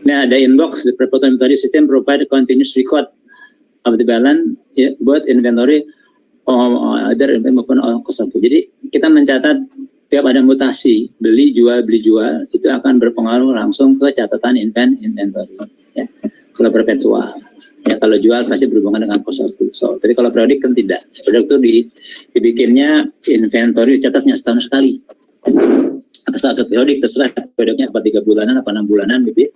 Now, the inbox, the proposed inventory system provide continuous record of the balance, both inventory other maupun cost of goods. Jadi kita mencatat tiap ada mutasi beli jual itu akan berpengaruh langsung ke catatan inventory. Ya. Kalau perpetual, ya kalau jual pasti berhubungan dengan cost of goods. Tapi kalau periodik kan tidak. Periodik itu dibikinnya inventory dicatatnya setahun sekali. Atau satu periodik terserah periodiknya apa 3 bulanan apa 6 bulanan gitu. Ya.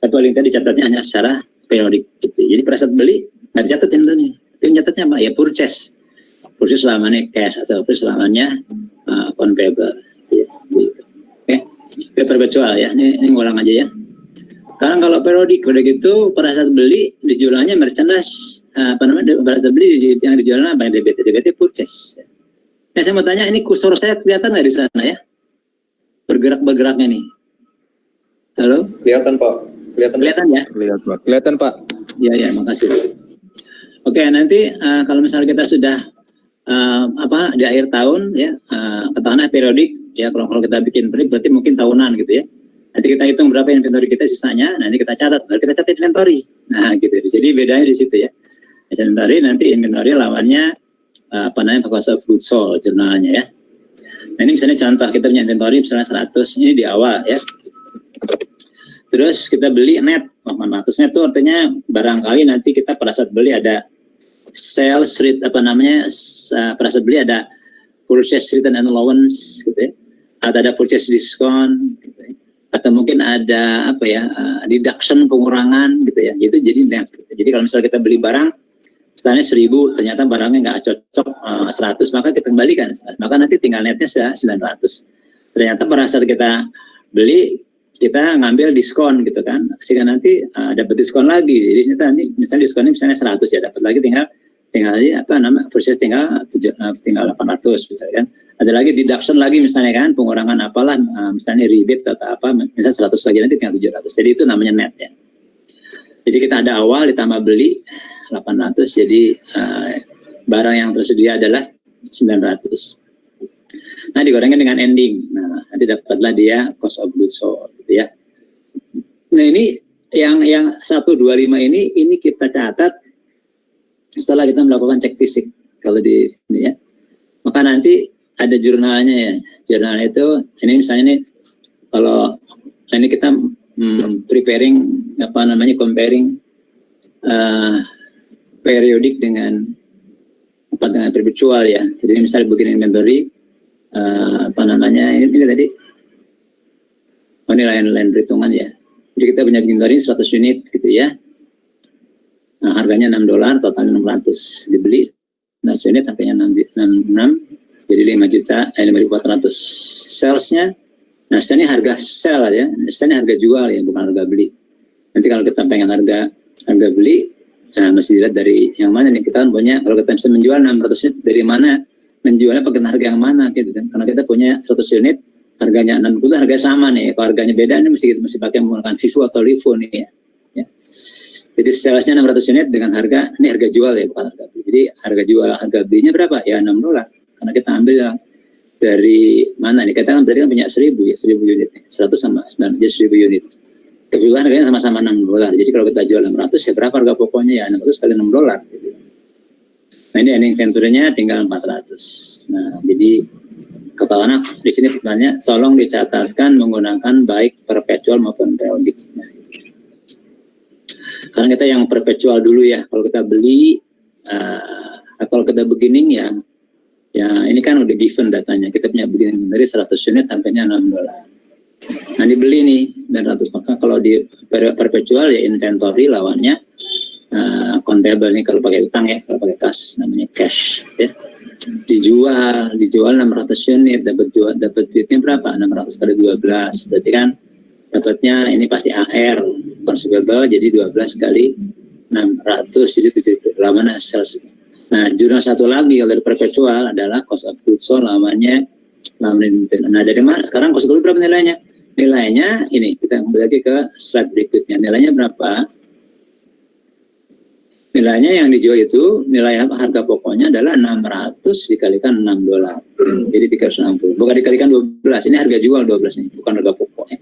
Tapi paling tidak dicatatnya hanya secara periodik gitu. Jadi pada saat beli nggak dicatat inventory. Itu catatnya apa? Ya purchase selamanya cash atau selamanya account payable gitu. Oke. Itu perpetual ya. Ini ngulang aja ya. Sekarang kalau periodik itu pada saat beli dijualnya merchandise pada saat beli yang dijualnya apa? DBT purchase. Nah, saya mau tanya ini kursor saya kelihatan nggak di sana ya? Bergeraknya nih. Halo? Kelihatan Pak. Kelihatan ya? Kelihatan Pak. Ya, makasih. Oke, nanti kalau misalnya kita sudah di akhir tahun ya, katakanlah periodik ya, kalau kita bikin periodik berarti mungkin tahunan gitu ya. Nanti kita hitung berapa inventory kita sisanya, nanti kita catat, baru kita catat inventory. Nah, gitu. Jadi bedanya di situ ya. Inventory nanti inventory lawannya cost of goods sold jurnalnya ya. Nah, ini misalnya contoh kita punya inventory misalnya 100, ini di awal ya. Terus kita beli net 800 net itu artinya barangkali nanti kita pada saat beli ada sales rate pada saat beli ada purchase return and allowance gitu ya, atau ada purchase discount gitu ya, atau mungkin ada deduction pengurangan gitu ya, itu jadi net gitu. Jadi kalau misalnya kita beli barang standarnya 1000 ternyata barangnya nggak cocok 100 maka kita kembalikan, maka nanti tinggal netnya 900. Ternyata pada saat kita beli kita ngambil diskon gitu kan, sehingga nanti dapat diskon lagi. Jadi nanti misalnya diskonnya misalnya 100 ya, dapat lagi tinggal proses tinggal 800 misalnya kan. Ada lagi deduction lagi misalnya kan, pengurangan apalah misalnya rebate atau apa, misalnya 100 lagi nanti tinggal 700. Jadi itu namanya net ya. Jadi kita ada awal ditambah beli 800, jadi barang yang tersedia adalah 900. Nah, digorengin dengan ending. Nah, nanti dapatlah dia cost of goods sold gitu ya. Nah, ini yang 125 ini kita catat setelah kita melakukan cek fisik kalau di ini ya. Maka nanti ada jurnalnya ya. Jurnal itu ini misalnya ini kalau ini kita preparing comparing periodik dengan perpetual ya. Jadi misalnya begini inventory ini tadi ini lain perhitungan ya. Jadi kita punya inventory 100 unit gitu ya. Nah, harganya $6, totalnya 600. Dibeli 100 unit harganya 6 jadi 5.400. Salesnya, nah setelahnya harga sell ya, setelahnya harga jual ya, bukan harga beli. Nanti kalau kita pengen harga beli, nah mesti dilihat dari yang mana nih. Kita kan punya, kalau kita bisa menjual 600 unit, dari mana menjualnya pakai harga yang mana gitu kan. Karena kita punya 100 unit, harganya 600, harganya sama nih. Kalau harganya beda, ini mesti pakai menggunakan FIFO atau LIFO nih ya. Jadi salesnya 600 unit dengan harga, ini harga jual ya, bukan harga beli. Jadi harga belinya berapa? Ya $6. Karena kita ambil yang dari mana nih? Kita kan berarti kan punya 1000 unit. 100 sama 9, jadi 1000 unit. Kejualan harganya sama-sama $6. Jadi kalau kita jual 600, ya berapa harga pokoknya? Ya 600 kali $6 gitu. Nah, ini inventory-nya tinggal 400. Nah, jadi kepala di sini pertanyaannya, tolong dicatatkan menggunakan baik perpetual maupun periodik. Nah, karena kita yang perpetual dulu ya. Kalau kita beli, kalau kita beginning ya ini kan udah given datanya. Kita punya beginning dari 100 unit harganya $6. Nah, dibeli nih 900. Maka kalau di perpetual ya inventory lawannya accountable nih kalau pakai utang ya, kalau pakai kas namanya cash ya. Dijual 600 unit, dapat duitnya berapa? 600 kali 12 berarti kan dapatnya ini pasti AR consumable, jadi 12 kali 600 jadi 7 lawannya sales. Nah, jurnal satu lagi kalau dari perpetual adalah cost of goods sold lawannya. Nah, dari mana sekarang cost of goods berapa nilainya? Nilainya ini kita kembali lagi ke slide berikutnya. Nilainya berapa? Nilainya yang dijual itu nilai harga pokoknya adalah 600 dikalikan $6. Jadi 360. Bukan dikalikan 12. Ini harga jual 12 nih, bukan harga pokoknya.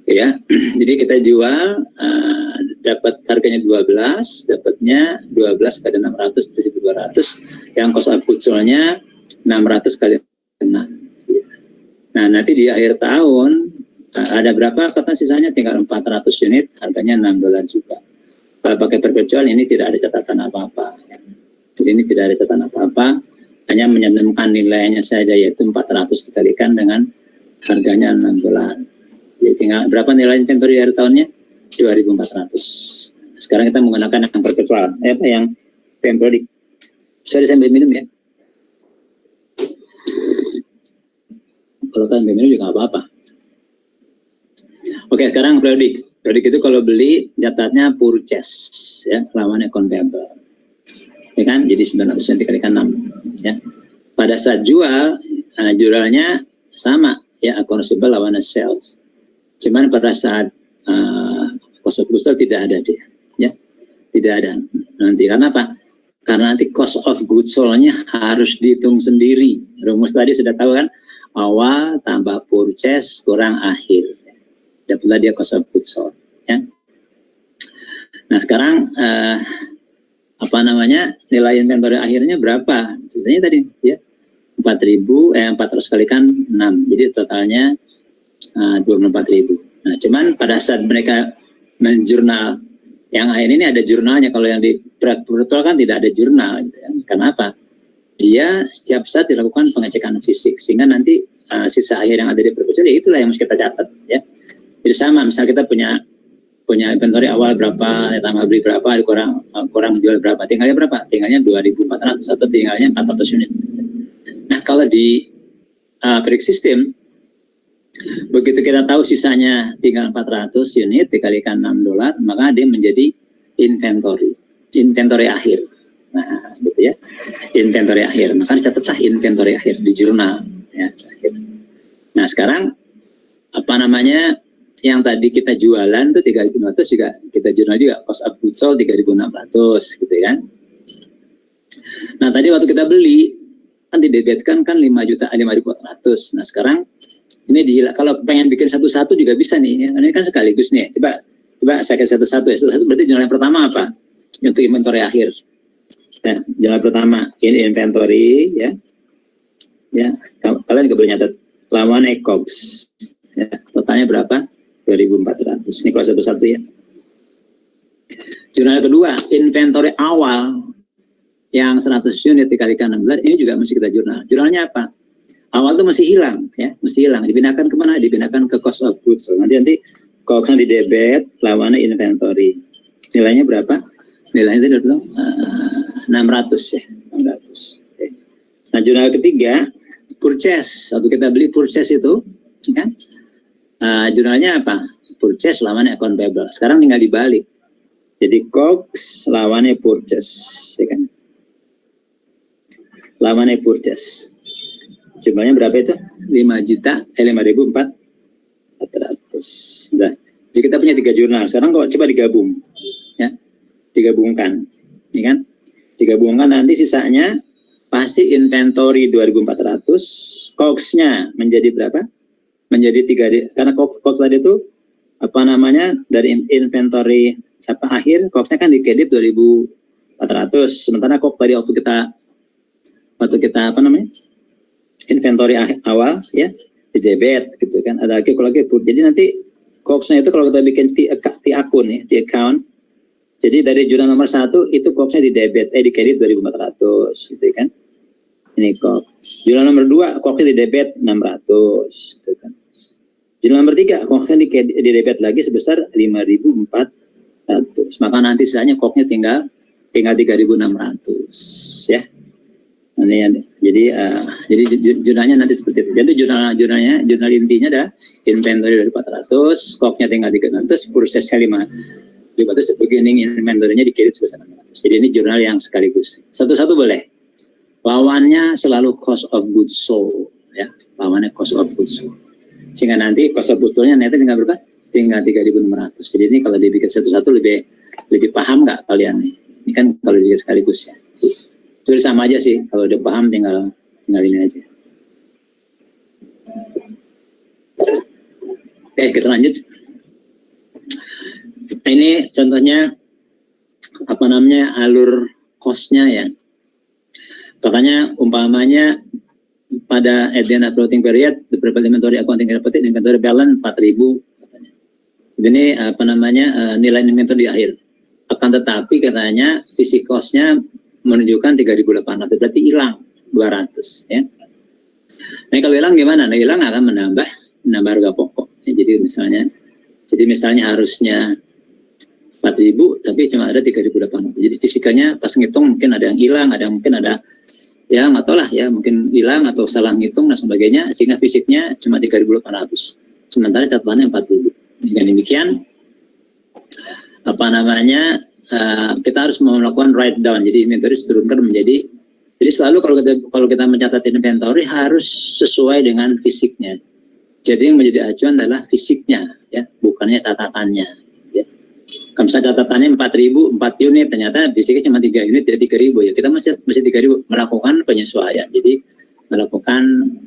ya. Jadi kita jual dapat harganya 12, dapatnya 12 kali 600 jadi 200, yang cost of goods sold-nya 600 kali 6. Nah, nanti di akhir tahun ada berapa kata sisanya, tinggal 400 unit, harganya $6 juga. Kalau pakai perpetual ini tidak ada catatan apa-apa. Jadi ini tidak ada catatan apa-apa, hanya menyantumkan nilainya saja, yaitu 400 dikalikan dengan harganya $6. Jadi tinggal berapa nilai inventory akhir tahunnya? 2.400. Sekarang kita menggunakan yang perpetual, yang periodic. Sorry, sambil minum ya. Kalau kan minum juga apa-apa. Oke, sekarang periodic. Periodic itu kalau beli catatnya purchase, ya, lawannya convertible. Ya kan? Jadi 900 yang dikalikan 6, ya. Pada saat jual, jualnya sama, ya, accountable lawannya sales. Cuman pada saat cost of goods sold tidak ada dia, ya, tidak ada nanti. Karena apa? Karena nanti cost of goods sold-nya harus dihitung sendiri. Rumus tadi sudah tahu kan, awal tambah purchase kurang akhir, dapatlah dia cost of goods sold, ya. Nah sekarang nilai inventory akhirnya berapa? Sisanya tadi, ya, 400 kalikan 6, jadi totalnya 24.000. Nah, cuman pada saat mereka menjurnal, yang akhir ini ada jurnalnya. Kalau yang di virtual kan tidak ada jurnal, gitu ya. Kenapa? Dia setiap saat dilakukan pengecekan fisik, sehingga nanti sisa akhir yang ada di virtual, ya itulah yang harus kita catat, ya. Jadi sama, misal kita punya inventory awal berapa, tambah beli berapa, kurang jual berapa, tinggalnya berapa? Tinggalnya 2.400 atau tinggalnya 400 unit. Nah, kalau di periodic system, begitu kita tahu sisanya tinggal 400 unit dikalikan $6, maka dia menjadi inventory akhir. Nah, gitu ya, inventory akhir. Maka catatlah inventory akhir di jurnal, ya. Nah, sekarang yang tadi kita jualan tuh 3.500 juga kita jurnal juga, cost of goods sold 3.600, gitu kan. Nah, tadi waktu kita beli kan didebetkan kan 5.400. Nah, sekarang ini kalau pengen bikin satu-satu juga bisa nih, ya. Ini kan sekaligus nih. Coba saya kasih satu-satu ya. Satu-satu berarti jurnal yang pertama apa? Untuk inventory akhir. Ya, jurnal pertama ini inventory, ya. Ya, kalian juga boleh nyatet lawannya COGS. Ya, totalnya berapa? 2.400. Ini kalau satu-satu ya. Jurnal kedua, inventory awal yang 100 unit dikalikan 16, ini juga mesti kita jurnal. Jurnalnya apa? Awal itu masih hilang, ya, masih hilang. Dipindahkan kemana? Dipindahkan ke cost of goods. Nanti COGS-nya di debit, lawannya inventory. Nilainya berapa? Nilainya itu 600, ya, 600. Okay. Nah, jurnal ketiga, purchase. Waktu kita beli purchase itu, kan? Jurnalnya apa? Purchase lawannya account payable. Sekarang tinggal dibalik. Jadi COGS lawannya purchase, ya kan? Lawannya purchase. Jumlahnya berapa itu? 5.400. Nah, jadi kita punya 3 jurnal. Sekarang kok coba digabung, ya, digabungkan, ya kan? Digabungkan nanti sisanya pasti inventory 2.400, COGS-nya menjadi berapa? Menjadi 3, karena COGS tadi itu dari inventory akhir, COGS-nya kan dikredit 2.400. Sementara COGS tadi waktu kita inventory awal, ya, di debit, gitu kan. Ada lagi kalau lagi, jadi nanti COGS-nya itu kalau kita bikin di akun, ya, di account. Jadi dari jurnal nomor 1 itu COGS-nya di debit, di kredit 2.400, gitu kan. Ini COGS. Jurnal nomor 2 COGS-nya di debit 600, gitu kan. Jurnal nomor 3 COGS-nya di debit lagi sebesar 5.400. Maka nanti sisanya COGS-nya tinggal 3.600, ya. Jadi jurnalnya nanti seperti itu. Jadi jurnal intinya ada inventory dari 400, COGS-nya tinggal 300, purchase-nya 500, beginning inventory-nya di kredit sebesar 600. Jadi ini jurnal yang sekaligus. Satu-satu boleh. Lawannya selalu cost of goods sold, ya. Lawannya cost of goods sold. Sehingga nanti cost of goods sold-nya nanti tinggal berapa? Tinggal 3.600. Jadi ini kalau dibikin satu-satu lebih paham nggak kalian nih? Ini kan kalau dibikin sekaligus, ya. Itu sama aja sih, kalau udah paham tinggal ini aja. Oke, kita lanjut. Ini contohnya apa namanya alur cost-nya ya. Katanya umpamanya pada at the end of floating period, the private inventory accounting reported inventory balance 4.000 katanya. Ini apa namanya nilai inventory di akhir. Akan tetapi katanya fisik cost-nya menunjukkan 3.800, berarti hilang 200 ya. Nah kalau hilang gimana? Nah hilang akan menambah harga pokok. Ya, jadi misalnya harusnya 4.000 tapi cuma ada 3.800. Jadi fisikanya pas ngitung mungkin ada yang hilang, ada yang mungkin ada ya nggak tahu lah ya, mungkin hilang atau salah ngitung dan sebagainya, sehingga fisiknya cuma 3.800. Sementara catatannya 4.000. Dengan demikian apa namanya kita harus melakukan write down. Jadi inventory diturunkan menjadi, jadi selalu kalau kita mencatat inventory harus sesuai dengan fisiknya. Jadi yang menjadi acuan adalah fisiknya ya, bukannya catatannya. Kalau misalnya catatannya 4.000, 4 unit, ternyata fisiknya cuma 3 unit, tidak 3.000 ya. Kita masih 3.000 melakukan penyesuaian. Jadi melakukan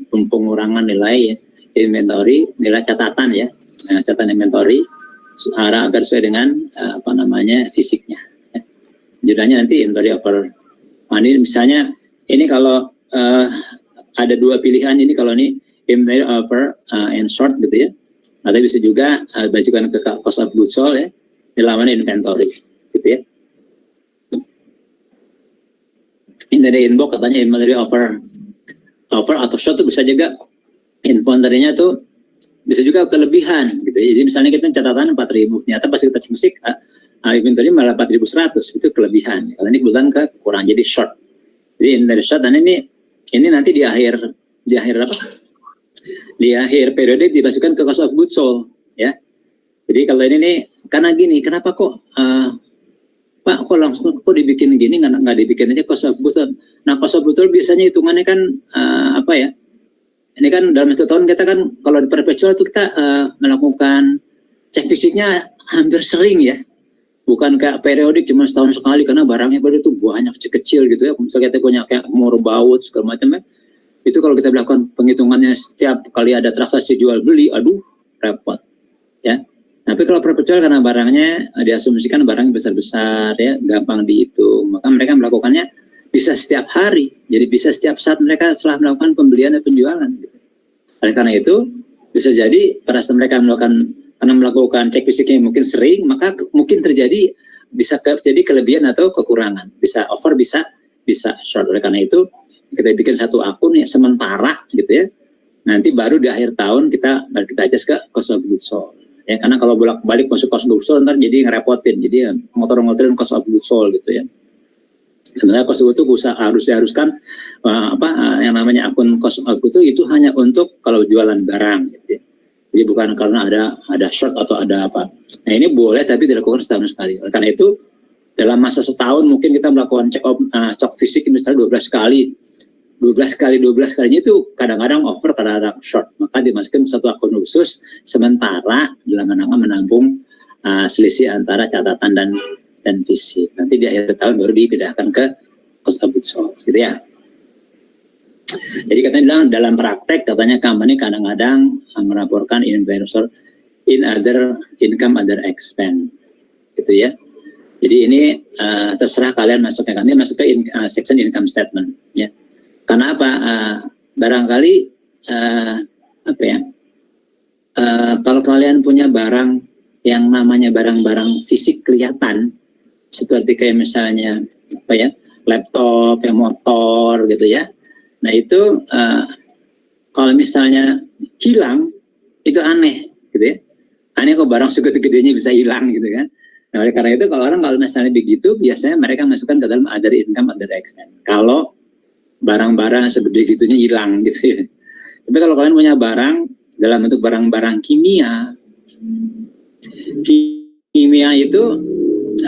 pengurangan nilai inventory, nilai catatan ya, catatan inventory agar sesuai dengan apa namanya fisiknya. Ya. Judulnya nanti inventory over money. Misalnya ini kalau ada dua pilihan ini, kalau ini inventory over and short gitu ya. Atau bisa juga berdasarkan ke cost of goods sold ya. Dilawan inventory gitu ya. Ini dari inbox katanya inventory over atau short tuh bisa juga inventory-nya tuh bisa juga kelebihan gitu ya. Jadi misalnya kita catatan 4.000, ternyata pas kita cek musik inventory malah 4.100, itu kelebihan. Kalau ini kebetulan kurang, jadi short. Jadi inventory short, dan ini nanti di akhir apa? Di akhir periode dimasukkan ke cost of goods sold ya. Jadi kalau ini nih, karena gini, kenapa kok Pak kok langsung dibikin gini, nggak dibikin aja cost of goods sold. Nah cost of goods sold biasanya hitungannya kan apa ya? Ini kan dalam 1 tahun kita kan kalau di perpetual itu kita melakukan cek fisiknya hampir sering ya. Bukan kayak periodik cuma setahun sekali, karena barangnya pada itu banyak kecil gitu ya. Misalnya kita punya kayak mur baut segala macam ya. Itu kalau kita melakukan penghitungannya setiap kali ada transaksi jual beli, aduh repot ya. Tapi kalau perpetual karena barangnya diasumsikan barang besar-besar ya, gampang dihitung, maka mereka melakukannya bisa setiap hari, jadi bisa setiap saat mereka setelah melakukan pembelian dan penjualan. Gitu. Oleh karena itu bisa jadi pada saat mereka melakukan cek fisiknya mungkin sering, maka mungkin bisa terjadi kelebihan atau kekurangan, bisa over, bisa short. Oleh karena itu kita bikin satu akun ya sementara gitu ya. Nanti baru di akhir tahun kita adjust ke cost of goods sold. Ya, karena kalau bolak-balik masuk cost of goods sold ntar jadi ngerepotin, jadi ya, ngotor-ngotorin cost of goods sold gitu ya. Sebenarnya cost of goods itu harus diharuskan yang namanya akun cost of goods itu hanya untuk kalau jualan barang gitu ya. Jadi bukan karena ada short atau ada apa. Nah ini boleh tapi dilakukan setahun sekali. Oleh karena itu dalam masa setahun mungkin kita melakukan cek fisik misalnya 12 kali. 12 kalinya itu kadang-kadang over, kadang-kadang short. Maka dimasukkan satu akun khusus sementara dalam rangka menampung selisih antara catatan dan fisik. Nanti di akhir tahun baru dipindahkan ke cost of goods sold, gitu ya. Jadi katanya dalam praktek katanya company kadang-kadang melaporkan investor in other income, other expense, gitu ya. Jadi ini terserah kalian masuknya, kami masuk ke section income statement, ya. Karena apa? Barangkali apa ya? Kalau kalian punya barang yang namanya barang-barang fisik kelihatan, seperti kayak misalnya apa ya, laptop, ya, motor, gitu ya. Nah itu kalau misalnya hilang, itu aneh, gitu ya. Aneh kok barang segede-gedenya bisa hilang, gitu kan? Nah oleh karena itu kalau misalnya begitu, biasanya mereka masukkan ke dalam other income, other expense. Kalau barang-barang segede gitunya hilang gitu ya. Tapi kalau kalian punya barang dalam bentuk barang-barang kimia itu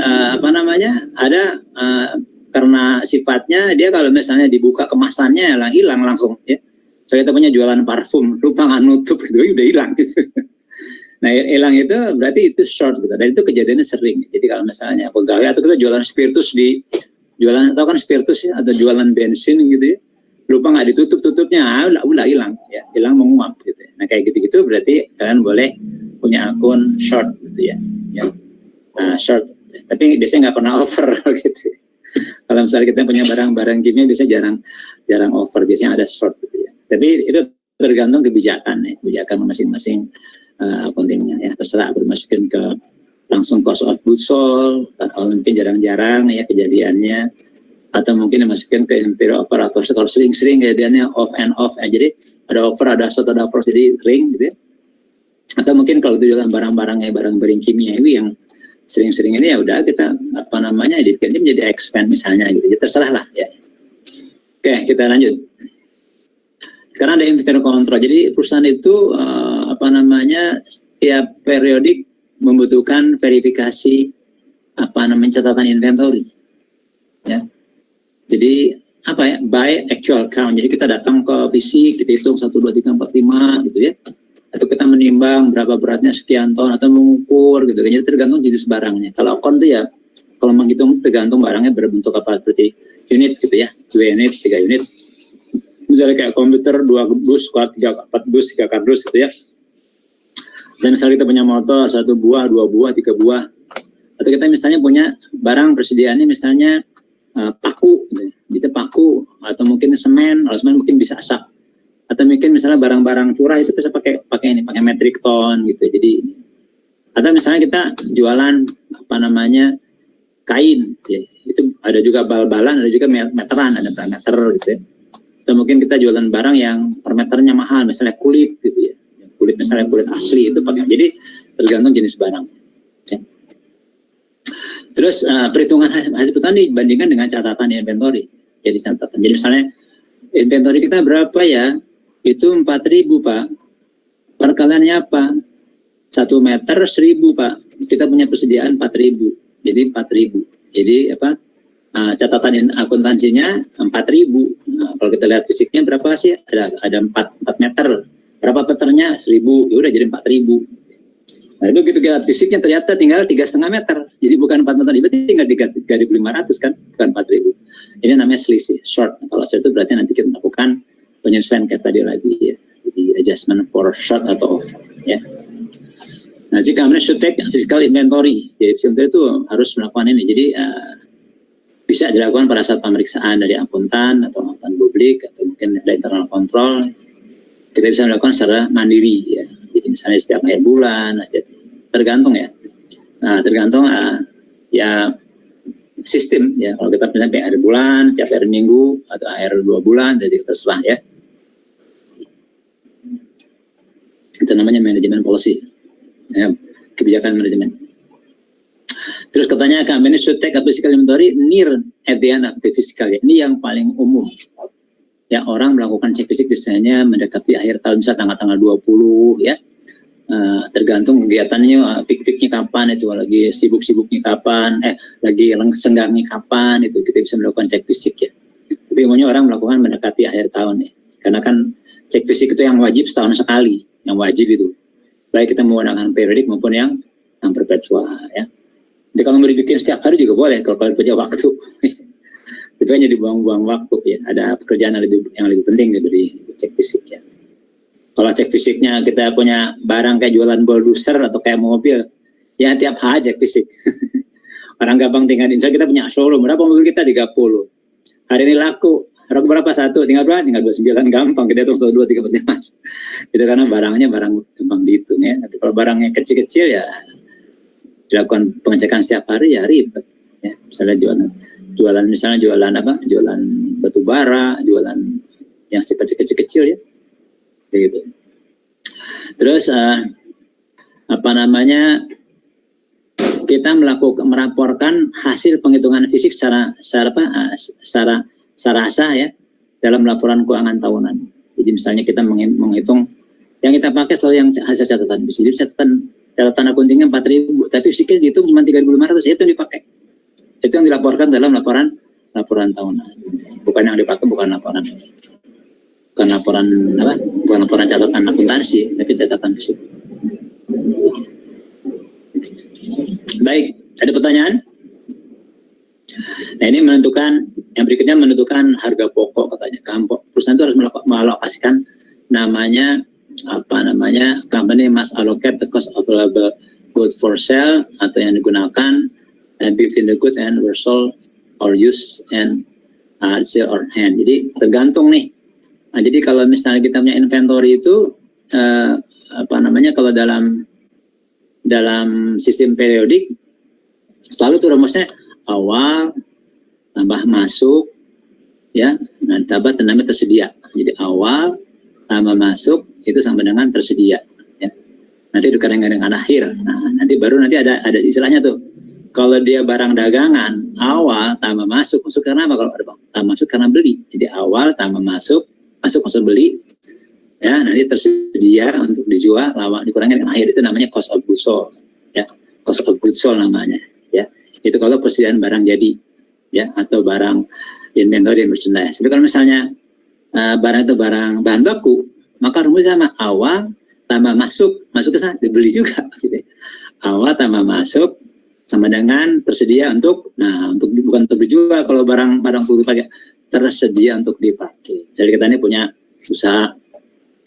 apa namanya ada karena sifatnya dia kalau misalnya dibuka kemasannya hilang langsung ya. Saya punya jualan parfum lupa nggak nutup gitu udah hilang gitu. Nah hilang itu berarti itu short gitu. Dan itu kejadiannya sering. Jadi kalau misalnya pegawai atau kita jualan spiritus jualan atau kan spiritus ya, atau jualan bensin gitu ya, lupa nggak ditutupnya, udah hilang ya, hilang menguap gitu ya. Nah kayak gitu-gitu berarti kalian boleh punya akun short gitu ya. ya. Short, tapi biasanya nggak pernah over gitu. Kalau misalnya kita punya barang-barang kimia biasanya jarang over, biasanya ada short gitu ya. Tapi itu tergantung kebijakan ya, kebijakan masing-masing kontennya ya, terserah masukin ke langsung cost of goods sold, atau mungkin jarang-jarang ya kejadiannya, atau mungkin dimasukin ke interior operator. Kalau sering-sering kejadiannya off and off, jadi ada over, ada short, ada over, jadi ring gitu ya. Atau mungkin kalau itu jualan barang-barangnya, barang-barang kimiawi yang sering-sering ini, ya udah kita dibikin menjadi expand misalnya gitu, ya terserah lah ya. Oke, kita lanjut. Karena ada inventory control, jadi perusahaan itu setiap periodik membutuhkan verifikasi catatan inventory ya. Jadi by actual count, jadi kita datang ke fisik, kita hitung 1, 2, 3, 4, 5 gitu ya, atau kita menimbang berapa beratnya sekian ton, atau mengukur gitu. Jadi tergantung jenis barangnya. Kalau account itu ya, kalau menghitung tergantung barangnya berbentuk apa, seperti unit gitu ya, 2 unit, 3 unit. Misalnya kayak komputer 2 dus, 4 dus, 3 kardus gitu ya. Dan misalnya kita punya motor 1 buah, 2 buah, 3 buah. Atau kita misalnya punya barang persediaannya misalnya paku gitu. Bisa paku, atau mungkin semen, kalau semen mungkin bisa asap. Atau mungkin misalnya barang-barang curah itu bisa pakai metric ton gitu. Jadi, atau misalnya kita jualan kain ya. Itu ada juga bal-balan, ada juga meteran, ada per meter gitu ya. Atau mungkin kita jualan barang yang per meternya mahal, misalnya kulit gitu ya. Kulit misalnya kulit asli itu pakai. Jadi tergantung jenis barang ya. Terus perhitungan hasil petani dibandingkan dengan catatan inventory. Jadi catatan. Jadi misalnya inventory kita berapa ya? Itu 4.000 Pak. Perkaliannya apa? 1 meter 1.000 Pak. Kita punya persediaan 4.000. Jadi 4.000. Jadi catatan akuntansinya 4.000. Kalau kita lihat fisiknya berapa sih? Ada 4 meter. Berapa meternya? 1.000. Ya udah jadi 4.000. Nah, itu begitu kita fisiknya ternyata tinggal 3,5 meter. Jadi bukan 4 meter, berarti tinggal 3.500 kan, bukan 4.000. Ini namanya selisih, short. Kalau short itu berarti nanti kita melakukan penyesuaian kayak tadi lagi ya. Jadi adjustment for short atau over ya. Nah, jika company should take physical inventory. Jadi inventory itu harus melakukan ini. Jadi bisa dilakukan pada saat pemeriksaan dari akuntan atau akuntan publik, atau mungkin ada internal control. Kita bisa melakukan secara mandiri ya. Jadi misalnya setiap akhir bulan, tergantung ya. Nah, tergantung ya sistem ya. Kalau kita misalnya akhir bulan, tiap akhir minggu, atau akhir 2 bulan, jadi terserah ya. Itu namanya manajemen policy ya, kebijakan manajemen. Terus katanya company should take a physical inventory near at the end of the fiscal year. Ini yang paling umum. Ya, orang melakukan cek fisik biasanya mendekati akhir tahun, misalnya tanggal 20 ya. Tergantung kegiatannya, peak-peaknya kapan, itu lagi sibuk-sibuknya kapan, lagi senggangnya kapan, itu kita bisa melakukan cek fisik ya. Tapi umumnya orang melakukan mendekati akhir tahun ya. Karena kan cek fisik itu yang wajib setahun sekali, yang wajib itu. Baik kita menggunakan periodik maupun yang perpetual ya. Jadi kalau mau dibikin setiap hari juga boleh kalau kalian punya waktu. Itu hanya dibuang-buang waktu ya. Ada pekerjaan yang lebih penting dari cek fisik ya. Kalau cek fisiknya kita punya barang kayak jualan bulldozer atau kayak mobil, ya tiap hari cek fisik. Orang gampang tinggal, misalnya kita punya showroom, berapa mobil kita? 30. Hari ini laku berapa? 1, tinggal berapa? Tinggal 29, gampang. Kita hitung 1, 2, 3, 4, 5. Itu karena barangnya barang gampang dihitung ya. Tapi kalau barangnya kecil-kecil ya dilakukan pengecekan setiap hari ya ribet ya. Misalnya jualan misalnya jualan batu bara, jualan yang sifatnya kecil-kecil ya, begitu. Terus kita melaporkan hasil penghitungan fisik secara sah ya dalam laporan keuangan tahunan. Jadi misalnya kita menghitung yang kita pakai selalu yang hasil catatan fisik. Jadi catatan akuntingnya 4.000, tapi fisiknya dihitung cuma 3.500, itu yang dipakai. Itu yang dilaporkan dalam laporan tahunan. Bukan yang dipakai, bukan laporan catatan akuntansi, tapi catatan fisik. Baik, ada pertanyaan? Nah, ini yang berikutnya menentukan harga pokok katanya. Perusahaan itu harus mengalokasikan company must allocate the cost of good for sale atau yang digunakan between the good and were sold or used and sale or hand. Jadi tergantung nih. Nah, jadi kalau misalnya kita punya inventory itu kalau dalam sistem periodik selalu tuh rumusnya awal tambah masuk ya, nah tambah namanya tersedia. Jadi awal tambah masuk itu sama dengan tersedia ya. Nanti kadang-kadang dengan akhir. Nah, nanti ada istilahnya tuh. Kalau dia barang dagangan, awal tambah masuk karena apa? Kalau ada tambah masuk karena beli. Jadi awal tambah masuk masuk beli. Ya, nanti tersedia untuk dijual, dikurangi dengan akhir, itu namanya cost of goods sold, ya, cost of goods sold namanya, ya. Itu kalau persediaan barang jadi, ya, atau barang inventory merchandise. Tapi kalau misalnya barang itu barang bahan baku, maka rumusnya sama awal tambah masuk ke sana dibeli juga, gitu. Awal tambah masuk sama dengan tersedia untuk bukan untuk dijual, kalau barang dipakai, tersedia untuk dipakai. Jadi kita ini punya usaha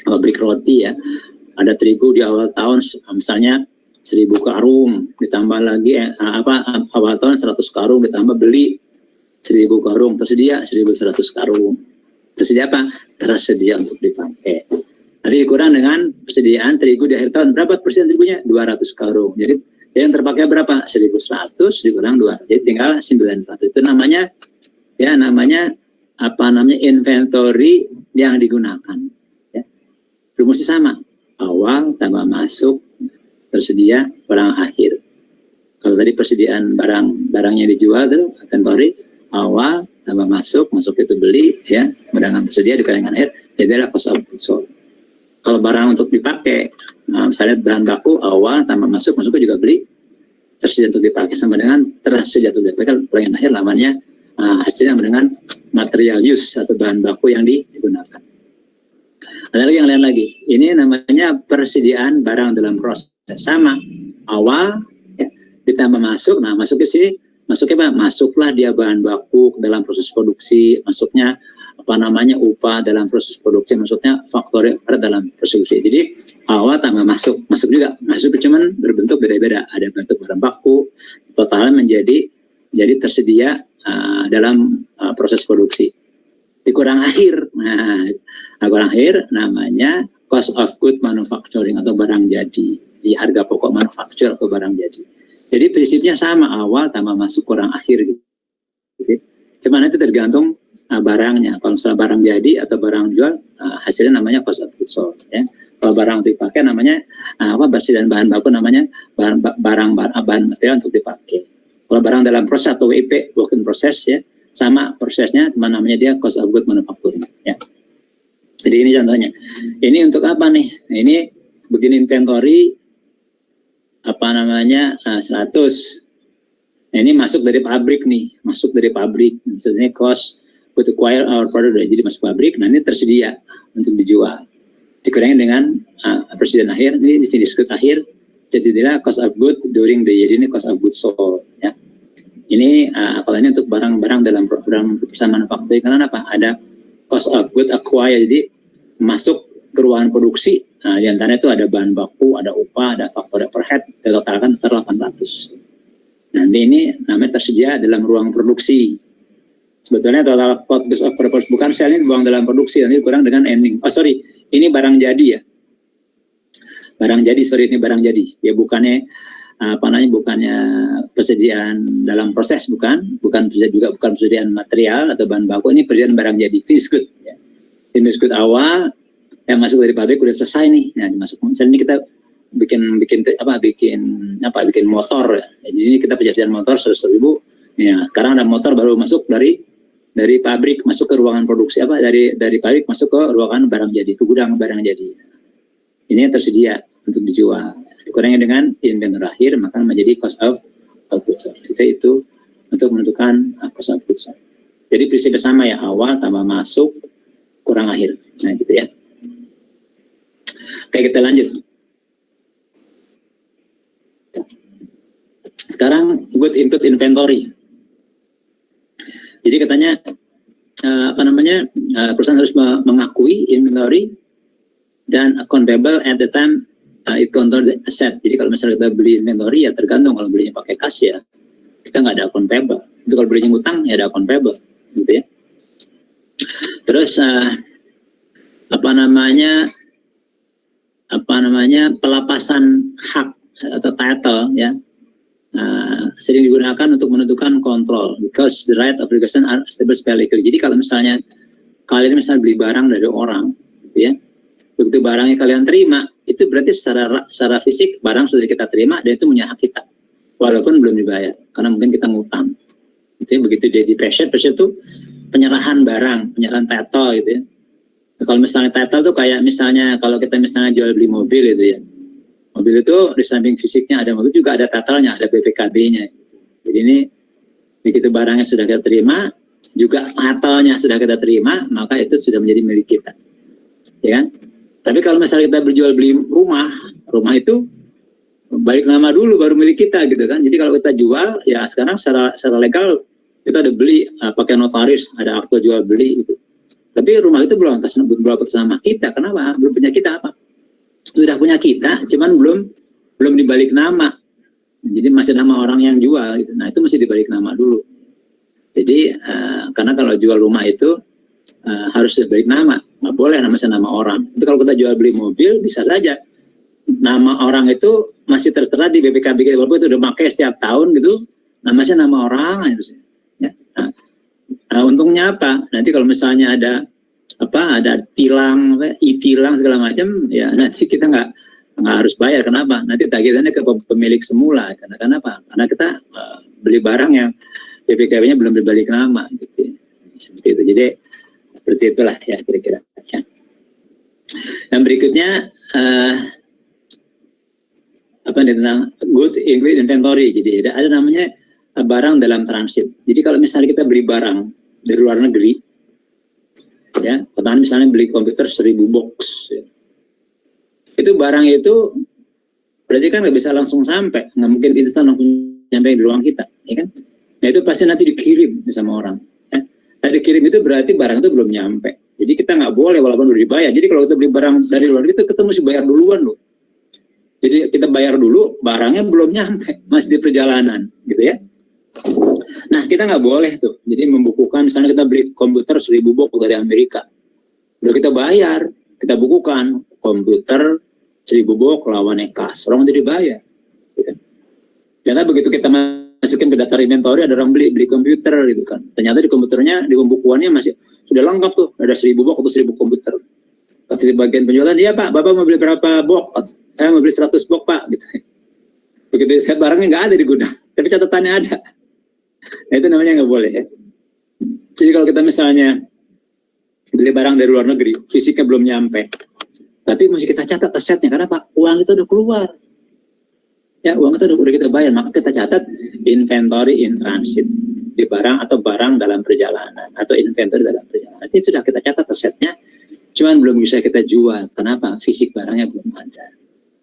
pabrik roti ya, ada terigu di awal tahun misalnya 1000 karung, ditambah lagi awal tahun 100 karung, ditambah beli 1000 karung, tersedia 1100 karung. Tersedia apa? Tersedia untuk dipakai. Nanti dikurang dengan persediaan terigu di akhir tahun, berapa persediaan terigunya? 200 karung. Jadi yang terpakai berapa? 1100 dikurang 200, jadi tinggal 900. Itu namanya inventory yang digunakan. Rumusnya sama, awal tambah masuk tersedia barang akhir. Kalau tadi persediaan barangnya dijual itu inventory, awal tambah masuk itu beli ya, sedangkan tersedia dikurangi dengan akhir, jadi adalah cost of goods sold. Kalau barang untuk dipakai, misalnya bahan baku, awal tambah masuk juga beli, tersedia untuk dipakai sama dengan tersedia untuk dipakai, kurangi akhir namanya hasilnya dengan material use atau bahan baku yang digunakan. Ada lagi yang lain lagi. Ini namanya persediaan barang dalam proses. Sama, awal ya, ditambah masuk. Nah, masuknya apa? Masuklah dia bahan baku dalam proses produksi. Masuknya upah dalam proses produksi. Maksudnya faktor dalam produksi. Jadi awal tambah masuk juga. Masuk cuman berbentuk beda-beda. Ada bentuk bahan baku. Totalnya jadi tersedia dalam proses produksi. Dikurang akhir. Nah, kurang akhir namanya cost of good manufacturing atau barang jadi. Di harga pokok manufaktur atau barang jadi. Jadi prinsipnya sama, awal tambah masuk kurang akhir gitu. Cuma nanti tergantung barangnya. Kalau misalnya barang jadi atau barang jual, hasilnya namanya cost of goods sold ya. Kalau barang untuk dipakai namanya persediaan bahan baku namanya bahan material untuk dipakai. Kalau barang dalam proses atau WIP, work in process ya, sama prosesnya, namanya dia cost of goods manufacturing ya. Jadi ini contohnya. Ini untuk apa nih? Ini begini inventory 100. Nah, ini masuk dari pabrik nih, Maksudnya cost good acquire our product, jadi masuk pabrik. Nah, ini tersedia untuk dijual. Dikurangi dengan persediaan akhir, ini di finish good akhir. Jadi inilah cost of good during the year, ini cost of goods sold ya. Ini kalau ini untuk barang-barang dalam program perusahaan manufaktur, karena apa? Ada cost of good acquired, jadi masuk ke ruangan produksi. Nah, di antara itu ada bahan baku, ada upah, ada faktor overhead, totalkan 800. Nah, ini namanya tersedia dalam ruang produksi. Sebetulnya total cost of production, bukan sel, ini buang dalam produksi, nanti kurang dengan ending. Ini barang jadi ya. Ini barang jadi. Ya bukannya persediaan dalam proses, bukan persediaan material atau bahan baku, ini persediaan barang jadi, finished good ya. Finished good awal yang masuk dari pabrik udah selesai nih. Nah, dimasuk. Misalnya ini kita bikin motor ya. Jadi ini kita persediaan motor 100.000. Ya, sekarang ada motor baru masuk dari pabrik masuk ke ruangan produksi dari pabrik masuk ke ruangan barang jadi, ke gudang barang jadi. Ini tersedia untuk dijual. Dikurangi dengan inventory akhir, maka menjadi cost of goods sold. Itu untuk menentukan cost of goods sold. Jadi prinsipnya sama ya, awal tambah masuk kurang akhir. Nah, gitu ya. Oke, kita lanjut. Sekarang good input inventory. Jadi katanya perusahaan harus mengakui inventory dan accountable at the time it control the asset. Jadi kalau misalnya kita beli inventory ya tergantung, kalau belinya pakai cash ya kita nggak ada account payable. Tapi kalau belinya ngutang ya ada account payable, gitu ya. Terus apa namanya pelepasan hak atau title ya sering digunakan untuk menentukan kontrol, because the right obligation are established legally. Jadi kalau misalnya kalian beli barang dari orang, gitu ya, begitu barangnya kalian terima, itu berarti secara fisik barang sudah kita terima dan itu punya hak kita, walaupun belum dibayar, karena mungkin kita ngutang. Itu ya, begitu dia di pressure itu penyerahan barang, penyerahan title gitu ya. Nah, kalau misalnya title tuh kayak misalnya kalau kita misalnya jual beli mobil itu ya, mobil itu di samping fisiknya ada mobil juga ada title-nya, ada BPKB-nya. Jadi ini begitu barangnya sudah kita terima, juga title-nya sudah kita terima, maka itu sudah menjadi milik kita, ya kan? Tapi kalau misalnya kita berjual beli rumah itu balik nama dulu baru milik kita gitu kan. Jadi kalau kita jual ya sekarang secara legal kita udah beli pakai notaris, ada akte jual beli gitu. Tapi rumah itu belum atas nama kita. Kenapa? Belum punya kita apa? Sudah punya kita, cuman belum dibalik nama. Jadi masih nama orang yang jual gitu. Nah, itu mesti dibalik nama dulu. Jadi karena kalau jual rumah itu harus dibalik nama, nggak boleh nama orang. Tapi kalau kita jual beli mobil bisa saja nama orang itu masih tertera di BPKB kita, walaupun itu udah pakai setiap tahun gitu, namanya nama orang ya. Nah, untungnya apa? Nanti kalau misalnya ada tilang, e-tilang segala macam, ya nanti kita nggak harus bayar. Kenapa? Nanti tagihannya ke pemilik semula. Karena apa? Karena kita beli barang yang BPKB-nya belum dibalik nama, gitu. Seperti itu. Jadi seperti itulah ya kira-kira. Ya. Yang berikutnya tentang good inventory. Jadi ada namanya barang dalam transit. Jadi kalau misalnya kita beli barang dari luar negeri, ya, katakan misalnya beli komputer 1000 box, ya. Itu barang itu berarti kan nggak bisa langsung sampai, nggak mungkin instan langsung sampai di ruang kita, ya kan? Nah itu pasti nanti dikirim sama orang. Ya. Nah dikirim itu berarti barang itu belum nyampe. Jadi kita nggak boleh walaupun udah dibayar. Jadi kalau kita beli barang dari luar negeri itu kita mesti bayar duluan loh. Jadi kita bayar dulu, barangnya belum nyampe, masih di perjalanan, gitu ya. Nah, kita nggak boleh tuh. Jadi membukukan, misalnya kita beli komputer 1000 box dari Amerika. Udah kita bayar, kita bukukan komputer 1000 box lawannya kas. Orang udah dibayar. Gitu. Ternyata begitu kita masukin ke daftar inventory, ada orang beli komputer gitu kan. Ternyata di komputernya, di pembukuannya masih sudah lengkap tuh. Ada 1000 box atau 1000 komputer. Kata si bagian penjualan, iya Pak, Bapak mau beli berapa box? Saya mau beli 100 box Pak. Gitu. Begitu saya barangnya nggak ada di gudang, tapi catatannya ada. Nah, itu namanya nggak boleh ya. Jadi kalau kita misalnya beli barang dari luar negeri, fisiknya belum nyampe, tapi mesti kita catat asetnya, karena Pak, uang itu udah keluar. Ya, uang itu udah kita bayar, maka kita catat inventory in transit, di barang atau barang dalam perjalanan, atau inventory dalam perjalanan. Itu sudah kita catat asetnya, cuman belum bisa kita jual. Kenapa? Fisik barangnya belum ada.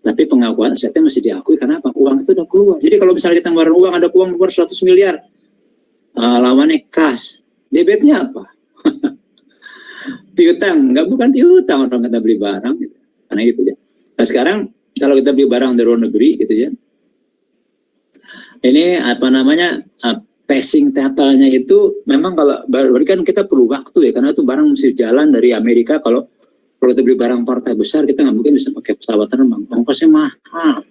Tapi pengakuan asetnya mesti diakui, kenapa? Uang itu udah keluar. Jadi kalau misalnya kita ngeluarin uang, ada uang keluar 100 miliar, lawannya kas, debitnya apa? Piutang, bukan piutang, orang kita beli barang gitu. Karena gitu ya. Nah sekarang kalau kita beli barang dari luar negeri gitu ya, ini passing title-nya itu memang kalau berarti kan kita perlu waktu ya, karena itu barang mesti jalan dari Amerika. Kalau kita beli barang partai besar, kita nggak mungkin bisa pakai pesawat terbang, ongkosnya mahal,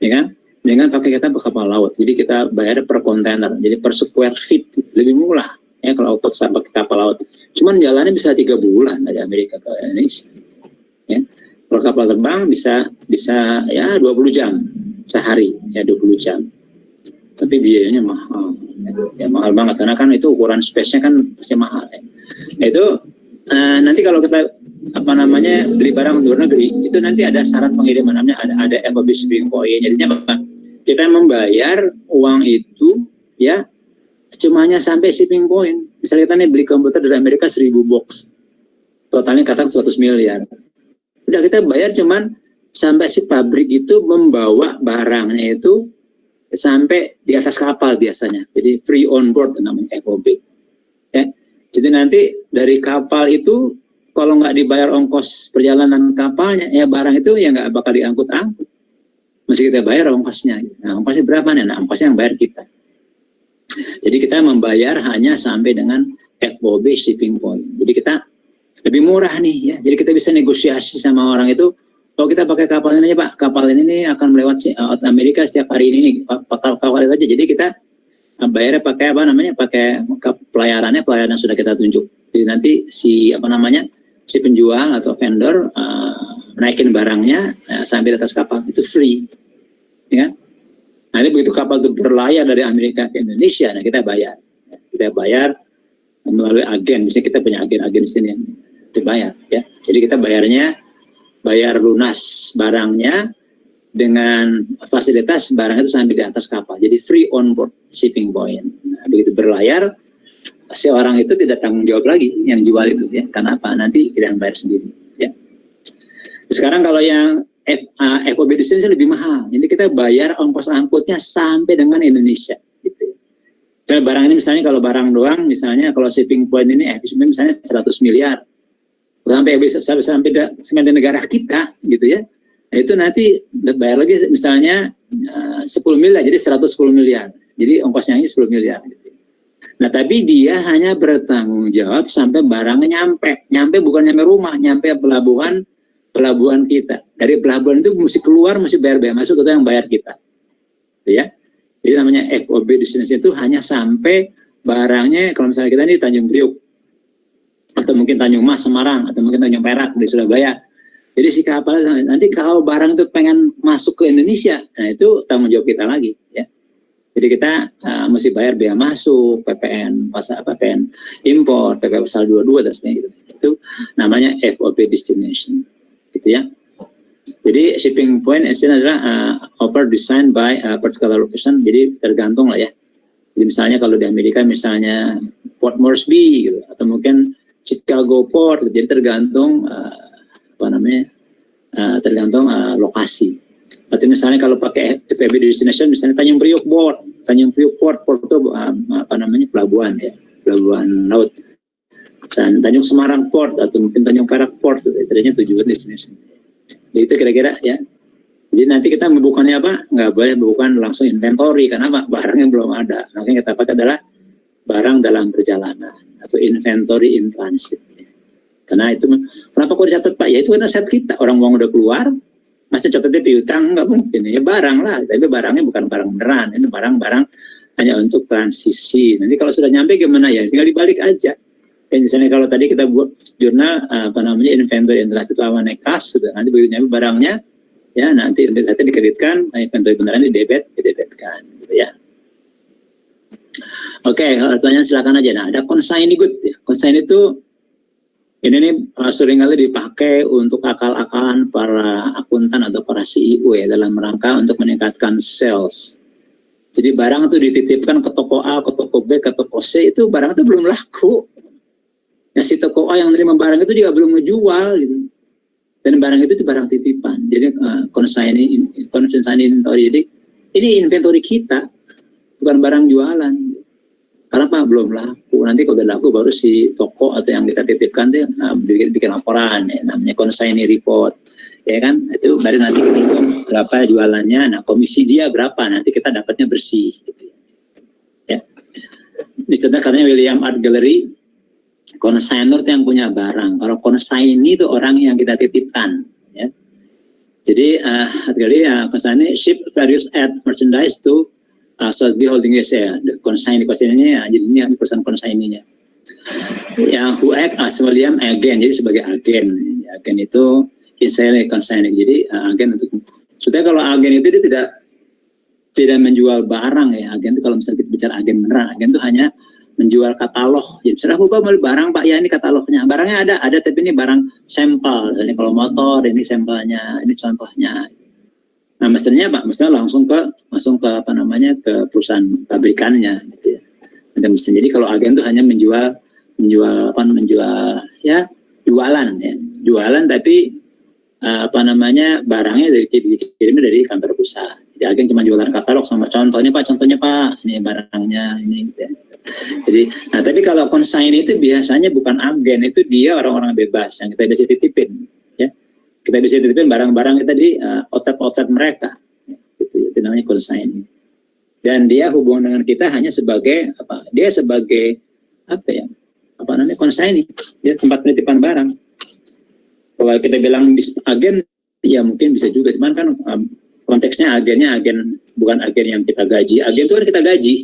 ya kan? Dengan pakai kita kapal laut, jadi kita bayar per kontainer, jadi per square feet lebih murah ya kalau untuk pakai kapal laut. Cuman jalannya bisa 3 bulan dari Amerika ke Indonesia. Ya. Kalau kapal terbang bisa ya 20 jam sehari, ya 20 jam. Tapi biayanya mahal, ya mahal banget karena kan itu ukuran space-nya kan pasti mahal. Ya. Itu nanti kalau kita beli barang luar negeri, itu nanti ada syarat pengiriman, namanya ada FOB shipping point. Jadinya apa? Kita membayar uang itu ya cumanya sampai shipping point. Misalnya kita nih beli komputer dari Amerika 1000 box, totalnya katakan 100 miliar. Udah kita bayar cuman sampai si pabrik itu membawa barangnya itu sampai di atas kapal biasanya. Jadi free on board namanya FOB. Ya. Jadi nanti dari kapal itu kalau nggak dibayar ongkos perjalanan kapalnya, ya barang itu ya nggak bakal diangkut-angkut. Mesti kita bayar ongkosnya. Nah, ongkosnya berapa nih? Nah, ongkosnya yang bayar kita. Jadi kita membayar hanya sampai dengan FOB shipping point. Jadi kita lebih murah nih ya. Jadi kita bisa negosiasi sama orang itu. Kalau kita pakai kapal ini aja Pak, kapal ini akan melewati Amerika setiap hari ini. Kapal itu aja. Jadi kita bayarnya pakai apa namanya? Pakai pelayaran sudah kita tunjuk. Jadi nanti si penjual atau vendor naikin barangnya sampai di atas kapal itu free, ya. Nah ini begitu kapal itu berlayar dari Amerika ke Indonesia, nah kita bayar melalui agen. Misalnya kita punya agen di sini yang dibayar, ya. Jadi kita bayar lunas barangnya dengan fasilitas barang itu sampai di atas kapal. Jadi free on board shipping point. Nah, begitu berlayar, si orang itu tidak tanggung jawab lagi yang jual itu, ya. Karena apa? Nanti kita yang bayar sendiri, ya. Sekarang kalau yang FOB destination lebih mahal. Jadi kita bayar ongkos angkutnya sampai dengan Indonesia, gitu. Jadi barang ini misalnya kalau barang doang, misalnya kalau shipping point ini misalnya 100 miliar. Sampai negara kita, gitu ya. Nah, itu nanti bayar lagi misalnya 10 miliar, jadi 110 miliar. Jadi ongkosnya ini 10 miliar. Gitu. Nah, tapi dia hanya bertanggung jawab sampai barangnya nyampe bukan nyampe rumah, nyampe pelabuhan kita. Dari pelabuhan itu mesti keluar, mesti bayar bea masuk, itu yang bayar kita. Ya. Jadi namanya FOB destination itu hanya sampai barangnya, kalau misalnya kita ini Tanjung Priuk, atau mungkin Tanjung Mas, Semarang, atau mungkin Tanjung Perak di Surabaya. Jadi si kapal nanti kalau barang itu pengen masuk ke Indonesia, nah itu tanggung jawab kita lagi, ya. Jadi kita mesti bayar bea masuk, PPN impor, PPN pasal 22 dan sebagainya. Itu namanya FOB destination, gitu ya. Jadi shipping point istilahnya adalah over designed by particular location. Jadi tergantung lah ya. Jadi misalnya kalau di Amerika misalnya Port Moresby gitu, atau mungkin Chicago Port, gitu. Jadi tergantung tergantung lokasi. Atau misalnya kalau pakai FOB destination, misalnya Tanjung Priuk Port itu pelabuhan ya, pelabuhan laut. Dan Tanjung Semarang Port atau mungkin Tanjung Perak Port, itu tujuan destination. Jadi itu kira-kira ya. Jadi nanti kita membukannya apa? Nggak boleh membukan langsung inventory, karena apa? Barangnya belum ada. Makanya kita pakai adalah barang dalam perjalanan atau inventory in transit. Karena itu, kenapa kok dicatat Pak? Ya itu karena set kita, orang uang udah keluar, masih catatnya piutang, nggak mungkin. Ya barang lah, tapi barangnya bukan barang beneran. Ini barang-barang hanya untuk transisi. Nanti kalau sudah nyampe gimana ya? Tinggal dibalik aja. Kayak misalnya kalau tadi kita buat jurnal inventory in transit lawan nekas, nanti begitu nyampe barangnya, ya nanti saatnya dikreditkan, inventory beneran didebetkan, gitu ya. Oke, pertanyaan silakan aja. Nah, ada consignee good. Ya. Consignee itu ini seringkali dipakai untuk akal-akalan para akuntan atau para CEO ya, dalam rangka untuk meningkatkan sales. Jadi barang itu dititipkan ke toko A, ke toko B, ke toko C, itu barang itu belum laku. Nah, si toko A yang menerima barang itu juga belum ngejual gitu. Dan barang itu barang titipan. Jadi consignee inventory. Jadi ini inventory kita, bukan barang jualan. Karena Pak belum laku. Nanti kalau udah laku baru si toko atau yang kita titipkan tuh bikin laporan ya, namanya consignee report. Ya kan? Itu baru nanti kita hitung berapa jualannya. Nah, komisi dia berapa? Nanti kita dapatnya bersih gitu. Ya. Ini contoh katanya William Art Gallery. Consignor itu yang punya barang. Kalau consignee itu orang yang kita titipkan, ya. Jadi consignee ship various merchandise to Sotheby Holding USA. Consignee ini jadi ini perusahaan consignee-nya. Yang who act as William agent, jadi sebagai agen. Agen itu inside consignee. Jadi agen untuk sebetulnya kalau agen itu dia tidak menjual barang ya. Agen itu kalau misalnya kita bicara agen beneran, agen itu hanya menjual katalog. Jadi sudah Bapak mau barang Pak, ya ini katalognya. Barangnya ada tapi ini barang sampel. Ini kalau motor ini sampelnya, ini contohnya. Nah, mestinya Pak, langsung ke ke perusahaan pabrikannya gitu ya. Ada mesin. Jadi kalau agen itu hanya menjual ya jualan ya. Jualan tapi barangnya dikirimnya dari kantor pusat. Jadi agen cuma jualan katalog sama contohnya Pak, ini barangnya ini gitu ya. Jadi, nah tapi kalau consignee itu biasanya bukan agen, itu dia orang-orang bebas yang kita bisa titipin, ya. Kita bisa titipin barang-barang kita di outlet mereka, gitu. Itu namanya consignee. Dan dia hubungan dengan kita hanya sebagai apa? Dia sebagai apa ya? Apa namanya consignee? Dia tempat penitipan barang. Kalau kita bilang agen, ya mungkin bisa juga, cuman kan konteksnya agennya agen, bukan agen yang kita gaji. Agen itu kan kita gaji,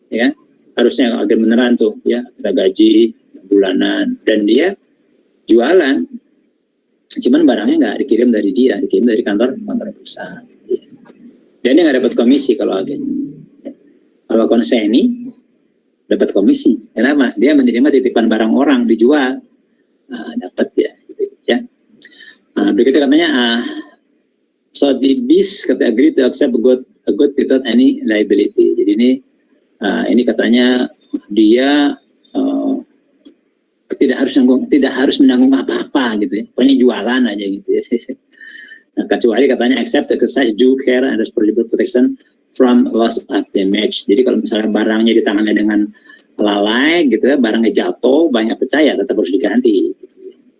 ya. Harusnya agen beneran tuh, ya, kita gaji bulanan, dan dia jualan, cuman barangnya nggak dikirim dari dia, dikirim dari kantor perusahaan, ya. Dan dia nggak dapat komisi kalau agen. Kalau consignee dapat komisi. Kenapa? Dia menerima titipan barang orang dijual, dapat, ya, gitu, ya. Berikutnya katanya, so the BIS kata agree to accept a good without any liability. Jadi ini katanya dia tidak harus menanggung apa-apa gitu ya. Pokoknya jualan aja gitu ya. Nah, kecuali katanya accept exercise due care and responsible protection from loss of damage. Jadi kalau misalnya barangnya di tangannya dengan lalai gitu ya, barangnya jatuh, banyak pecah, ya tetap harus diganti gitu.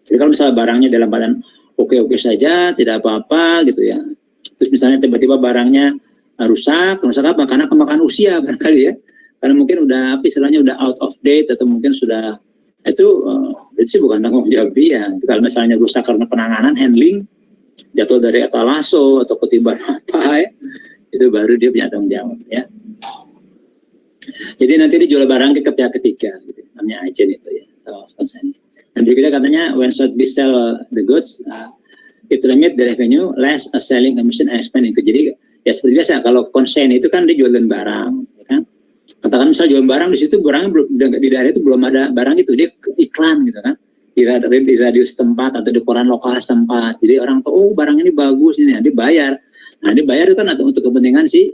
Jadi kalau misalnya barangnya dalam keadaan oke-oke saja, tidak apa-apa gitu ya. Terus misalnya tiba-tiba barangnya rusak apa? Karena kemakan usia barangkali ya. Karena mungkin udah istilahnya udah out of date, atau mungkin sudah itu sih bukan tanggung jawab dia. Kalau misalnya rusak karena penanganan, handling, jatuh dari etalaso atau ketiban apa ya, itu baru dia punya tanggung jawab, ya. Jadi nanti dijual barang ke pihak ketiga, gitu, namanya agent itu ya. Dan berikutnya katanya when Sotheby's sell the goods, it remit the revenue less a selling commission and expense. Jadi ya seperti biasa, kalau konsen itu kan dia jualan barang, ya kan. Katakan misal jual barang, di situ barangnya belum, di daerah itu belum ada barang itu, dia iklan gitu kan, di radio setempat atau di koran lokal setempat. Jadi orang tahu, oh barang ini bagus ini, dia bayar. Nah dibayar itu kan untuk kepentingan si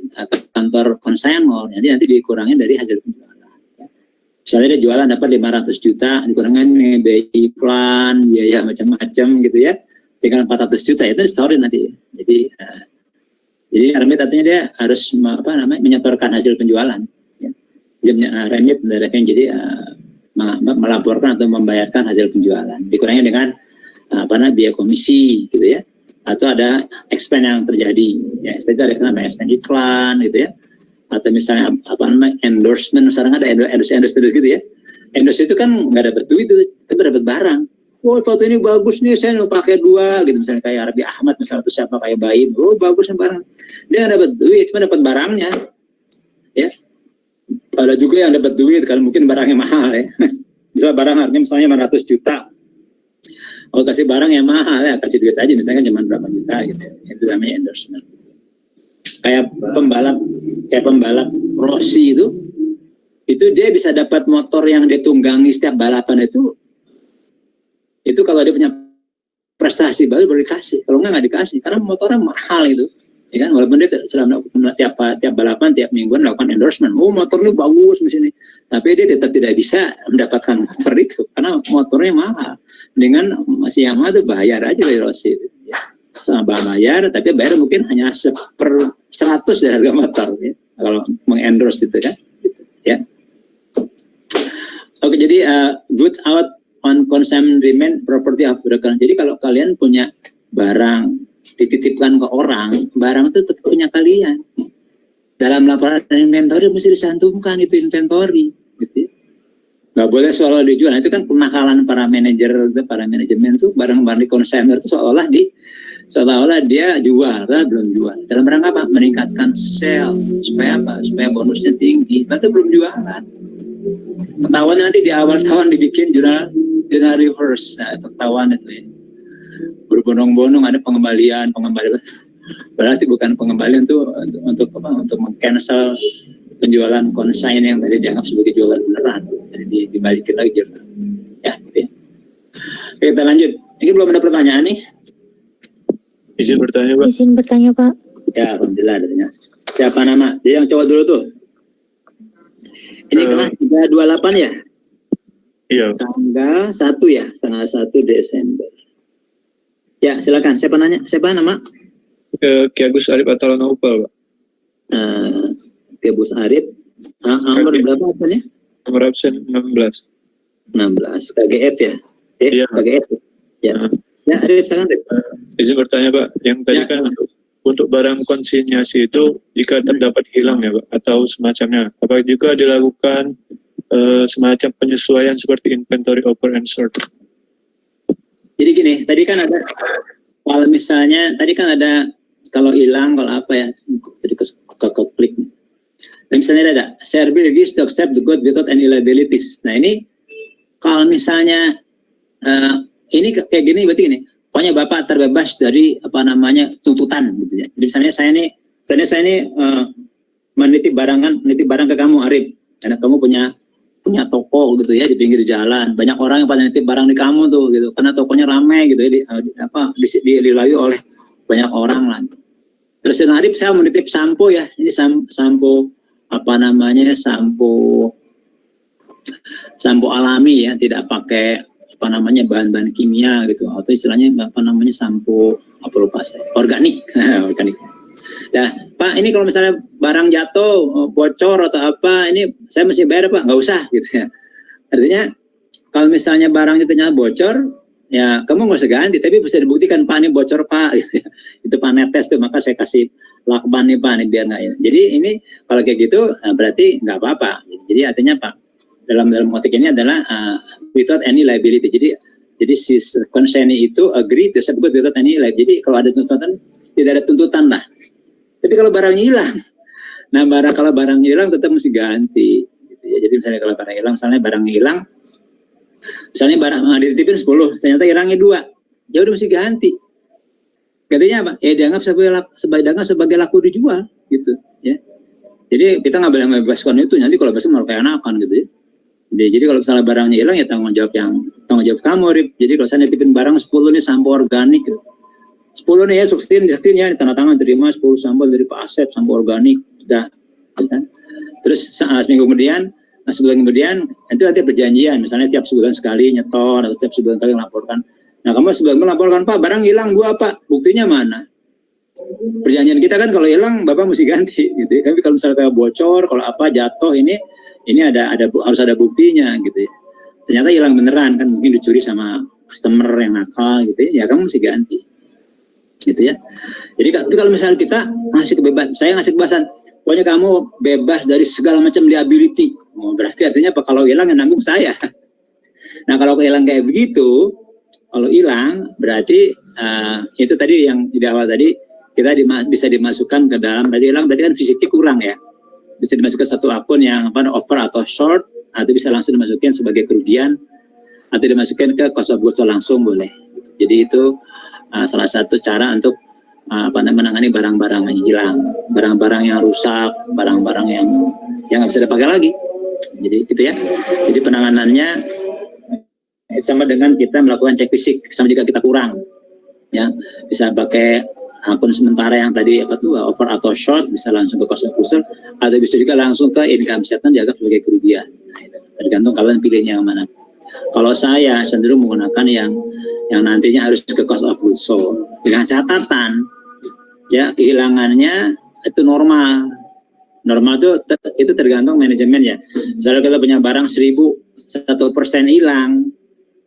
kantor konsignor. Jadi nanti dikurangin dari hasil penjualan. Misalnya dia jualan dapat 500 juta, dikurangin biaya iklan, biaya macam-macam gitu ya, tinggal 400 juta, itu story nanti. Jadi remit artinya dia harus menyetorkan hasil penjualan. Remit dari revenue, jadi melaporkan atau membayarkan hasil penjualan, dikurangi dengan biaya komisi gitu ya, atau ada expense yang terjadi ya, itu ada expense iklan gitu ya, atau misalnya endorsement. Sekarang ada endorse gitu ya. Endorse itu kan nggak dapat duit, tapi dapat barang. Oh foto ini bagus nih, saya mau pakai 2 gitu, misalnya kayak Arabi Ahmad misalnya, atau siapa kayak Baim, oh bagusnya barang, dia dapat duit, cuma dapat barangnya ya. Ada juga yang dapat duit kalau mungkin barangnya mahal ya. Misal barang harganya misalnya 500 juta. Oh kasih barang yang mahal ya, kasih duit aja misalnya cuma berapa juta gitu. Itu namanya endorsement. Kayak pembalap Rossi itu dia bisa dapat motor yang dia tunggangi setiap balapan itu kalau dia punya prestasi baru dikasih. Kalau nggak dikasih, karena motornya mahal itu. Ya kan, walaupun dia selama tiap balapan, tiap mingguan melakukan endorsement, oh motor ini bagus di sini, tapi dia tetap tidak bisa mendapatkan motor itu karena motornya mahal. Dengan masih yang itu bayar aja dari Rossi itu, ya. Sama bayar, tapi bayar mungkin hanya 1/100 dari harga motor ya, kalau mengendorse itu kan, gitu, ya. Oke, jadi good out on consignment remain property of the account. Jadi kalau kalian punya barang dititipkan ke orang, barang itu tetap punya kalian. Dalam laporan inventory mesti disantumkan itu inventory, gitu ya. Nggak boleh seolah dijual. Nah, itu kan penakalan para manajemen itu, barang-barang di konsignor itu seolah-olah dia jual, belum jual. Dalam rangka apa? Meningkatkan sell, supaya apa? Supaya bonusnya tinggi. Tapi belum jualan. Ketahuan nanti di awal tahun dibikin jurnal reverse. Nah, ketahuan itu ya. Berbondong-bondong ada pengembalian, berarti bukan pengembalian itu untuk meng-cancel penjualan konsign yang tadi dianggap sebagai jualan beneran, jadi dibalikin lagi ya, gitu ya. Oke, kita lanjut. Ini belum ada pertanyaan nih. Izin bertanya Pak. Izin bertanya Pak. Ya, alhamdulillah adanya. Siapa nama? Jadi yang cowok dulu tuh. Ini kelas 328 ya? Iya. Tanggal 1 ya, tanggal 1 Desember. Ya, silakan. Siapa nanya? Siapa nama? Ki Agus Arif Atala Naupal, Pak. Ki Agus Arif. Nomor berapa apanya? nomor absen 16. 16 KGF ya? Iya. KGF ya. Ya, Arif, silakan Arif. Izin bertanya Pak, yang tadi Ya. kan untuk barang konsinyasi itu jika terdapat hilang ya Pak, atau semacamnya, apa juga dilakukan semacam penyesuaian seperti inventory open and sort? Jadi gini, tadi kan ada, kalau misalnya, tadi kan ada, kalau hilang, kalau apa ya, tadi ke klik. Dan misalnya ada, Serbi agrees to accept the good without any liabilities. Nah ini, kalau misalnya, ini kayak gini, berarti gini, pokoknya Bapak terbebas dari, tuntutan, gitu ya. Jadi misalnya saya ini menitip barang ke kamu, Arif, karena kamu punya toko gitu ya di pinggir jalan, banyak orang yang pada nitip barang di kamu tuh gitu, karena tokonya ramai gitu ya, dilalui oleh banyak orang lah. Terus Arif, saya menitip sampo ya, ini sampo sampo alami ya, tidak pakai bahan-bahan kimia gitu, atau istilahnya sampo organik. Organik. Nah, Pak, ini kalau misalnya barang jatuh, bocor atau apa, ini saya masih bayar Pak, nggak usah gitu ya. Artinya kalau misalnya barangnya ternyata bocor, ya kamu nggak usah ganti, tapi bisa dibuktikan Pak ini bocor Pak, gitu ya. Itu Pak netes tuh, maka saya kasih lakban nih Pak, nih biar nggak ya. Jadi ini kalau kayak gitu berarti nggak apa-apa. Jadi artinya Pak, dalam konteks ini adalah without any liability. Jadi si consignee itu agree to accept without any liability. Jadi kalau ada tuntutan, tidak ada tuntutan lah. Tapi kalau barangnya hilang, kalau barang hilang tetap mesti ganti. Gitu ya. Jadi misalnya kalau barang hilang, misalnya barang dititipin 10, ternyata hilangnya 2, ya udah mesti ganti. Gantinya apa? Ya dianggap sebagai laku dijual, gitu. Ya. Jadi kita nggak boleh membebaskan itu. Nanti kalau besok malah kayak anakan gitu ya. Jadi kalau misalnya barangnya hilang ya tanggung jawab kamu, Rip. Jadi kalau saya nitipin barang 10 nih sampo organik gitu. 10 nih ya, suksesin ya, tanda tangan terima 10 sampel dari Pak Asep, sampel organik, sudah. Ya. Terus sebulan kemudian, itu nanti perjanjian, misalnya tiap sebulan sekali nyetor, atau tiap sebulan sekali melaporkan. Nah, kamu sebulan melaporkan, Pak, barang hilang 2 Pak, buktinya mana? Perjanjian kita kan kalau hilang, Bapak mesti ganti, gitu. Tapi kalau misalnya bocor, kalau apa jatuh, ini harus ada buktinya, gitu ya. Ternyata hilang beneran, kan mungkin dicuri sama customer yang nakal, gitu ya kamu mesti ganti. Gitu ya. Jadi tapi kalau misalnya kita saya ngasih kebebasan, pokoknya kamu bebas dari segala macam liability. Berarti artinya apa? Kalau hilang yang nanggung saya. Nah kalau hilang kayak begitu, kalau hilang berarti itu tadi yang di awal tadi kita bisa dimasukkan ke dalam. Tadi hilang berarti kan fisiknya kurang ya. Bisa dimasukkan satu akun yang over atau short, atau bisa langsung dimasukin sebagai kerugian, atau dimasukkan ke cost of goods langsung boleh. Jadi itu salah satu cara untuk menangani barang-barang yang hilang, barang-barang yang rusak, barang-barang yang nggak bisa dipakai lagi. Jadi itu ya. Jadi penanganannya sama dengan kita melakukan cek fisik, sama jika kita kurang, ya bisa pakai akun sementara yang tadi over atau short, bisa langsung ke cost of goods, atau bisa juga langsung ke income statement dianggap sebagai kerugian. Nah, itu tergantung kalian pilihnya yang mana. Kalau saya cenderung menggunakan yang nantinya harus ke cost of goods sold, dengan catatan ya kehilangannya itu normal itu tergantung manajemen ya. Misalnya kita punya barang 1.000, 1% hilang,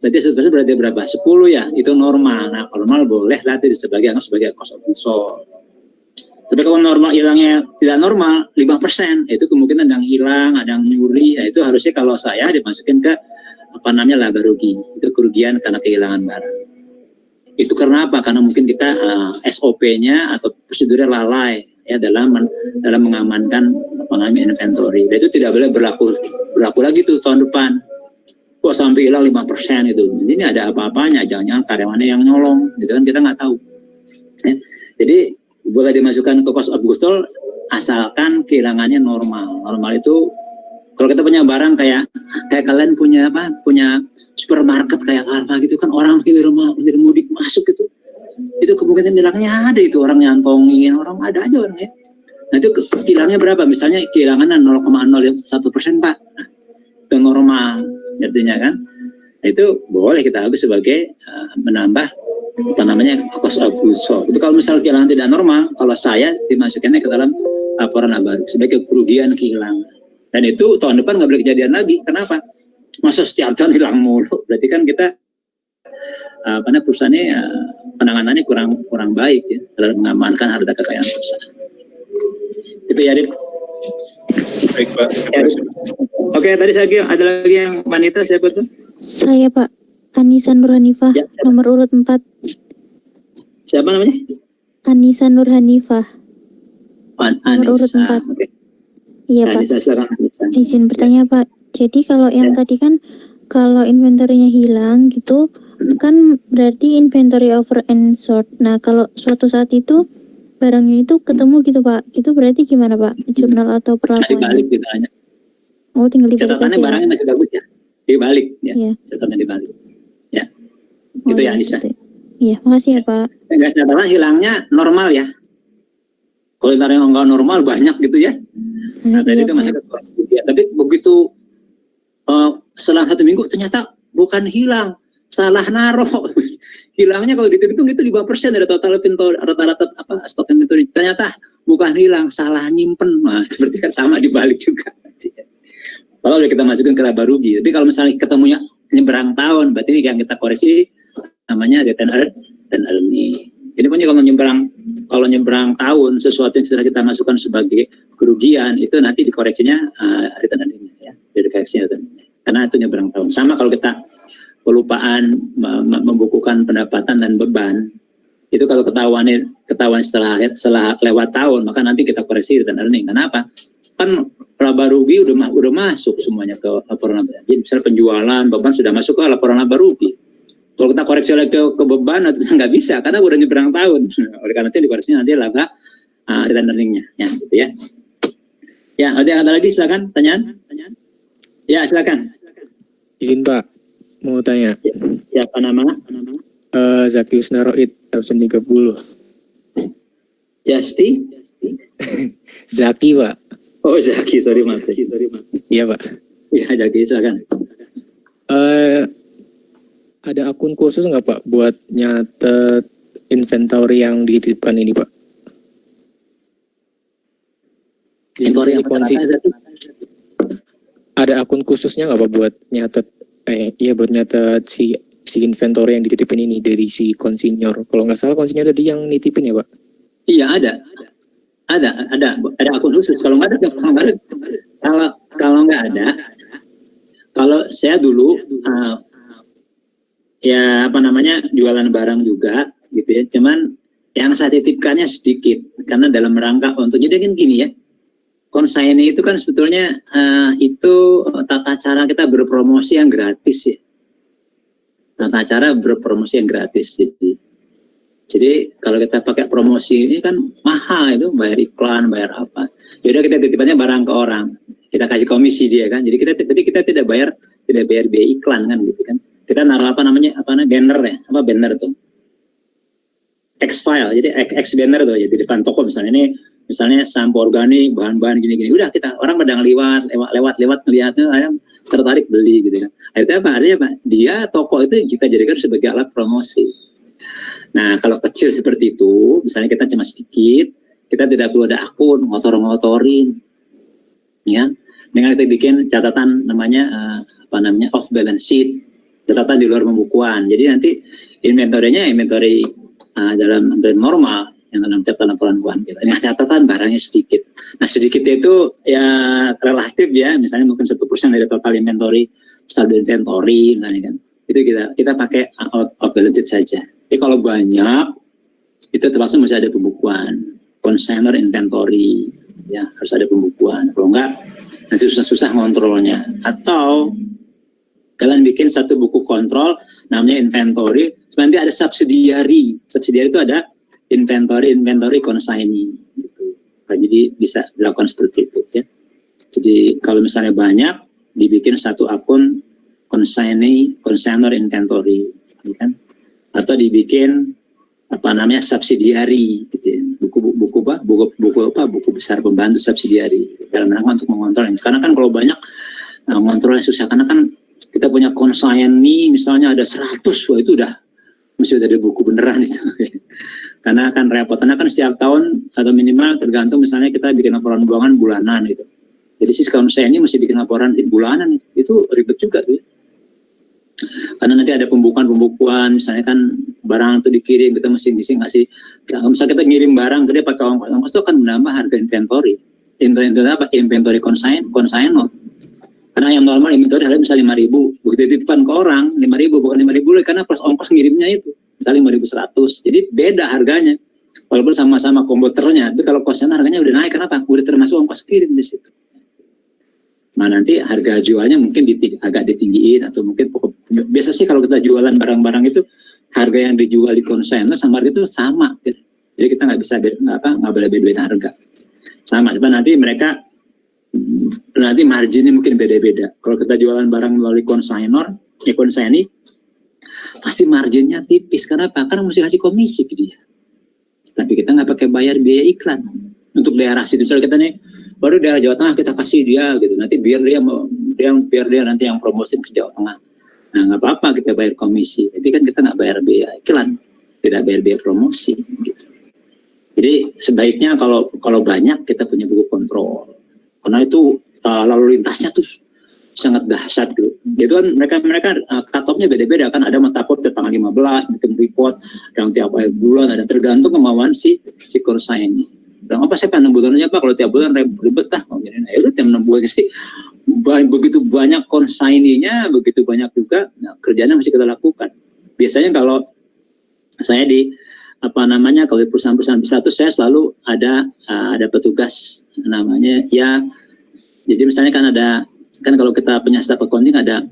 berarti 1% berarti berapa? 10 ya, itu normal. Nah kalau normal boleh lah itu sebagai cost of goods sold. Tapi kalau normal hilangnya tidak normal 5%, itu kemungkinan ada yang hilang, ada yang nyuri, ya itu harusnya kalau saya dimasukin ke laba rugi, itu kerugian karena kehilangan barang. Itu karena apa? Karena mungkin kita SOP-nya atau prosedurnya lalai ya dalam mengamankan inventory. Dan itu tidak boleh berlaku lagi tuh tahun depan. Kok sampai hilang 5% itu? Ini ada apa-apanya? Jangan-jangan karyawannya yang nyolong, gitu kan kita nggak tahu. Ya. Jadi boleh dimasukkan ke cost of goods sold asalkan kehilangannya normal. Normal itu kalau kita punya barang kayak kalian punya supermarket kayak Alfa gitu kan, orang dari mudik masuk gitu, itu kemungkinan hilangnya ada, itu orang nyantongin, orang ada aja orangnya. Nah itu hilangnya berapa? Misalnya kehilangan 0,01% Pak, nah, itu normal artinya kan. Nah, itu boleh kita anggap sebagai menambah cost of goods sold. Tapi kalau misalnya kehilangan tidak normal, kalau saya dimasukannya ke dalam laporan laba sebagai kerugian kehilangan. Dan itu tahun depan nggak boleh kejadian lagi. Kenapa? Masa setiap tahun hilang mulu? Berarti kan kita perusahaannya penanganannya kurang baik ya terhadap mengamankan harta kekayaan perusahaan. Itu ya, Dit. Baik, Pak. Oke, tadi saya kira ada lagi yang wanita, siapa tuh? Saya, Pak. Anissa Nur Hanifah, Ya, nomor urut 4. Siapa namanya? Anissa Nur Hanifah, nomor urut Anissa. 4. Oke. Iya, Pak. Anissa, silakan Anissa. Izin bertanya, Pak. Jadi kalau yang tadi kan, kalau inventory-nya hilang gitu, kan berarti inventory over and sort. Nah, kalau suatu saat itu barangnya itu ketemu gitu, Pak. Itu berarti gimana, Pak? Jurnal atau Dibalik perlakuannya? gitu hanya. Oh, tinggal dibalik Catatannya aja. barangnya masih bagus ya. Dibalik ya. Iya. Catatannya dibalik. Ya. Oh, Itu ya iya, Anissa. gitu. Iya, makasih ya, Pak. Enggak, catatan hilangnya normal ya. Kalau yang enggak normal banyak gitu ya. Nah, tadi Iya, itu Pak. masih ya, tapi begitu selang 1 minggu ternyata bukan hilang, salah naruh. Hilangnya kalau dihitung itu 5% dari total inventory, rata-rata stok inventory. Ternyata bukan hilang, salah nyimpen. Nah, seperti kan sama dibalik juga. Kalau udah kita masukin ke laba rugi. Tapi kalau misalnya ketemunya nyebrang tahun, berarti ini yang kita koreksi namanya return earning. Jadi punya kalau nyebrang tahun sesuatu yang sudah kita masukkan sebagai kerugian itu nanti dikoreksinya return earning ya, dikoreksinya karena itu nyebrang tahun. Sama kalau kita kelupaan membukukan pendapatan dan beban, itu kalau ketahuan setelah lewat tahun, maka nanti kita koreksi return earning. Kenapa? Kan laba rugi udah masuk semuanya ke laporan laba. Jadi misalnya penjualan beban sudah masuk ke laporan laba rugi. Kalau kita koreksi lagi ke beban, itu nggak bisa karena udah nyebrang tahun. Oleh karena itu dikoreksi nanti laba return earning-nya, ya, gitu ya. Ya, ada lagi silakan tanyaan. Ya, silakan. Izin Pak, mau tanya. Siapa nama? Zakius Naroid, absen 30. Justi? Zaki Pak. Oh, Zaki, sorry Mas. Iya Pak. Ya, Zaki, silakan. Ada akun khusus nggak Pak buat nyatet inventory yang dititipkan ini Pak? Inventory yang ada akun khususnya nggak Pak buat nyatet buat nyatet si inventory yang dititipin ini dari si konsinyur. Kalau nggak salah konsinyur tadi yang nitipin ya Pak? Iya, ada akun khusus. Kalau nggak ada, kalau saya dulu jualan barang juga gitu ya, cuman yang saya titipkannya sedikit karena dalam rangka untuk, jadi kan gini ya, konsignee itu kan sebetulnya itu tata cara kita berpromosi yang gratis ya, tata cara berpromosi yang gratis. Jadi kalau kita pakai promosi ini kan mahal, itu bayar iklan, bayar apa, yaudah kita titipannya barang ke orang, kita kasih komisi dia kan, jadi kita tidak bayar biaya iklan kan gitu kan. Kita naruh banner ya, banner tuh X-file, jadi X banner tuh, jadi di depan toko misalnya sampo organik, bahan-bahan gini-gini, udah kita orang pada lewat melihatnya, tertarik beli gitu kan. Artinya apa? Dia toko itu kita jadikan sebagai alat promosi. Nah, kalau kecil seperti itu, misalnya kita cuma sedikit, kita tidak perlu ada akun ngotorin, ya. Dengan kita bikin catatan namanya off balance sheet, catatan di luar pembukuan. Jadi nanti inventory dalam normal yang dalam catatan laporan keuangan kita. Dengan catatan barangnya sedikit. Nah, sedikit itu ya relatif ya, misalnya mungkin 1% dari total inventory, saldo inventory misalnya kan. Itu kita pakai off balance sheet saja. Tapi kalau banyak itu termasuk masih ada pembukuan, consignor inventory, ya harus ada pembukuan. Kalau enggak nanti susah ngontrolnya. Atau kalian bikin satu buku kontrol namanya inventory, nanti ada subsidiary itu ada inventory consignee gitu. Nah, jadi bisa dilakukan seperti itu ya. Jadi kalau misalnya banyak, dibikin satu akun consignor inventory, kan? Atau dibikin subsidiary gitu ya. Buku besar pembantu subsidiary dalam rangka untuk mengontrol. Karena kan kalau banyak ngontrolnya susah, karena kan kita punya consignee misalnya ada 100, wah itu udah mesti ada buku beneran itu. Karena kan repot, karena kan setiap tahun atau minimal tergantung, misalnya kita bikin laporan keuangan bulanan gitu. Jadi si konsen ini mesti bikin laporan bulanan, itu ribet juga tuh. Karena nanti ada pembukuan, misalnya kan barang itu dikirim, kita mesti ngasih, misalnya kita ngirim barang, dia pakai ongkos itu akan menambah harga inventory. Inventory consignor. Karena yang normal inventory harga misalnya 5.000, begitu titipan ke orang 5.000 bukan 5.000 karena plus ongkos ngirimnya itu misalnya 5.100, jadi beda harganya. Walaupun sama-sama komputernya, tapi kalau kosnya harganya udah naik, kenapa? Udah termasuk ongkos kirim di situ. Nah nanti harga jualnya mungkin agak ditinggiin atau mungkin biasa sih kalau kita jualan barang-barang itu harga yang dijual di kontainer sama harga itu sama. Jadi kita nggak bisa nggak boleh bedain harga. Sama, cuma nanti mereka nanti marginnya mungkin beda-beda. Kalau kita jualan barang melalui konsignor, konsignee pasti marginnya tipis. Karena apa? Karena mesti kasih komisi ke dia. Tapi kita nggak pakai bayar biaya iklan untuk daerah situ. Misalnya kita nih baru daerah Jawa Tengah kita kasih dia gitu. Nanti biar dia nanti yang promosi ke Jawa Tengah. Nah nggak apa-apa kita bayar komisi. Tapi kan kita nggak bayar biaya iklan, tidak bayar biaya promosi. Gitu. Jadi sebaiknya kalau banyak kita punya buku kontrol. Karena itu lalu lintasnya tuh sangat dahsyat gitu. Itu kan mereka cut-off-nya beda-beda kan, ada mentapot ke tanggal 15, bikin report yang tiap akhir bulan, ada tergantung kemauan si konsignor ini. Dan apa saya pengen 6 bulan aja Pak, kalau tiap bulan ribet lah. Ya lu tiap 6 bulan sih begitu banyak konsignor-nya, begitu banyak juga kerjanya mesti kita lakukan. Biasanya kalau saya kalau di perusahaan-perusahaan besar itu saya selalu ada petugas namanya ya. Jadi misalnya kan kalau kita punya staff accounting ada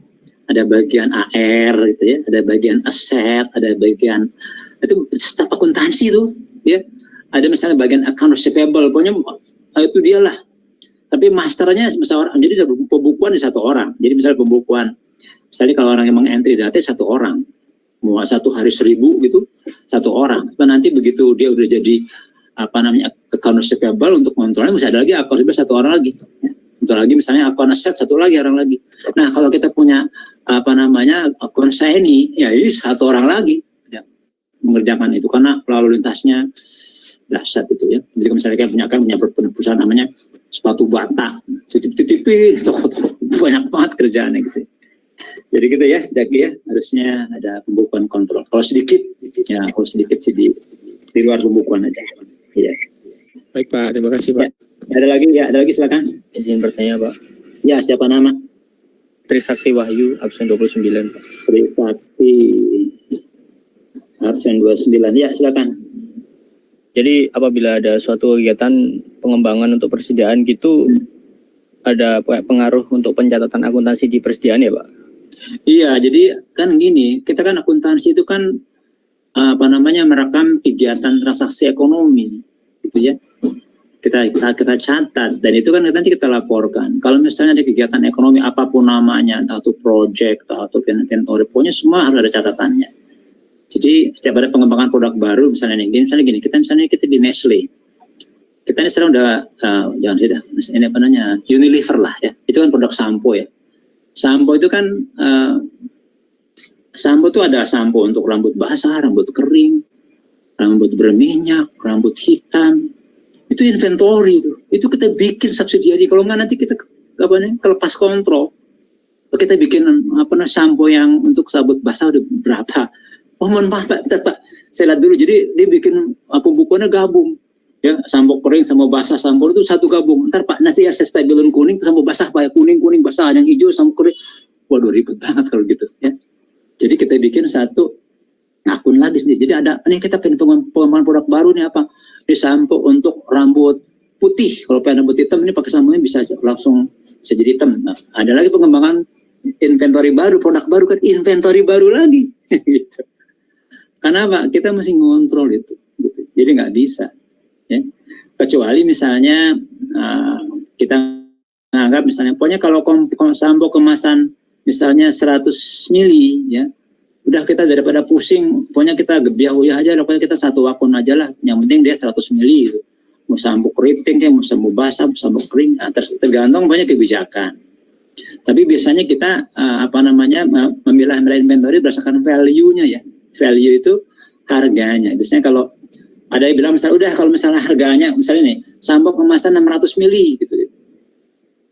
bagian AR gitu ya, ada bagian aset, ada bagian itu staff akuntansi itu ya. Ada misalnya bagian account receivable, pokoknya itu dialah. Tapi masternya seorang, jadi pembukuan di satu orang. Jadi misalnya pembukuan, misalnya kalau orang yang meng-entry data satu orang, mau satu hari 1.000 gitu, satu orang. Nanti begitu dia udah jadi account receivable untuk kontrolnya, masih ada lagi account receivable satu orang lagi. Ya. Untuk lagi misalnya account asset satu lagi orang lagi. Nah kalau kita punya konsignee, ya ini satu orang lagi ya, mengerjakan itu karena lalu lintasnya dahsyat itu ya. Jadi misalnya punya perusahaan namanya sepatu bata, titip-titipin, banyak banget kerjaannya gitu. Jadi gitu ya, Jaki ya, harusnya ada pembukuan kontrol. Kalau sedikit, ya kalau sedikit sih di luar pembukuan aja. Ya. Baik Pak, terima kasih Pak. Ya, ada lagi silakan. Izin bertanya Pak. Ya, siapa nama? Trisakti Wahyu, absen 29 Pak. Trisakti, absen 29. Ya, silakan. Jadi apabila ada suatu kegiatan pengembangan untuk persediaan gitu, ada pengaruh untuk pencatatan akuntansi di persediaan ya Pak? Iya, jadi kan gini, kita kan akuntansi itu kan merekam kegiatan transaksi ekonomi, gitu ya. Kita catat dan itu kan nanti kita laporkan. Kalau misalnya ada kegiatan ekonomi apapun namanya, entah itu project atau inventory, pokoknya semua harus ada catatannya. Jadi setiap ada pengembangan produk baru, misalnya gini, kita di Nestle. Kita ini sekarang udah Unilever lah ya. Itu kan produk sampo ya. Sampo itu kan sampo itu ada sampo untuk rambut basah, rambut kering, rambut berminyak, rambut hitam. Itu inventory itu. Itu kita bikin subsidiary. Kalau nggak nanti kita kelepas kontrol. Kita bikin sampo yang untuk rambut basah udah berapa? Oh mohon maaf Pak, saya lihat dulu. Jadi dia bikin pembukuannya gabung. Ya, sampo kering sama basah sampo itu satu gabung. Ntar Pak nanti ya saya stabilin kuning sampo basah Pak, kuning basah, yang hijau sampo kering. Waduh ribet banget kalau gitu ya. Jadi kita bikin satu akun lagi sendiri. Jadi ada kita pengembangan produk baru nih apa? Ini sampo untuk rambut putih. Kalau pengen rambut hitam ini pakai samponya bisa langsung jadi hitam. Nah, ada lagi pengembangan inventory baru, produk baru kan inventory baru lagi. Gitu. Karena apa? Kita mesti ngontrol itu. Gitu. Jadi nggak bisa. Ya. Kecuali misalnya kita anggap misalnya pokoknya kalau sampo kemasan misalnya 100 mili ya udah kita daripada pusing pokoknya kita gebiah-uyah aja pokoknya kita satu akun aja lah yang penting dia 100 mili gitu. Mau sampo keriting ya mau sampo basah mau sampo kering tergantung banyak kebijakan. Tapi biasanya kita memilah inventory berdasarkan value-nya ya. Value itu harganya. Biasanya kalau ada yang bilang misalnya udah kalau misalnya harganya misalnya nih sampo kemasan 600 mili gitu.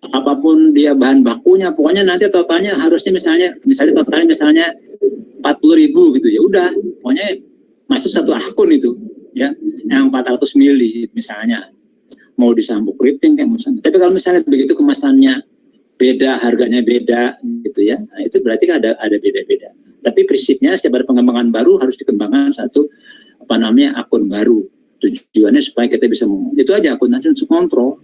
apapun dia bahan bakunya, pokoknya nanti totalnya harusnya misalnya totalnya misalnya 40.000 gitu, ya udah, pokoknya masuk satu akun itu, ya, yang 400 mili misalnya, mau disambung keriting kayak misalnya. Tapi kalau misalnya begitu kemasannya beda, harganya beda gitu ya, nah itu berarti ada beda-beda. Tapi prinsipnya setiap ada pengembangan baru harus dikembangkan satu akun baru. Tujuannya supaya kita bisa itu aja, akun nanti untuk kontrol.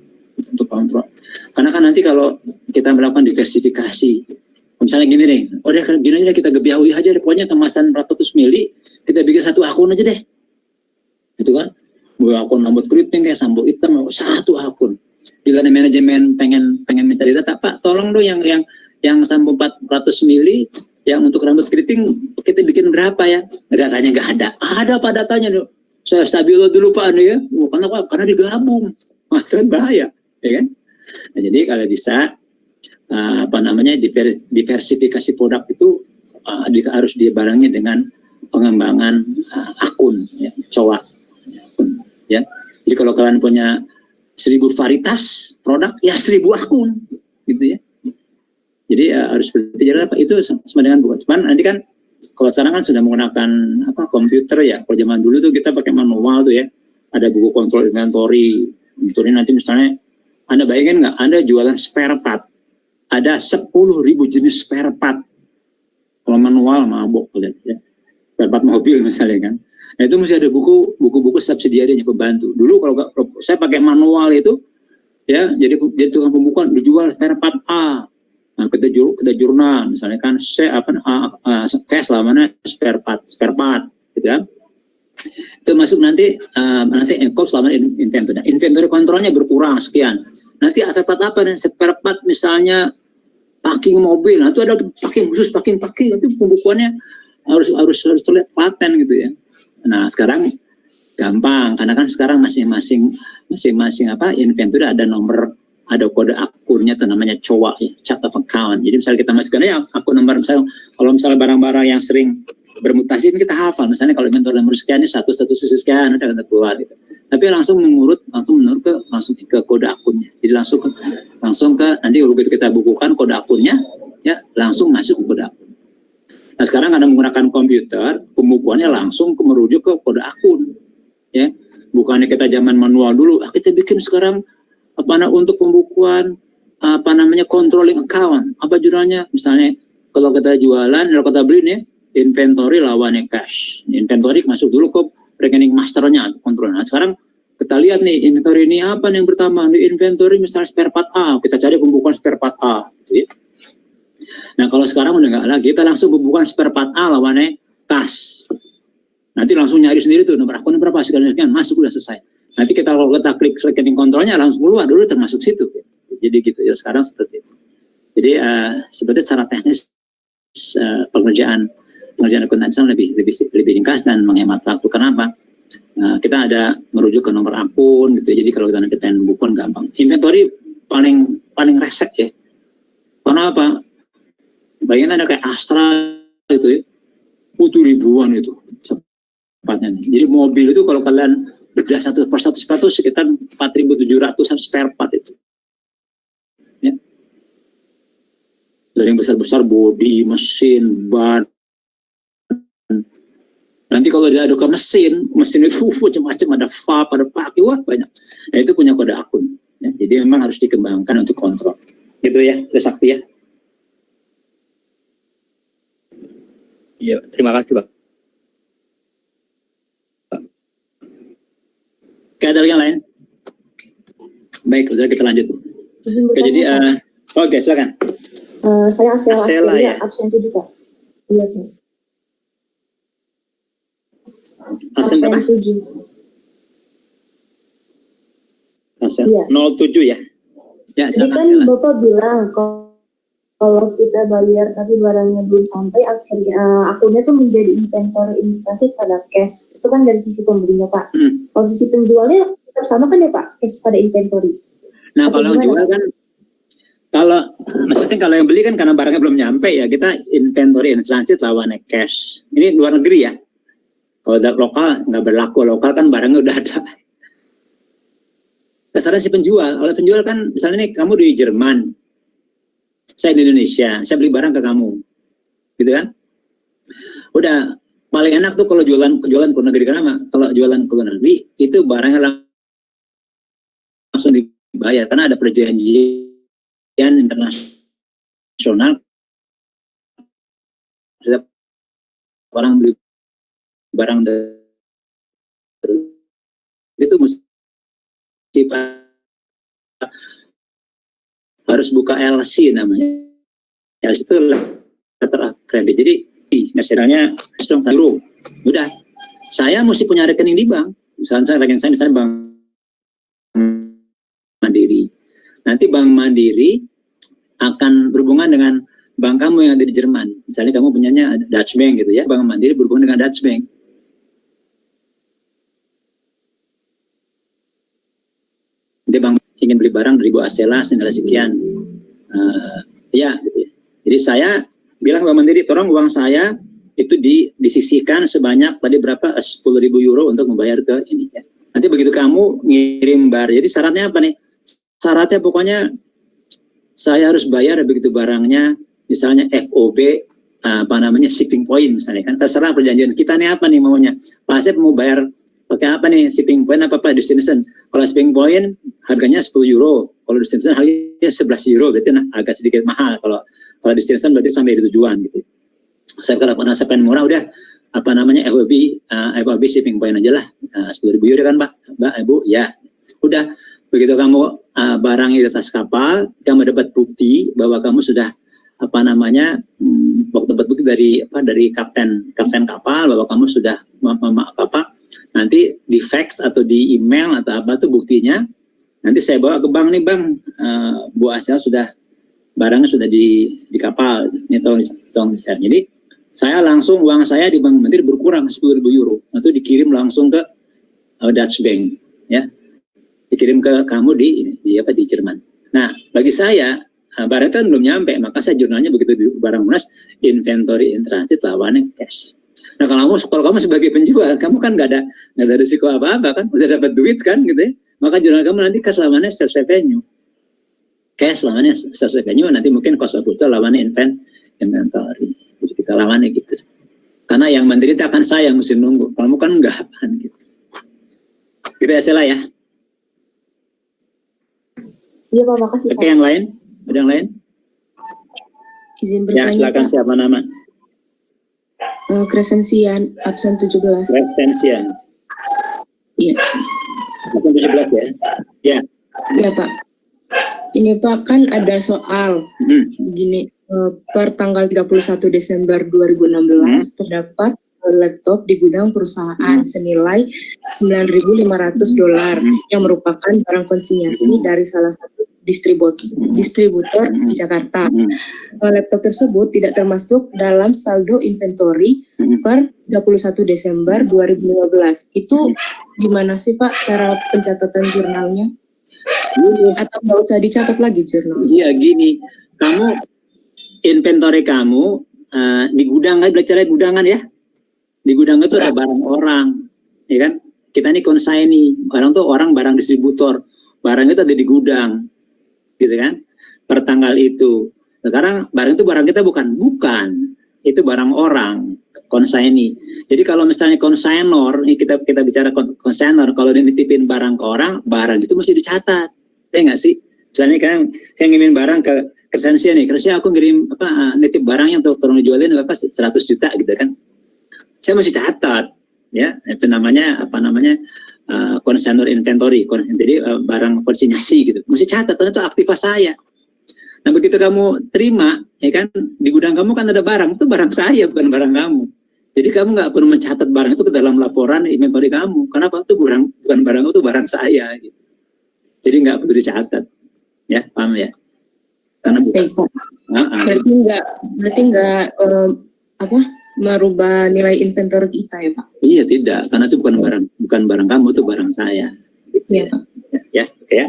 Karena kan nanti kalau kita melakukan diversifikasi, misalnya gini nih, gini aja kita gebiawi aja, pokoknya kemasan 400 mili kita bikin satu akun aja deh, gitu kan? Akun rambut keriting kayak sambal hitam, satu akun. Jika ada manajemen pengen mencari data, Pak, tolong dong yang sambal 400 mili, yang untuk rambut keriting kita bikin berapa ya? Datanya nggak ada. Ada Pak datanya dong. Saya stabilo dulu Pak nih ya. Karena digabung, kan bahaya, ya kan? Nah, jadi kalau bisa diversifikasi produk itu harus dibarengi dengan pengembangan akun, ya, COA, ya. Jadi kalau kalian punya 1000 varietas produk, ya 1000 akun, gitu ya. Jadi harus seperti apa itu sama dengan bukan. Cuman nanti kan kalau sekarang kan sudah menggunakan komputer ya. Kalau zaman dulu tuh kita pakai manual tuh ya. Ada buku kontrol inventory. Inventory nanti misalnya Anda bayangin nggak? Anda jualan spare part. Ada 10.000 jenis spare part. Kalau manual mabok lihat ya. Spare part mobil misalnya kan. Nah itu mesti ada buku subsidiarinya pembantu. Dulu kalau saya pakai manual itu ya, jadi tukang pembukuan dijual spare part A. Nah, kita jurnal misalnya kan cash lah mana spare part gitu ya. Itu masuk nanti engkau selama inventory kontrolnya berkurang sekian. Nanti ada part apa nih spare part misalnya parking mobil. Nah, itu ada parking khusus parking nanti pembukuannya harus terlihat paten gitu ya. Nah, sekarang gampang karena kan sekarang masing-masing inventory ada nomor, ada kode akunnya itu namanya COA ya, chart of account. Jadi misalnya kita masukkan ya akun nomor, misalnya kalau misalnya barang-barang yang sering bermutasi ini kita hafal, misalnya kalau inventory nomor sekian ini satu sekian udah kita keluar gitu. Tapi langsung menurut ke kode akunnya. Jadi langsung ke nanti begitu kita bukukan kode akunnya ya langsung masuk ke kode akun. Nah sekarang karena menggunakan komputer, pembukuannya langsung merujuk ke kode akun ya. Bukannya kita zaman manual dulu, kita bikin sekarang untuk pembukuan controlling account, apa judulnya, misalnya kalau kita jualan, kalau kita beli nih inventory lawannya cash, inventory masuk dulu ke rekening masternya kontrol. Nah sekarang kita lihat nih inventory ini apa nih yang pertama, di inventory misalnya spare part A, kita cari pembukuan spare part A gitu ya. Nah kalau sekarang udah nggak lagi, kita langsung pembukuan spare part A lawannya cash, nanti langsung nyari sendiri tuh nomor akunnya berapa sekian masuk udah selesai. Nanti kalau kita klik rekening kontrolnya langsung keluar dulu termasuk situ. Jadi gitu ya sekarang seperti itu. Jadi seperti secara teknis pengerjaan akuntansi lebih ringkas dan menghemat waktu. Kenapa? Kita ada merujuk ke nomor akun gitu. Jadi kalau kita pengen pembukuan gampang. Inventory paling resek ya. Karena apa? Bayangin ada kayak Astra gitu ya. Butuh ribuan itu sepatnya. Jadi mobil itu kalau kalian bedah satu sepatu sekitar 4.700 spare part itu. Ya. Dari yang besar-besar bodi, mesin, ban. Nanti kalau dia ada ke mesin itu macam-macam, ada valve, ada paki, wah banyak. Nah itu punya kode akun. Ya. Jadi memang harus dikembangkan untuk kontrol. Gitu ya, Sakti ya. Iya, terima kasih Pak. Oke, ada yang lain? Baik, kita lanjut. Oke, jadi, oke, silakan. Saya Asela ya? absen 7 Pak. Iya Pak. Absen berapa? 7. Absen Iya. 07 ya? Ya, Jadi silakan. kan Bapak bilang kalau kita bayar tapi barangnya belum sampai, akhirnya akunnya tuh menjadi inventory investasi pada cash. Itu kan dari sisi pembelinya Pak. Kalau sisi penjualnya tetap sama kan ya Pak, cash pada inventory. Nah kalau yang jual kan, maksudnya kalau yang beli kan karena barangnya belum nyampe ya, kita inventory in transit lawannya cash. Ini luar negeri ya. Kalau lokal nggak berlaku, lokal kan barangnya udah ada. Dasarnya si penjual. Oleh penjual kan, misalnya nih kamu di Jerman, saya di Indonesia, saya beli barang ke kamu, gitu kan? Udah paling enak tuh kalau jualan ke luar negeri. Kenapa? Kalau jualan ke luar negeri itu barangnya langsung dibayar karena ada perjanjian internasional. Setiap orang beli barang itu mesti harus buka LC namanya. LC itu letter of credit. Jadi misalnya euro. Udah, saya mesti punya rekening di bank. Misalnya bank Mandiri. Nanti Bank Mandiri akan berhubungan dengan bank kamu yang ada di Jerman. Misalnya kamu punyanya Dutch Bank gitu ya, Bank Mandiri berhubungan dengan Dutch Bank. Dia bank ingin beli barang dari Bu Asela senilai sekian, ya gitu ya. Jadi saya bilang Bank Mandiri, tolong uang saya itu disisihkan sebanyak tadi berapa 10.000 euro untuk membayar ke ini ya. Nanti begitu kamu ngirim bar, jadi syaratnya apa nih? Syaratnya pokoknya saya harus bayar begitu barangnya, misalnya FOB, apa namanya shipping point misalnya kan, terserah perjanjian kita nih apa nih maunya. Pak Asep mau bayar pakai apa nih, shipping point apa destination. Kalau shipping point harganya 10 euro, kalau destination harganya 11 euro, berarti agak sedikit mahal. Kalau destination berarti sampai di tujuan gitu. Saya kalau pernah saya pengen murah, udah apa namanya FOB shipping point aja lah, 10.000 euro kan Mbak Ibu ya. Udah begitu kamu barang di atas kapal, kamu dapat bukti bahwa kamu sudah apa namanya dapat bukti dari kapten kapal bahwa kamu sudah nanti di fax atau di email atau apa tuh buktinya, nanti saya bawa ke bank nih Bang, Bu Asel sudah barangnya sudah di kapal ini tolong dicari. Jadi saya langsung uang saya di Bank Mandiri berkurang 10.000 euro, itu dikirim langsung ke Dutch Bank ya, dikirim ke kamu di Jerman. Nah bagi saya barang kan belum nyampe, maka saya jurnalnya begitu di barang lunas, inventory in transit lawannya cash. Nah kalau kamu sebagai penjual, kamu kan nggak ada risiko apa-apa kan, udah dapat duit kan gitu ya, maka jurnal kamu nanti cash lawannya sales revenue, cash lawannya sales revenue, nanti mungkin cost of goods lawannya inventory. Jadi kita lawannya gitu. Karena yang menderita kan saya yang mesti nunggu, kamu kan enggak kan gitu. Gitu ya Sela ya. Iya Pak, makasih Pak. Oke, yang lain? Ada yang lain? Izin bertanya, ya, silakan Pak. Siapa nama? Kresensian, absen 17. Kresensian. Iya. Absen 17 ya? Ya. Iya Pak. Ini Pak, kan ada soal gini, per tanggal 31 Desember 2016 terdapat laptop di gudang perusahaan senilai $9.500 yang merupakan barang konsinyasi dari salah satu distributor di Jakarta. Laptop tersebut tidak termasuk dalam saldo inventory per 31 Desember 2015. Itu gimana sih Pak cara pencatatan jurnalnya? Atau nggak usah dicatat lagi jurnal? Iya gini, kamu inventory kamu di gudang kan, belajarnya gudangan ya. Di gudang itu ada barang orang, ya kan? Kita ini consignee, barang distributor, barang itu ada di gudang, gitu kan? Per tanggal itu. Sekarang barang itu barang kita bukan, itu barang orang, consignee. Jadi kalau misalnya consignor, ini kita bicara consignor, kalau dititipin barang ke orang, barang itu mesti dicatat, ya nggak sih? Misalnya kan, saya ngirimin barang ke Kresensia nih, Kresensia aku ngirim nitip barangnya untuk tolong dijualin 100 juta gitu kan? Saya mesti catat, ya itu namanya consignor inventory, jadi barang konsinyasi gitu, mesti catat karena itu aktiva saya. Nah begitu kamu terima, ya kan di gudang kamu kan ada barang, itu barang saya bukan barang kamu. Jadi kamu nggak perlu mencatat barang itu ke dalam laporan inventory kamu, kenapa? Itu bukan barang itu barang saya, gitu. Jadi nggak perlu dicatat, ya paham ya? Karena berarti nggak merubah nilai inventory kita ya Pak? Iya tidak, karena itu bukan barang kamu, itu barang saya. Gitu, ya Pak. Ya, oke ya.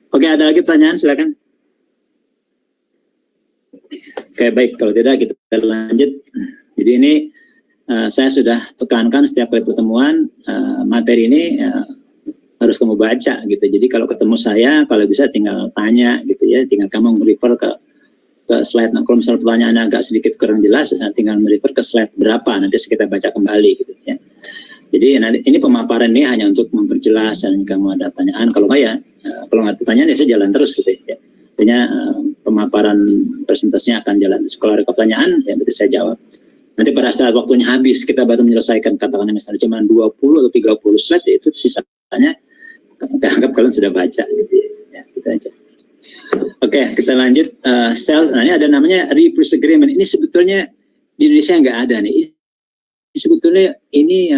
Oke, ada lagi pertanyaan, silakan. Oke, baik, kalau tidak kita lanjut. Jadi ini saya sudah tekankan setiap kali pertemuan materi ini harus kamu baca gitu. Jadi kalau ketemu saya, kalau bisa tinggal tanya gitu ya, tinggal kamu refer ke slide. Nah, kalau misalnya pertanyaannya agak sedikit kurang jelas, tinggal refer ke slide berapa, nanti kita baca kembali gitu ya. Jadi ini pemaparan ini hanya untuk memperjelas, dan kamu ada pertanyaan, kalau nggak ya, kalau nggak ada pertanyaan ya saya jalan terus gitu ya. Artinya pemaparan presentasinya akan jalan. Kalau ada pertanyaan, ya berarti saya jawab. Nanti pada saat waktunya habis, kita baru menyelesaikan, katakanlah misalnya cuma 20 atau 30 slide, ya itu sisanya anggap kalian sudah baca gitu ya, gitu aja. Oke, kita lanjut. Nah ini ada namanya repurchase agreement. Ini sebetulnya di Indonesia nggak ada nih. Ini sebetulnya ini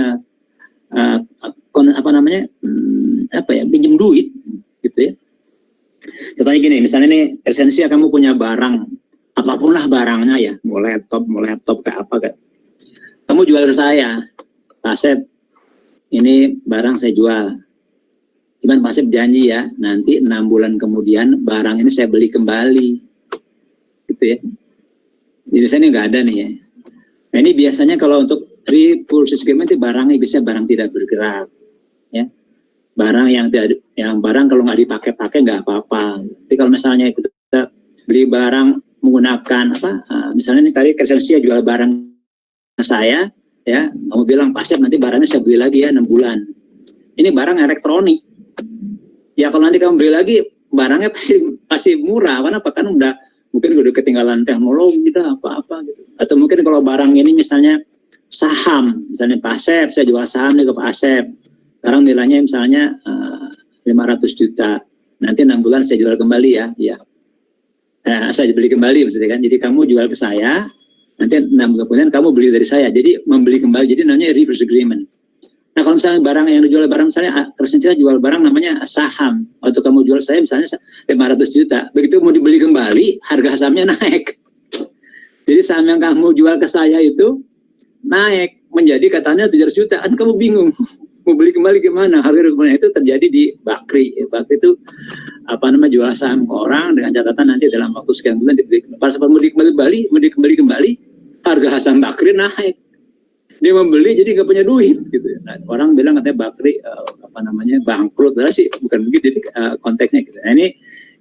pinjam duit gitu ya. Contohnya gini, misalnya nih Esensia, kamu punya barang, apapun lah barangnya ya, mau laptop kayak apa kayak. Kamu jual ke saya, Pak Asep, ini barang saya jual. Cuman Pak Asep janji ya, nanti 6 bulan kemudian barang ini saya beli kembali. Gitu ya. Di Indonesia ini nggak ada nih ya. Nah ini biasanya kalau untuk repurchase agreement itu barangnya bisa barang tidak bergerak. Ya. Barang yang barang kalau nggak dipakai-pakai nggak apa-apa. Tapi kalau misalnya kita beli barang menggunakan misalnya ini tadi Esensia jual barang saya, ya, kamu bilang Pak Asep nanti barangnya saya beli lagi ya 6 bulan. Ini barang elektronik. Ya kalau nanti kamu beli lagi, barangnya pasti murah, karena apa? Kan mungkin udah ketinggalan teknologi gitu, apa-apa gitu. Atau mungkin kalau barang ini misalnya saham, misalnya Pak Asep, saya jual saham nih ke Pak Asep. Sekarang nilainya misalnya 500 juta. Nanti 6 bulan saya jual kembali ya. Saya beli kembali maksudnya kan. Jadi kamu jual ke saya, nanti 6 bulan kemudian kamu beli dari saya. Jadi membeli kembali, jadi namanya repurchase agreement. Nah kalau misalnya barang yang dijual barang, misalnya Esensia jual barang namanya saham, atau kamu jual saya misalnya 500 juta, begitu mau dibeli kembali, harga sahamnya naik. Jadi saham yang kamu jual ke saya itu naik menjadi katanya 700 juta, kan kamu bingung mau beli kembali gimana? Harga kembali itu terjadi di Bakri. Bakri itu jual saham ke orang dengan catatan nanti dalam waktu sekian bulan dibeli. Pada saat mau dikembali kembali, harga saham Bakri naik. Dia membeli jadi nggak punya duit gitu. Nah, orang bilang katanya Bakri bangkrut, sih bukan begitu. Jadi konteksnya gitu. Nah,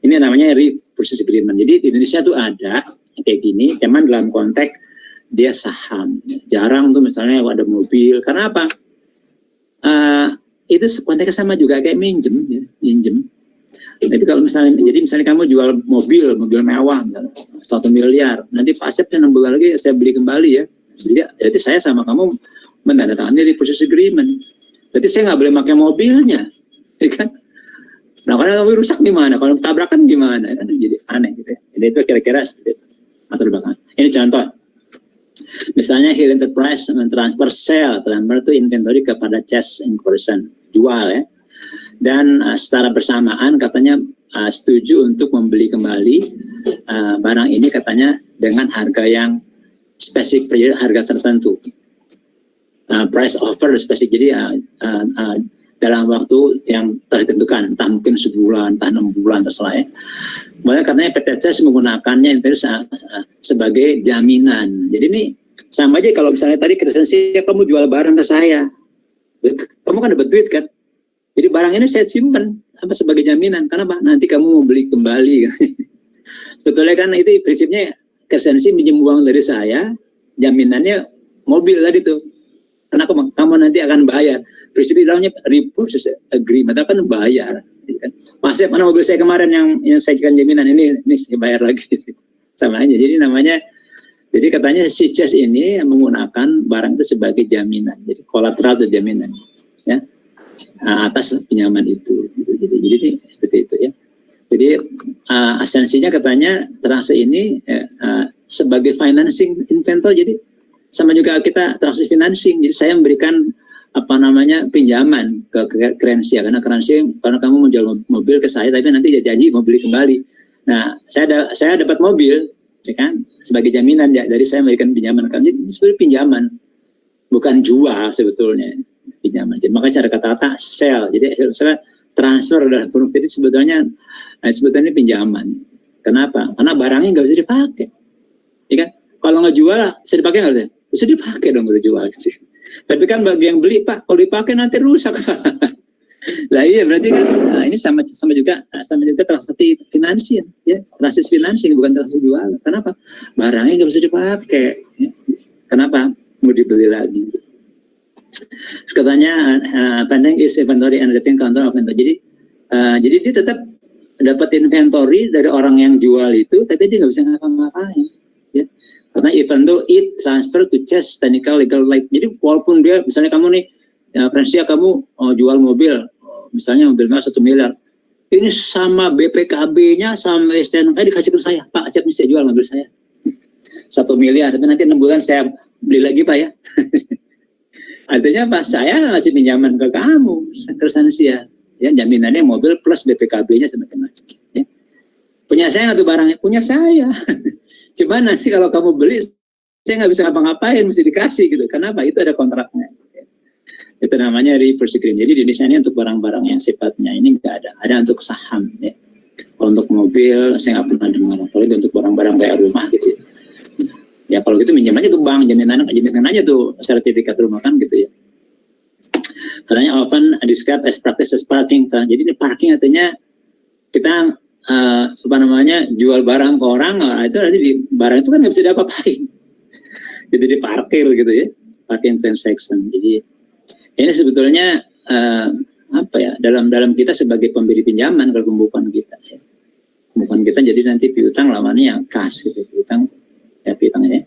ini namanya repurchase agreement. Jadi di Indonesia tuh ada kayak gini, cuman dalam konteks dia saham. Jarang tuh misalnya ada mobil. Karena apa? Itu konteksnya sama juga kayak minjem. Tapi kalau misalnya kamu jual mobil mewah 1 miliar, nanti Pak Asep 6 bulan lagi saya beli kembali ya. Jadi saya sama kamu menandatangani repurchase agreement. Jadi saya nggak boleh pakai mobilnya, ya kan? Nah kalau mobil rusak gimana? Kalau tabrakan gimana? Kan jadi aneh gitu. Jadi itu kira-kira seperti itu. Latar belakang. Ini contoh. Misalnya Hill Enterprise mentransfer transfer itu inventory kepada Chess Incorporation, jual ya. Dan secara bersamaan katanya setuju untuk membeli kembali barang ini katanya dengan harga yang spesifik, harga tertentu. Price offer spesifik, jadi dalam waktu yang tertentukan, entah mungkin sebulan, entah 6 bulan, terserah ya. Makanya katanya PT CES menggunakannya itu sebagai jaminan. Jadi ini sama aja kalau misalnya tadi Esensia kamu jual barang ke saya, kamu kan dapat duit kan. Jadi barang ini saya simpan sebagai jaminan. Kenapa? Nanti kamu mau beli kembali. Sebetulnya kan itu prinsipnya. Esensia minjem uang dari saya, jaminannya mobil tadi tuh. Karena kamu nanti akan bayar. Prinsip namanya repurchase agreement, kan bayar. Mas, mana mobil saya kemarin yang saya jadikan jaminan, ini saya bayar lagi. Sama aja. Jadi katanya si Chess ini menggunakan barang itu sebagai jaminan. Jadi kolateral itu jaminan, ya, atas pinjaman itu. Jadi seperti itu ya. Jadi esensinya katanya transaksi ini sebagai financing inventor, jadi sama juga kita transaksi financing. Jadi saya memberikan pinjaman ke Esensia karena kamu menjual mobil ke saya, tapi nanti janji mau beli kembali. Nah saya dapat mobil, ya kan, sebagai jaminan ya, dari saya memberikan pinjaman. Jadi sebenarnya pinjaman, bukan jual sebetulnya, pinjaman. Jadi makanya cara kata-kata sell. Jadi saya transfer dalam huruf itu sebetulnya pinjaman. Kenapa? Karena barangnya nggak bisa dipakai, ya kan? Kalau nggak jual, bisa dipakai nggak sih? Bisa dipakai dong kalau jual. Tapi kan bagi yang beli, Pak, kalau dipakai nanti rusak. Lah iya berarti kan ini sama juga transaksi finansing ya, transaksi finansing bukan transaksi jual. Kenapa? Barangnya nggak bisa dipakai. Ya. Kenapa? Mau dibeli lagi. Katanya pending is inventory and wrapping counter of inventory. Jadi dia tetap dapat inventory dari orang yang jual itu, tapi dia nggak bisa ngapa-ngapain. Ya. Karena even though it transfer to chest technical legal right. Jadi walaupun dia misalnya kamu nih Prensia kamu jual mobil, misalnya mobil 1 miliar, ini sama BPKB-nya sama STNK dikasih ke saya, Pak saya bisa jual mobil saya 1 miliar, tapi nanti 6 bulan saya beli lagi Pak ya. Artinya Pak saya ngasih pinjaman ke kamu, Prensia, ya jaminannya mobil plus BPKB-nya semacam-macam. Ya. Punya saya nggak tuh barangnya? Punya saya. Cuma nanti kalau kamu beli, saya nggak bisa ngapa-ngapain, mesti dikasih gitu. Kenapa? Itu ada kontraknya. Itu namanya reverse agreement. Jadi di Indonesia ini untuk barang-barang yang sifatnya ini nggak ada. Ada untuk saham ya. Kalau untuk mobil saya nggak pernah dengar. Kalau untuk barang-barang kayak rumah gitu ya. Ya kalau gitu minjam aja ke bank, jaminan aja tuh sertifikat rumah kan gitu ya. Karena often described as practice as parking. Jadi ini parking artinya kita jual barang ke orang, itu nanti di barang itu kan nggak bisa diapa-apain. Jadi diparkir gitu ya, parking transaction. Jadi ini sebetulnya dalam kita sebagai pemberi pinjaman kalau pembukuan kita ya. Pembukuan kita jadi nanti piutang lawannya yang kas gitu, piutang ya.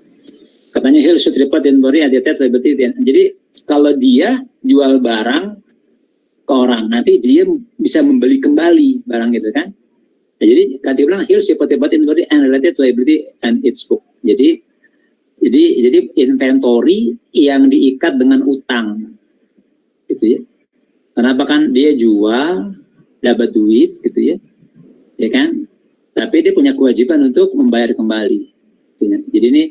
Katanya Hill should report inventory at the liability. Jadi kalau dia jual barang ke orang, nanti dia bisa membeli kembali barang gitu kan. Nah, jadi kata bilang Hill should report inventory and related liability and its book. Jadi inventory yang diikat dengan utang. Gitu ya. Kenapa kan dia jual dapat duit gitu ya. Ya kan? Tapi dia punya kewajiban untuk membayar kembali. Jadi ini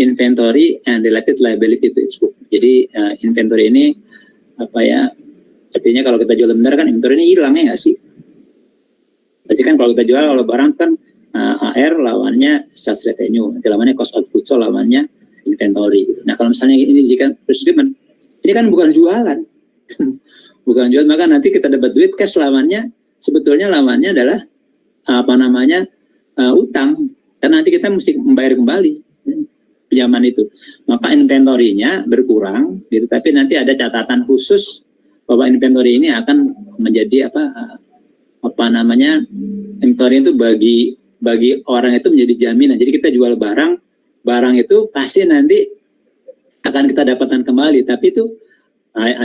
inventory and related liability to its book. Jadi inventory ini artinya kalau kita jual benar kan inventory ini hilang ya nggak sih? Pasti kan kalau kita jual kalau barang kan AR lawannya sales revenue, nanti lawannya cost of goods sold lawannya inventory gitu. Nah kalau misalnya ini jika prescription ini kan bukan jualan. Bukan jualan, maka nanti kita dapat duit cash lawannya sebetulnya lawannya adalah utang. Karena nanti kita mesti membayar kembali pinjaman itu. Maka inventory-nya berkurang, gitu. Tapi nanti ada catatan khusus bahwa inventory ini akan menjadi inventory itu bagi orang itu menjadi jaminan. Jadi kita jual barang itu pasti nanti akan kita dapatkan kembali. Tapi itu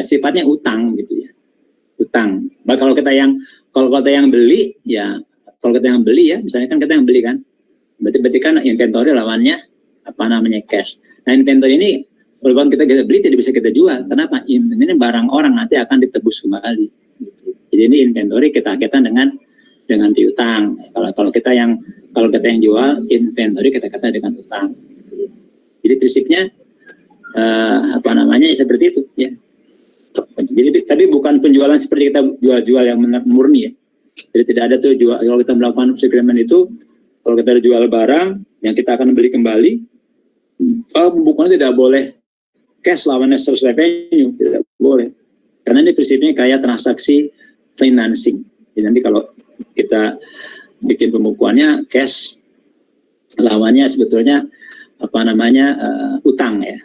sifatnya utang gitu ya. Utang. Kalau kita yang beli ya, misalnya kan kita yang beli kan. Berarti kan inventory lawannya cash. Nah inventory ini walaupun kita beli tidak bisa kita jual. Kenapa? Ini barang orang nanti akan ditebus kembali. Gitu. Jadi ini inventory kita kaitan dengan piutang. Kalau kita yang jual inventory kita kaitan dengan utang. Gitu. Jadi prinsipnya seperti itu ya. Jadi tapi bukan penjualan seperti kita jual yang murni ya. Jadi tidak ada tuh kalau kita melakukan agreement itu. Kalau kita jual barang yang kita akan beli kembali, pembukuan tidak boleh cash lawannya sales revenue, tidak boleh. Karena ini prinsipnya kayak transaksi financing. Jadi nanti kalau kita bikin pembukuannya cash lawannya sebetulnya utang ya.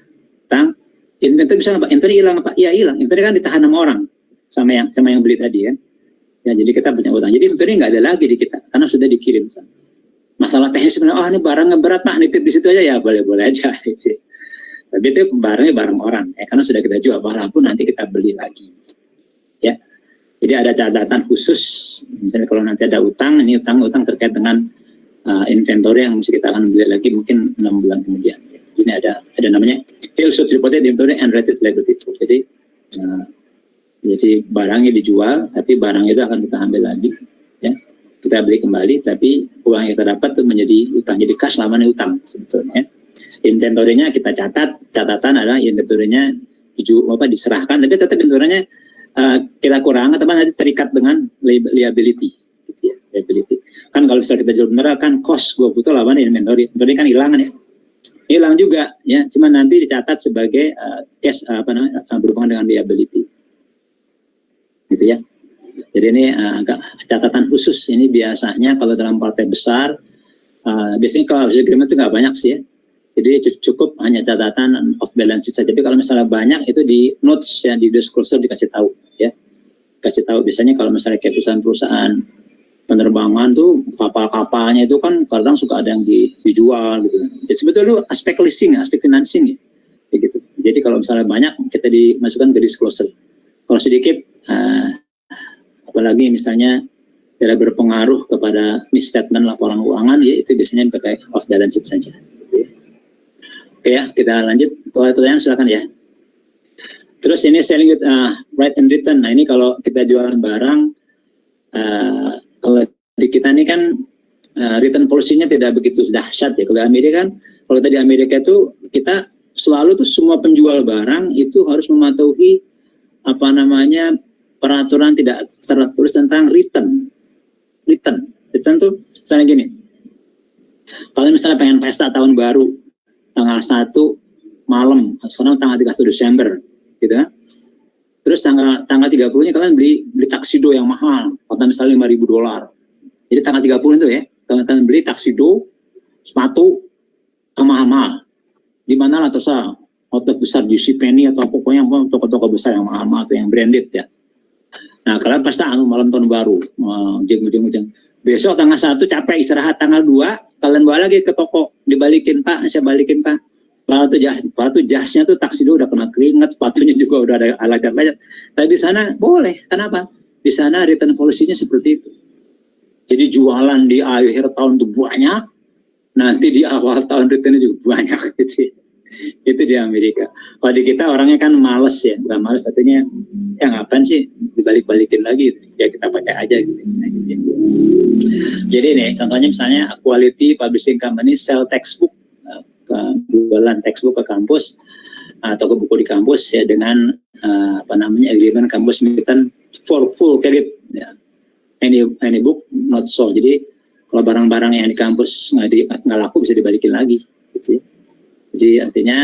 Utang. Inventory bisa nggak Pak? Inventory hilang Pak? Iya hilang. Inventory kan ditahan sama orang, sama yang beli tadi kan. Ya jadi kita punya utang. Jadi inventory nggak ada lagi di kita karena sudah dikirim. Masalah teknis sebenarnya, ini barangnya berat Pak, nitip di situ aja ya boleh-boleh aja. Tapi itu barangnya barang orang, karena sudah kita jual, walaupun nanti kita beli lagi. Ya, jadi ada catatan khusus, misalnya kalau nanti ada utang, ini utang terkait dengan inventory yang mesti kita akan beli lagi mungkin 6 bulan kemudian. Ini ada namanya Hill should reported inventory and related liability. Jadi barangnya dijual, tapi barang itu akan kita ambil lagi, ya. Kita beli kembali, tapi uang yang kita dapat itu menjadi utang, jadi kas lawannya utang sebetulnya. Inventory-nya kita catatan adalah inventory-nya diserahkan, tapi tetap inventory-nya kita kurang atau nanti terikat dengan liability, gitu ya, liability. Kan kalau misalnya kita jual beneran kan cost gue butuh lawan inventory kan hilang ya, hilang juga ya, cuma nanti dicatat sebagai cash berhubungan dengan liability. gitu ya. Jadi ini agak catatan khusus. Ini biasanya kalau dalam partai besar, biasanya kalau agreement itu nggak banyak sih ya. Jadi cukup hanya catatan off balance sheet saja. Tapi kalau misalnya banyak itu di notes ya, di disclosure dikasih tahu ya. Kasih tahu biasanya kalau misalnya kayak perusahaan penerbangan tuh kapal-kapalnya itu kan kadang suka ada yang dijual gitu. Jadi sebetulnya itu aspek leasing, aspek financing ya. Kayak gitu. Jadi kalau misalnya banyak kita dimasukkan ke disclosure. Kalau sedikit apalagi misalnya tidak berpengaruh kepada misstatement laporan keuangan ya itu biasanya pakai off balance sheet saja. Gitu ya. Oke ya, kita lanjut. Kalau pertanyaan silakan ya. Terus ini selling with right and return. Nah ini kalau kita jualan barang, kalau di kita ini kan return policy-nya tidak begitu dahsyat ya. Kalau Amerika kan, kalau kita di Amerika itu kita selalu tuh semua penjual barang itu harus mematuhi peraturan tidak tertulis tentang return. Return tuh misalnya gini. Kalau misalnya pengen pesta tahun baru tanggal 1 malam, sekarang tanggal 31 Desember gitu kan. Terus tanggal 30-nya kalian beli taksido yang mahal, kata misalnya $5.000. Jadi tanggal 30 itu ya, kalian beli taksido, sepatu yang mahal-mahal. Di mana lah terserah, outlet besar JCPenney atau pokoknya toko-toko besar yang mahal-mahal atau yang branded ya. Nah, kalian pasti malam tahun baru, jeng-jeng. Besok tanggal 1 capek istirahat, tanggal 2 kalian bawa lagi ke toko, dibalikin Pak, saya balikin Pak. Padahal tuh jasnya tuh taksido udah kena keringat, sepatunya juga udah ada lecet-lecet. Tapi di sana boleh, kenapa? Di sana return policy-nya seperti itu. Jadi jualan di akhir tahun tuh banyak, nanti di awal tahun returnnya juga banyak gitu. Itu di Amerika. Kalau di kita orangnya kan males ya, bukan males artinya ya ngapain sih dibalik-balikin lagi, ya kita pakai aja gitu. Jadi nih contohnya misalnya Quality Publishing Company sell textbook, jualan textbook ke kampus atau ke buku di kampus ya dengan agreement kampus minta for full credit ya. Any book not sold. Jadi kalau barang-barang yang di kampus nggak laku bisa dibalikin lagi gitu ya. Jadi artinya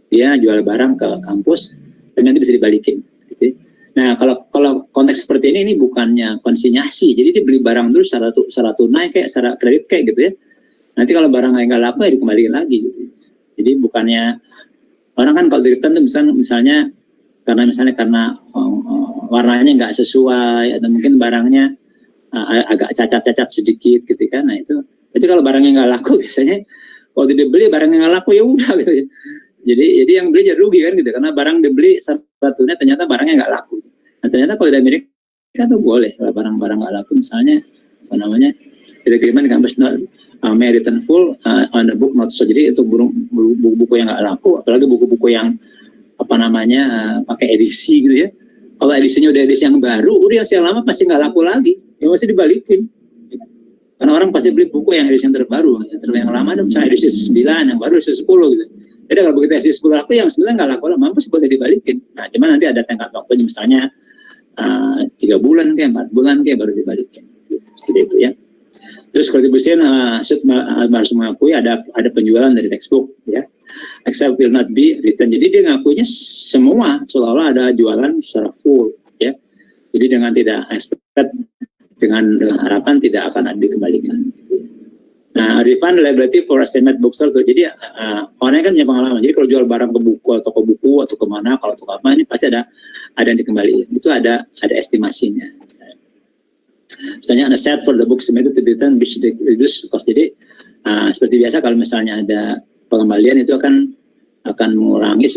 dia jual barang ke kampus dan nanti bisa dibalikin gitu ya. Nah kalau konteks seperti ini bukannya konsinyasi, jadi dia beli barang dulu secara tunai kayak secara kredit kayak gitu ya. Nanti kalau barang nggak laku ya dikembalikan lagi gitu. Jadi bukannya orang kan kalau di return tuh misalnya karena warnanya nggak sesuai atau mungkin barangnya agak cacat-cacat sedikit gitu kan. Nah itu. Tapi kalau barangnya nggak laku biasanya kalau dibeli barangnya nggak laku ya udah gitu. Jadi yang beli jadi rugi kan gitu karena barang dibeli satunya ternyata barangnya nggak laku. Nah ternyata kalau di Amerika tuh boleh kalau barang-barang nggak laku misalnya agreement kampus may return full on the book not so. Jadi itu buku-buku yang nggak laku, apalagi buku-buku yang pakai edisi gitu ya. Kalau edisinya udah edisi yang baru, udah yang lama pasti nggak laku lagi, ya masih dibalikin. Karena orang pasti beli buku yang edisi yang terbaru, yang lama ada misalnya edisi 9, yang baru edisi 10 gitu. Jadi kalau begitu edisi 10 laku, yang 9 nggak laku lama, pasti boleh dibalikin. Nah, cuman nanti ada tenggat waktunya misalnya 3 bulan kayak 4 bulan kayak baru dibalikin. Seperti itu ya. Terus contribution harus mengakui ada penjualan dari textbook ya. Except will not be returned. Jadi dia ngakuinya semua seolah-olah ada jualan secara full ya. Jadi dengan tidak expect dengan harapan tidak akan dikembalikan. Nah, refund liability for estimate bookstore tuh. Jadi orangnya kan punya pengalaman. Jadi kalau jual barang ke buku atau toko buku atau kemana, kalau toko apa ini pasti ada yang dikembalikan. Itu ada estimasinya. Misalnya ada set for the book submitted to be returned which reduce cost. Jadi seperti biasa kalau misalnya ada pengembalian itu akan mengurangi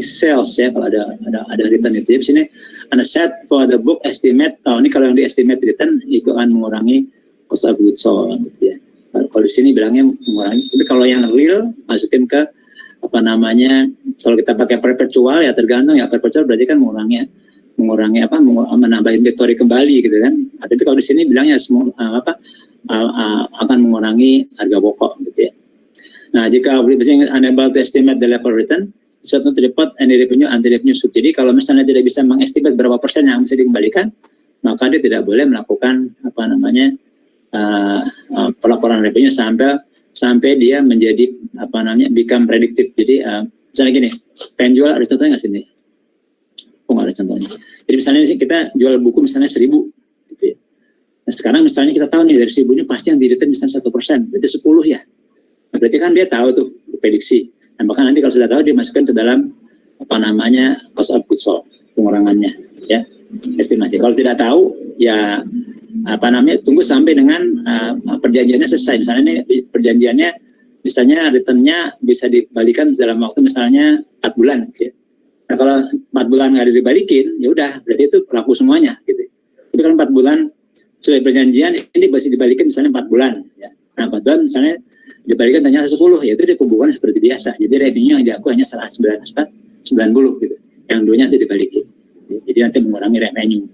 sales ya kalau ada return itu. Jadi di sini ada set for the book estimate. Ini kalau yang di estimate return itu akan mengurangi cost of goods sold gitu ya. Kalau di sini bilangnya mengurangi. Tapi kalau yang real masukin ke kalau kita pakai perpetual ya tergantung ya, perpetual berarti kan menambah inventory kembali gitu kan. Nah, tapi kalau di sini bilangnya akan mengurangi harga pokok gitu ya. Nah, jika unable to estimate the level return, should not report any revenue until revenue suit. Jadi kalau misalnya tidak bisa mengestimate berapa persen yang bisa dikembalikan, maka dia tidak boleh melakukan pelaporan revenue sampai dia menjadi become predictive. Jadi misalnya gini, penjual ada contohnya nggak sini? nggak ada contohnya. Jadi misalnya kita jual buku misalnya 1.000 gitu ya. Nah, sekarang misalnya kita tahu nih dari 1.000 ini pasti yang di-return misalnya 1%, berarti 10 ya. Nah, berarti kan dia tahu tuh prediksi. Dan bahkan nanti kalau sudah tahu dia masukkan ke dalam cost of goods sold, pengurangannya ya, estimasi. Kalau tidak tahu ya tunggu sampai dengan perjanjiannya selesai. Misalnya ini perjanjiannya misalnya returnnya bisa dibalikan dalam waktu misalnya 4 bulan gitu ya. Nah kalau 4 bulan nggak dibalikin, ya udah berarti itu berlaku semuanya gitu. Tapi kalau 4 bulan sesuai perjanjian ini masih dibalikin misalnya 4 bulan ya. Nah 4 bulan misalnya dibalikan ternyata 10, ya itu dia pembukuan seperti biasa. Jadi revenue yang diaku hanya 90 gitu. Yang duanya itu dibalikin. Jadi nanti mengurangi revenue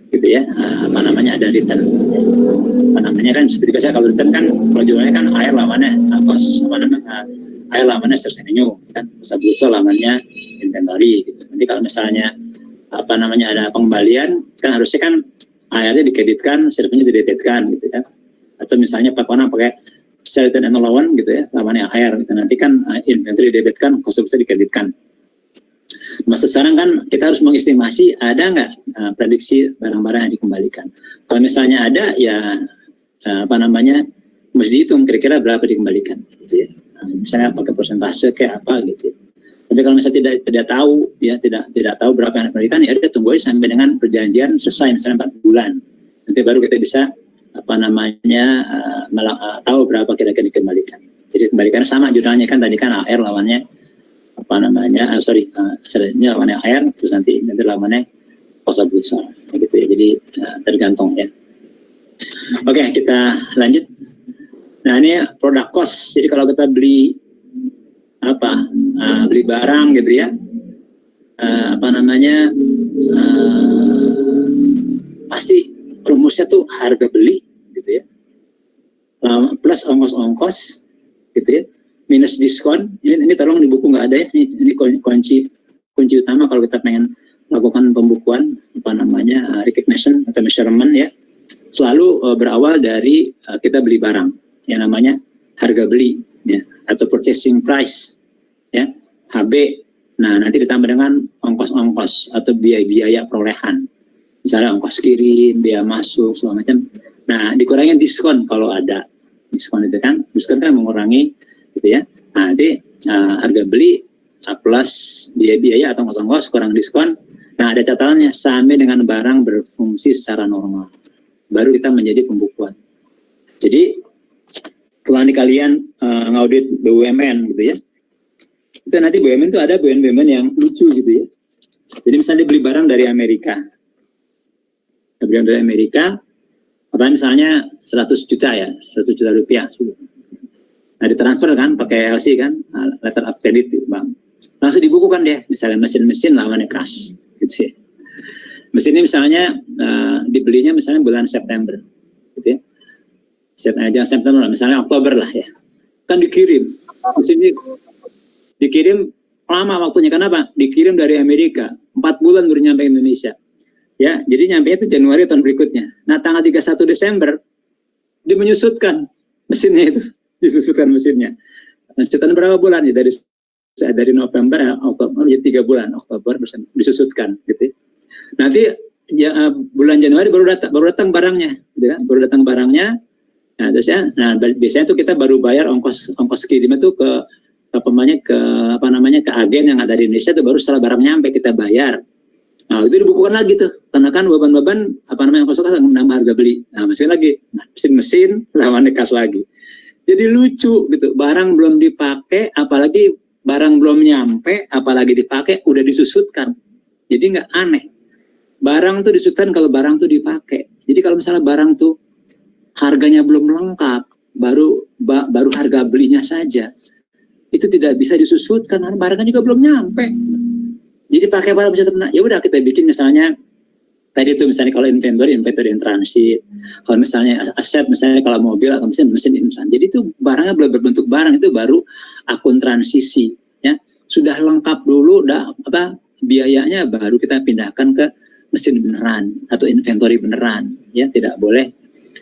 gitu ya. Ada return. Kan seperti biasa kalau return kan kalau jualnya kan air lawannya cost air lawannya sales revenue kan, cost of goods sold lawannya inventory gitu. Nanti kalau misalnya ada pengembalian kan harusnya kan airnya dikreditkan, servisnya didebitkan gitu kan. Atau misalnya pakai sell return and allowance gitu ya, lawannya air gitu. Nanti kan inventory didebitkan, cost of goods dikreditkan. Masa sekarang kan kita harus mengestimasi ada nggak prediksi barang-barang yang dikembalikan. Kalau misalnya ada ya mesti dihitung kira-kira berapa dikembalikan gitu ya. Misalnya pakai persentase kayak apa gitu. Tapi kalau misalnya tidak tahu ya tidak tahu berapa yang dikembalikan, ya udah tunggu aja sampai dengan perjanjian selesai misalnya 4 bulan. Nanti baru kita bisa tahu berapa kira-kira dikembalikan. Jadi kembalikan sama jurnalnya kan tadi kan air lawannya selanjutnya lawannya air, terus nanti lawannya cost of goods sold gitu ya. Jadi tergantung ya. Oke, kita lanjut. Nah ini product cost. Jadi kalau kita beli beli barang gitu ya, pasti rumusnya tuh harga beli gitu ya, plus ongkos-ongkos gitu ya, minus diskon. Ini tolong di buku nggak ada ya. Ini kunci utama kalau kita pengen lakukan pembukuan recognition atau measurement ya. Selalu berawal dari kita beli barang yang namanya harga beli ya, atau purchasing price ya, HB. Nah nanti ditambah dengan ongkos-ongkos atau biaya perolehan, misalnya ongkos kirim, biaya masuk segala macam. Nah dikurangi diskon kalau ada diskon itu kan, diskon kan mengurangi gitu ya. Nah nanti harga beli plus biaya atau ongkos-ongkos kurang diskon. Nah ada catatannya sampai dengan barang berfungsi secara normal, baru kita menjadi pembukuan. Jadi kalau nanti kalian ngaudit BUMN gitu ya, itu nanti BUMN itu ada BUMN yang lucu gitu ya. Jadi misalnya beli barang dari Amerika, apa misalnya 100 juta ya, 100 juta rupiah. Nah ditransfer kan pakai LC kan, letter of credit bang, langsung dibukukan deh, misalnya mesin lawannya cash gitu ya. Mesin ini misalnya dibelinya misalnya bulan September gitu ya. Jangan September lah, misalnya Oktober lah ya. Kan dikirim. Mesin ini dikirim lama waktunya, kenapa? Dikirim dari Amerika, 4 bulan baru nyampe Indonesia. Ya, jadi nyampe itu Januari tahun berikutnya. Nah, tanggal 31 Desember dia menyusutkan mesinnya itu, disusutkan mesinnya. Cetan berapa bulan ya, dari November Oktober jadi 3 bulan, Oktober disusutkan gitu ya. Nanti bulan Januari baru datang barangnya, gitu kan? Baru datang barangnya. Nah, terus ya, biasanya tuh kita baru bayar ongkos kirim itu ke agen yang ada di Indonesia, itu baru setelah barang nyampe kita bayar. Nah, itu dibukukan lagi tuh, karena kan beban ongkos menambah harga beli. Nah, masukin lagi, mesin lawannya kas lagi. Jadi lucu gitu, barang belum dipakai, apalagi barang belum nyampe, apalagi dipakai udah disusutkan. Jadi nggak aneh. Barang tuh disusutkan kalau barang tuh dipakai. Jadi kalau misalnya barang tuh harganya belum lengkap, baru harga belinya saja, itu tidak bisa disusutkan karena barangnya juga belum nyampe. Jadi pakai barang bisa teman. Ya udah kita bikin misalnya tadi itu misalnya kalau inventory in transit. Kalau misalnya aset misalnya kalau mobil atau mesin in transit. Jadi itu barangnya belum berbentuk barang, itu baru akun transisi ya. Sudah lengkap dulu biayanya baru kita pindahkan ke mesin beneran atau inventory beneran ya, tidak boleh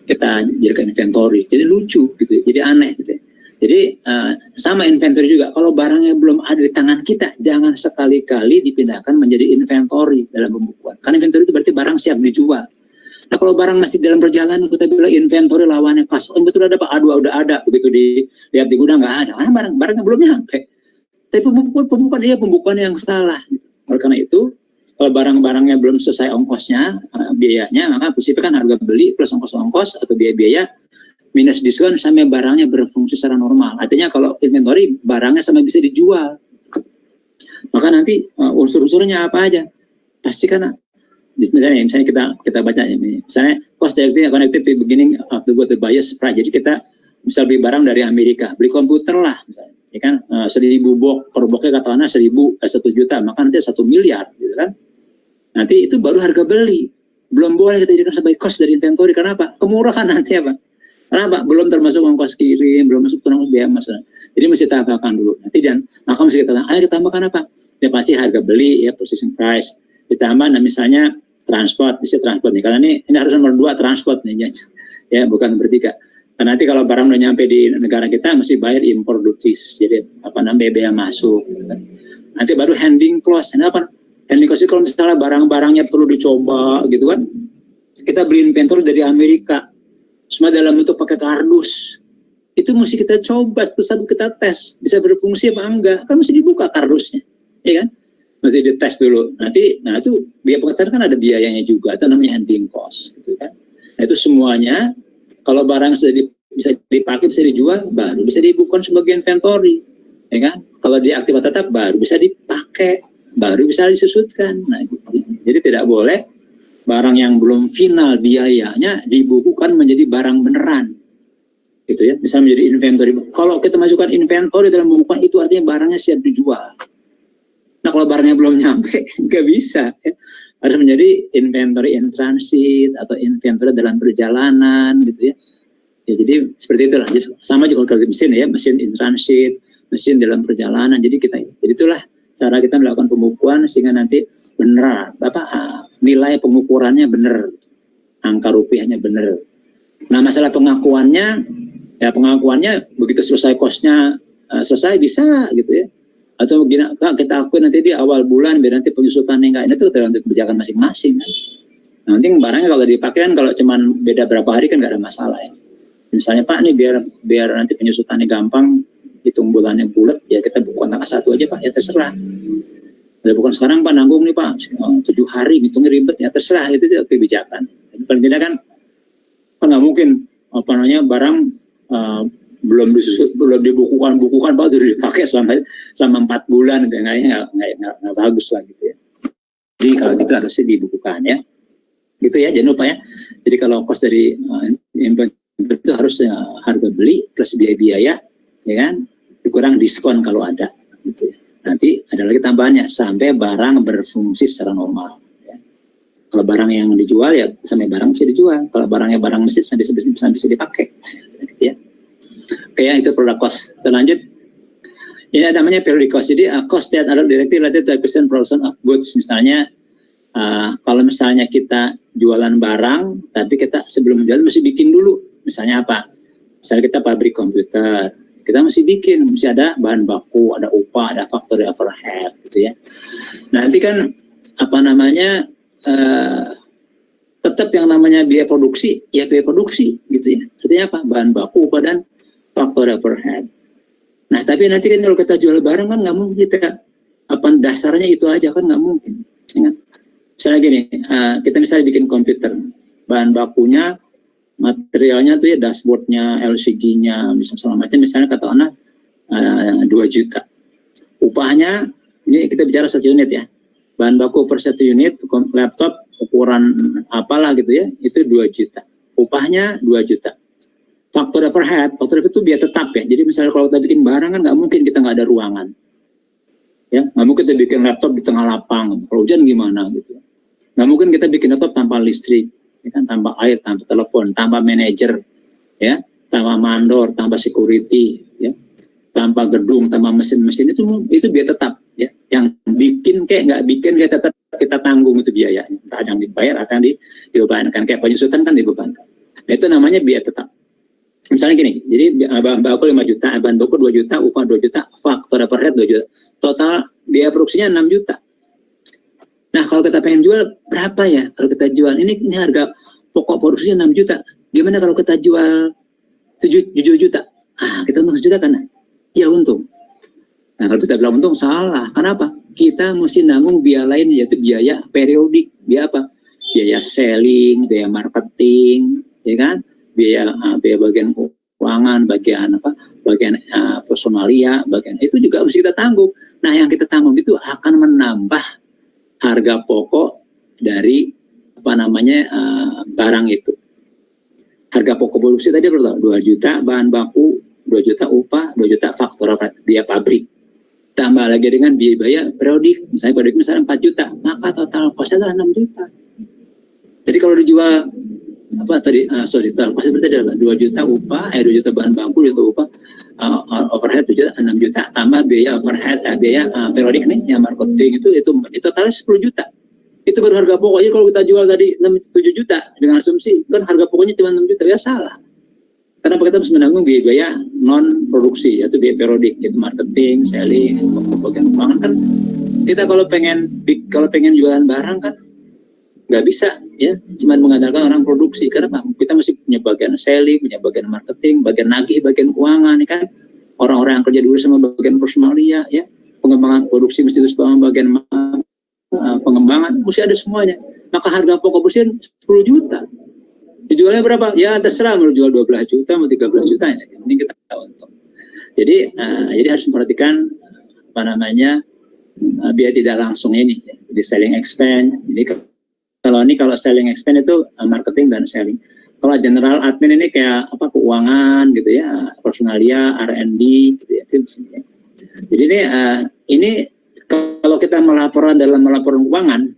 kita jadikan inventory. Jadi lucu gitu, jadi aneh gitu. Jadi sama inventory juga. Kalau barangnya belum ada di tangan kita, jangan sekali-kali dipindahkan menjadi inventory dalam pembukuan. Karena inventory itu berarti barang siap dijual. Nah kalau barang masih dalam perjalanan, kita bilang inventory lawannya kas. Oh betul ada Pak, aduh udah ada. Begitu dilihat di gudang nggak ada. Barangnya belum nyampe. Tapi pembukuan yang salah. Oleh karena itu, kalau barang-barangnya belum selesai ongkosnya, biayanya, maka prinsipnya kan harga beli plus ongkos-ongkos atau biaya-biaya minus diskon sampai barangnya berfungsi secara normal. Artinya kalau inventory barangnya sampai bisa dijual. Maka nanti unsur-unsurnya apa aja? Pasti kan misalnya kita baca misalnya cost connected to beginning of the good buyer's price. Jadi kita bisa beli barang dari Amerika, beli komputer lah misalnya. Ya kan 1.000 box, per boxnya katakanlah 1 juta, maka nanti 1 miliar gitu kan. Nanti itu baru harga beli. Belum boleh kita jadikan sebagai cost dari inventory. Kenapa? Kemurahan nanti apa? Kenapa? Belum termasuk ongkos kirim, belum masuk tanggung biaya masalah. Jadi mesti tambahkan dulu. Nanti dan maka mesti kita tambahkan apa? Ya pasti harga beli ya purchasing price. Ditambah misalnya transport, bisa transport nih. Karena ini harus nomor 2 transport nih ya, bukan nomor 3. Karena nanti kalau barang udah nyampe di negara kita mesti bayar import duties. Jadi biaya masuk gitu kan. Nanti baru handling cost. Kenapa? Handling cost itu kalau misalnya barang-barangnya perlu dicoba gitu kan. Kita beli inventory dari Amerika. Semua dalam bentuk pakai kardus. Itu mesti kita coba satu-satu, kita tes bisa berfungsi apa enggak. Kan mesti dibuka kardusnya, ya kan? Mesti dites dulu. Nanti, itu biaya pengetesan kan ada biayanya juga. Itu namanya handling cost, gitu kan? Nah itu semuanya kalau barang sudah bisa dipakai, bisa dijual, baru bisa dibukukan sebagai inventory, ya kan? Kalau dia aktivitas tetap, baru bisa dipakai, baru bisa disusutkan. Nah, gitu. Jadi tidak boleh barang yang belum final biayanya dibukukan menjadi barang beneran, gitu ya. Misalnya menjadi inventory. Kalau kita masukkan inventory dalam pembukuan itu artinya barangnya siap dijual. Nah kalau barangnya belum nyampe, nggak bisa. Ya. Harus menjadi inventory in transit atau inventory dalam perjalanan, gitu ya. Ya jadi seperti itulah. Jadi, sama juga kalau mesin ya, mesin in transit, mesin dalam perjalanan. Jadi itulah cara kita melakukan pembukuan sehingga nanti benar, nilai pengukurannya benar, angka rupiahnya benar. Nah masalah pengakuannya begitu selesai kosnya selesai bisa gitu ya. Atau kita akui nanti di awal bulan biar nanti penyusutannya enggak, itu tergantung kebijakan masing-masing kan. Nanti barangnya kalau dipakai kan kalau cuman beda berapa hari kan nggak ada masalah ya. Misalnya Pak nih biar nanti penyusutannya gampang, hitung bulannya bulat, ya kita bukukan tanggal 1 aja Pak, ya terserah. Udah bukan sekarang Pak, nanggung nih Pak, 7 hari, hitungnya ribet, ya terserah, itu kebijakan. Paling tidak kan nggak mungkin, barang belum dibukukan Pak, udah dipakai selama 4 bulan, nggak bagus lah gitu ya. Jadi kalau gitu harusnya dibukukan ya. Gitu ya, jangan lupa ya. Jadi kalau cost dari itu harus harga beli plus biaya-biaya, ya kan, dikurang diskon kalau ada, gitu ya. Nanti ada lagi tambahannya sampai barang berfungsi secara normal. Ya. Kalau barang yang dijual ya sampai barang bisa dijual. Kalau barangnya barang mesin sampai bisa dipakai. Ya. Oke ya, itu produk cost. Kita lanjut. Ini namanya periodic cost. Jadi cost that are directly related to efficient production of goods. Misalnya kalau misalnya kita jualan barang, tapi kita sebelum menjual mesti bikin dulu. Misalnya apa? Misalnya kita pabrik komputer, kita mesti ada bahan baku, ada upah, ada factory overhead, gitu ya. Nanti kan tetap yang namanya biaya produksi, ya biaya produksi, gitu ya. Artinya apa? Bahan baku, upah dan factory overhead. Nah, tapi nanti kan kalau kita jual barang kan nggak mungkin kita dasarnya itu aja kan nggak mungkin. Ingat? Misalnya gini, kita misalnya bikin komputer, bahan bakunya, materialnya tuh ya dashboardnya, LCD-nya, misalnya katakanlah 2 juta. Upahnya, ini kita bicara 1 unit ya, bahan baku per 1 unit, laptop ukuran apalah gitu ya, itu 2 juta. Upahnya 2 juta. Faktor overhead itu biaya tetap ya. Jadi misalnya kalau kita bikin barang kan nggak mungkin kita nggak ada ruangan. Ya, nggak mungkin kita bikin laptop di tengah lapang. Kalau hujan gimana gitu. Nggak mungkin kita bikin laptop tanpa listrik, ya kan, tanpa air, tanpa telepon, tanpa manajer, ya, tanpa mandor, tanpa security, ya, tanpa gedung, tanpa mesin-mesin itu biaya tetap, ya. Yang bikin kayak nggak bikin kayak tetap kita tanggung itu biayanya. Ada yang dibayar, ada yang dibebankan. Kayak penyusutan kan dibebankan. Nah, itu namanya biaya tetap. Misalnya gini, jadi bahan baku 5 juta, bahan baku 2 juta, upah 2 juta, faktor overhead 2 juta. Total biaya produksinya 6 juta. Nah, kalau kita pengen jual berapa ya? Kalau kita jual ini harga pokok produksinya 6 juta. Gimana kalau kita jual 7 juta? Kita untung 1 juta kan? Ya untung. Nah, kalau kita bilang untung salah. Kenapa? Kita mesti nanggung biaya lain, yaitu biaya periodik. Biaya apa? Biaya selling, biaya marketing, ya kan? Biaya bagian keuangan, bagian personalia, bagian itu juga mesti kita tanggung. Nah, yang kita tanggung itu akan menambah harga pokok dari barang itu. Harga pokok produksi tadi berapa? 2 juta bahan baku, 2 juta upah, 2 juta faktor biaya pabrik. Tambah lagi dengan biaya periodik, misalnya 4 juta, maka total cost-nya adalah 6 juta. Jadi kalau dijual total cost berarti adalah 2 juta upah, 2 juta bahan baku, 2 juta upah, overhead 2 juta, 6 juta, tambah biaya overhead, biaya periodik nih, yang marketing itu totalnya 10 juta. Itu baru harga pokok. Jadi kalau kita jual tadi 7 juta dengan asumsi, kan harga pokoknya cuma 6 juta, ya salah. Karena kita harus menanggung biaya non produksi, yaitu biaya periodik, yaitu marketing, selling, bagian keuangan kan. Kita kalau pengen jualan barang kan nggak bisa ya, cuma mengandalkan orang produksi. Karena kita mesti punya bagian selling, punya bagian marketing, bagian nagih, bagian keuangan, ya kan. Orang-orang yang kerja dulu sama bagian personalia, ya, pengembangan produksi mesti terus bagian pengembangan, mesti ada semuanya. Maka harga pokok produksi 10 juta. Dijualnya berapa? Ya terserah, mau jual 12 juta, mau 13 juta, ya. Yang penting kita untung. Jadi harus memperhatikan biaya tidak langsung ini, di selling expense. Jadi kalau selling expense itu marketing dan selling. Kalau general admin ini kayak keuangan gitu ya, personalia, R&D gitu ya. Jadi ini kalau kita melaporan keuangan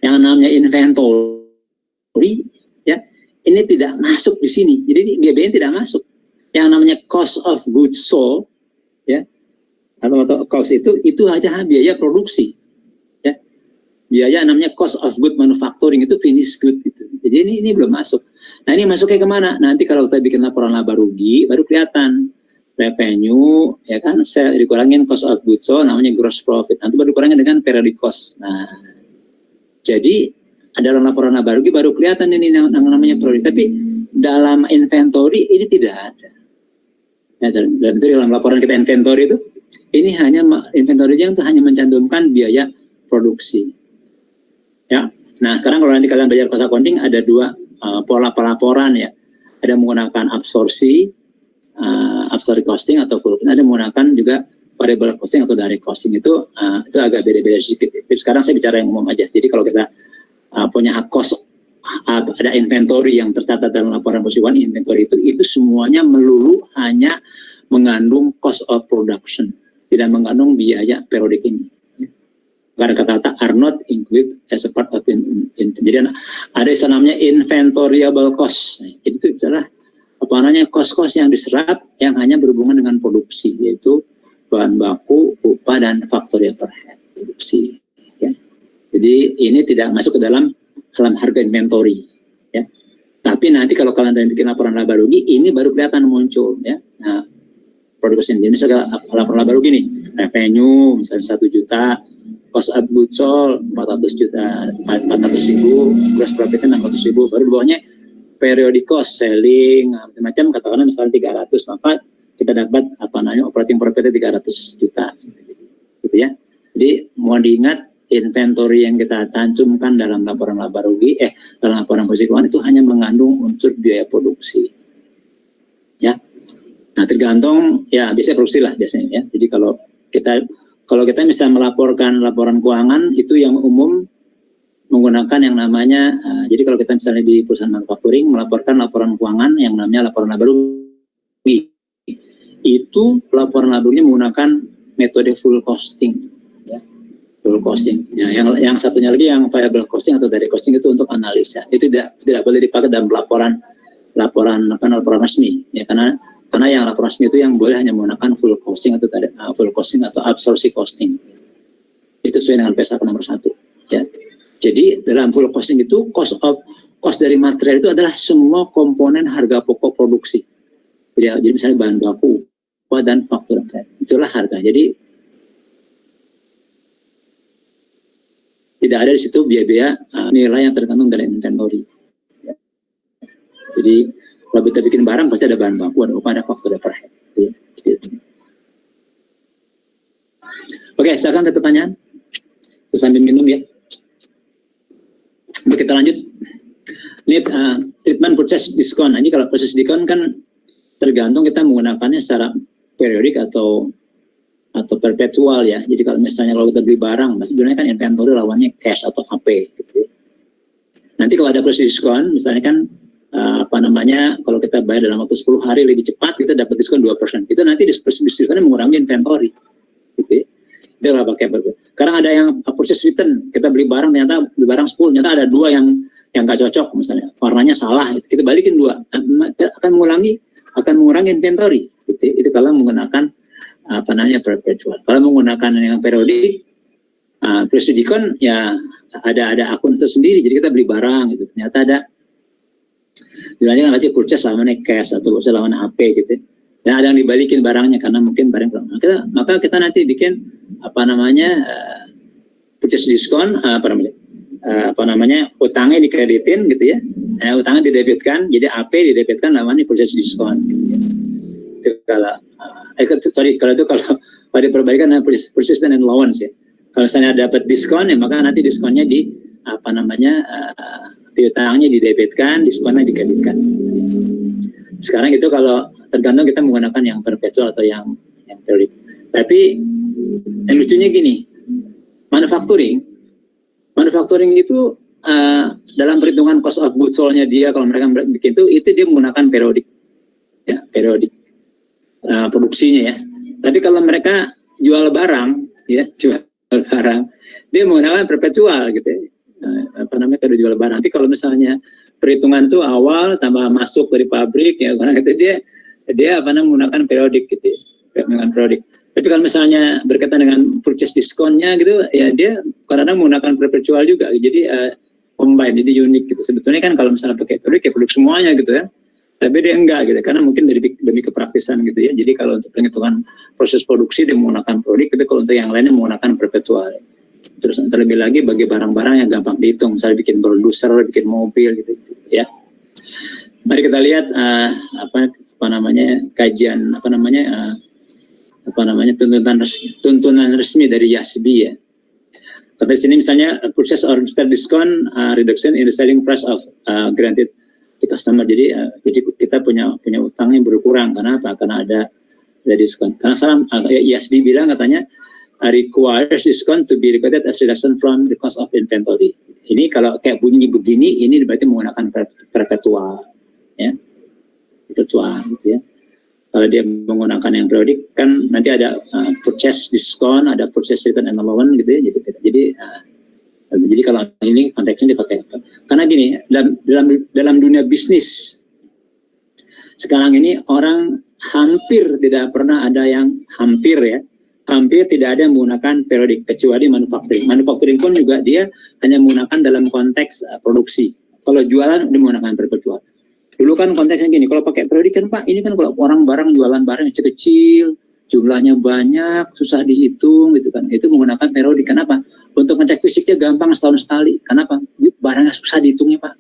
yang namanya inventory ya, ini tidak masuk di sini. Jadi biayanya tidak masuk. Yang namanya cost of goods sold ya, atau cost itu aja biaya produksi. Biaya namanya cost of good manufacturing itu finished good gitu. Jadi ini belum masuk. Nah, ini masuknya kemana? Nanti kalau kita bikin laporan laba rugi baru kelihatan revenue, ya kan, dikurangin cost of goods sold, namanya gross profit. Nanti baru dikurangin dengan periodic cost. Nah, jadi dalam laporan laba rugi baru kelihatan ini namanya periodic. Tapi dalam inventory ini tidak ada. Ya, dan itu dalam laporan kita inventory itu, ini inventory-nya itu hanya mencantumkan biaya produksi. Ya, nah sekarang kalau nanti kalian belajar cost accounting ada 2 pola pelaporan ya. Ada menggunakan absorpsi costing atau full costing, ada menggunakan juga variable costing atau direct costing. Itu agak beda-beda sedikit. Sekarang saya bicara yang umum aja. Jadi kalau kita punya hak cost, ada inventory yang tercatat dalam laporan keuangan, inventory itu semuanya melulu hanya mengandung cost of production, tidak mengandung biaya periodik ini. Karena kata-kata are not included as a part of jadi ada istilah namanya inventoriable cost. Jadi itu adalah cost-cost yang diserap yang hanya berhubungan dengan produksi, yaitu bahan baku, upah, dan faktor overhead produksi. Ya. Jadi ini tidak masuk ke dalam harga inventory. Ya. Tapi nanti kalau kalian bikin laporan laba rugi, ini baru kelihatan muncul. Ya. Nah, produksi ini misalnya laporan laba rugi nih, revenue misalnya 1 juta, cost of goods sold 400 ribu, gross profitnya 600 ribu, baru di bawahnya periodic cost, selling, macam-macam, katakanlah misalnya 300, maka kita dapat operating profitnya 300 juta, gitu ya. Jadi mohon diingat, inventory yang kita cantumkan dalam laporan laba rugi, dalam laporan posisi keuangan itu hanya mengandung unsur biaya produksi, ya. Nah tergantung, ya biasanya produksi lah biasanya ya. Jadi kalau kita bisa melaporkan laporan keuangan itu yang umum menggunakan yang namanya, jadi kalau kita misalnya di perusahaan manufacturing melaporkan laporan keuangan yang namanya laporan laba rugi, itu laporan laba rugi menggunakan metode full costing, ya, full costing. Ya, yang satunya lagi yang variable costing atau direct costing itu untuk analisa. Itu tidak boleh dipakai dalam laporan resmi, ya, karena yang laporan resmi itu yang boleh hanya menggunakan full costing atau absorpsi costing. Itu sesuai dengan PSAK nomor 1. Ya. Jadi dalam full costing itu cost dari material itu adalah semua komponen harga pokok produksi. Jadi misalnya bahan baku dan faktur itulah harga. Jadi tidak ada di situ biaya-biaya nilai yang tergantung dari inventory. Jadi kalau kita bikin barang pasti ada bahan baku, ada faktur overhead. Gitu. Oke, silakan ada pertanyaan. Sambil minum ya. Oke, kita lanjut. Ini treatment purchase diskon. Jadi kalau purchase diskon kan tergantung kita menggunakannya secara periodik atau perpetual ya. Jadi kalau misalnya kalau kita beli barang, sebenarnya kan inventory lawannya cash atau AP gitu ya. Nanti kalau ada purchase diskon, misalnya kan kalau kita bayar dalam waktu 10 hari lebih cepat, kita dapat diskon 2%. Itu nanti diskonnya mengurangi inventory gitu ya. Itu lah pakai berbeda. Sekarang ada yang purchase return, kita beli barang ternyata beli barang 10, ternyata ada 2 yang nggak cocok misalnya, warnanya salah, kita balikin 2, akan mengurangi inventory. Gitu. Itu kalau menggunakan perpetual. Kalau menggunakan yang periodik, purchase diskon ya ada akun tersendiri. Jadi kita beli barang gitu, ternyata ada bilangnya kan pasti purchase lawannya cash atau purchase lawannya AP gitu. Dan ada yang dibalikin barangnya karena mungkin barang maka kita nanti bikin purchase diskon utangnya dikreditin gitu ya. Utangnya didebitkan, jadi AP didebitkan namanya purchase diskon gitu ya. Itu kalau diperbalikan dengan purchase and allowance ya. Kalau misalnya dapat diskon ya maka nanti diskonnya piutangnya didebitkan, diskonnya dikreditkan. Sekarang itu kalau tergantung kita menggunakan yang perpetual atau yang periodik. Tapi yang lucunya gini, manufacturing itu dalam perhitungan cost of goods sold-nya dia kalau mereka bikin itu dia menggunakan periodik, ya periodik produksinya ya. Tapi kalau mereka jual barang, dia menggunakan perpetual gitu ya. Kalau jual barang. Tapi kalau misalnya perhitungan itu awal tambah masuk dari pabrik ya, karena itu dia menggunakan periodik gitu ya, dengan periodik. Tapi kalau misalnya berkaitan dengan purchase diskonnya gitu ya, dia kadang-kadang menggunakan perpetual juga. Jadi combine, jadi unik gitu. Sebetulnya kan kalau misalnya pakai periodik ya produk semuanya gitu ya. Tapi dia enggak gitu, karena mungkin demi kepraktisan gitu ya. Jadi kalau untuk penghitungan proses produksi dia menggunakan periodik, tapi kalau untuk yang lainnya menggunakan perpetual. Terus terlebih lagi bagi barang-barang yang gampang dihitung, misalnya bikin bulldozer, bikin mobil gitu ya. Mari kita lihat kajian tuntunan resmi dari YASB ya. Tapi sini misalnya purchase or discount reduction in the selling price of granted to customer. Jadi kita punya utangnya berkurang karena apa? Karena ada diskon. Karena YASB bilang katanya requires discount to be recorded as reduction from the cost of inventory. Ini kalau kayak bunyi begini, ini berarti menggunakan perpetual, ya, perpetual, gitu ya. Kalau dia menggunakan yang periodik, kan nanti ada purchase diskon, ada purchase return and allowance, gitu ya. Jadi kalau ini konteksnya dipakai. Karena gini, dalam dunia bisnis sekarang ini orang hampir tidak pernah ada yang hampir tidak ada yang menggunakan periodik kecuali manufacturing. Manufacturing pun juga dia hanya menggunakan dalam konteks produksi. Kalau jualan dia menggunakan perpetual. Dulu kan konteksnya gini, kalau pakai periodik kan Pak, ini kan kalau orang jualan barang kecil-kecil, jumlahnya banyak, susah dihitung gitu kan. Itu menggunakan periodik. Kenapa? Untuk ngecek fisiknya gampang setahun sekali. Kenapa? Barangnya susah dihitungnya Pak.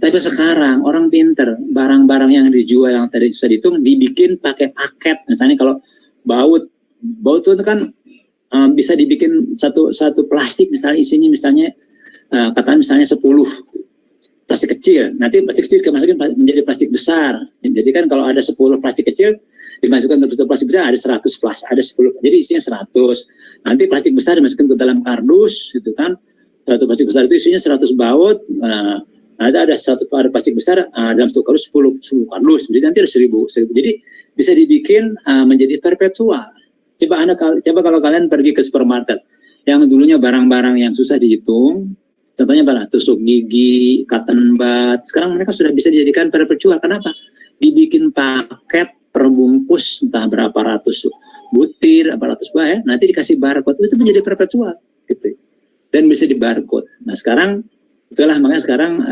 Tapi sekarang orang pinter, barang-barang yang dijual yang tadi susah dihitung dibikin pakai paket. Misalnya kalau baut itu kan bisa dibikin satu plastik misalnya isinya katakan misalnya 10 plastik kecil, nanti plastik kecil dimasukin menjadi plastik besar. Jadi kan kalau ada 10 plastik kecil dimasukkan ke plastik besar ada 100 plastik, ada 10, jadi isinya 100. Nanti plastik besar dimasukkan ke dalam kardus gitu kan. Satu plastik besar itu isinya 100 baut. Ada plastik besar dalam satu kardus 10 kardus. Jadi nanti ada 1000. Jadi bisa dibikin menjadi perpetual. Coba kalau kalian pergi ke supermarket yang dulunya barang-barang yang susah dihitung, contohnya tusuk gigi, cotton bud, sekarang mereka sudah bisa dijadikan perpetual. Kenapa? Dibikin paket perbungkus entah berapa ratus butir, berapa ratus buah ya, nanti dikasih barcode, itu menjadi perpetual gitu. Dan bisa di barcode. Nah sekarang itulah makanya sekarang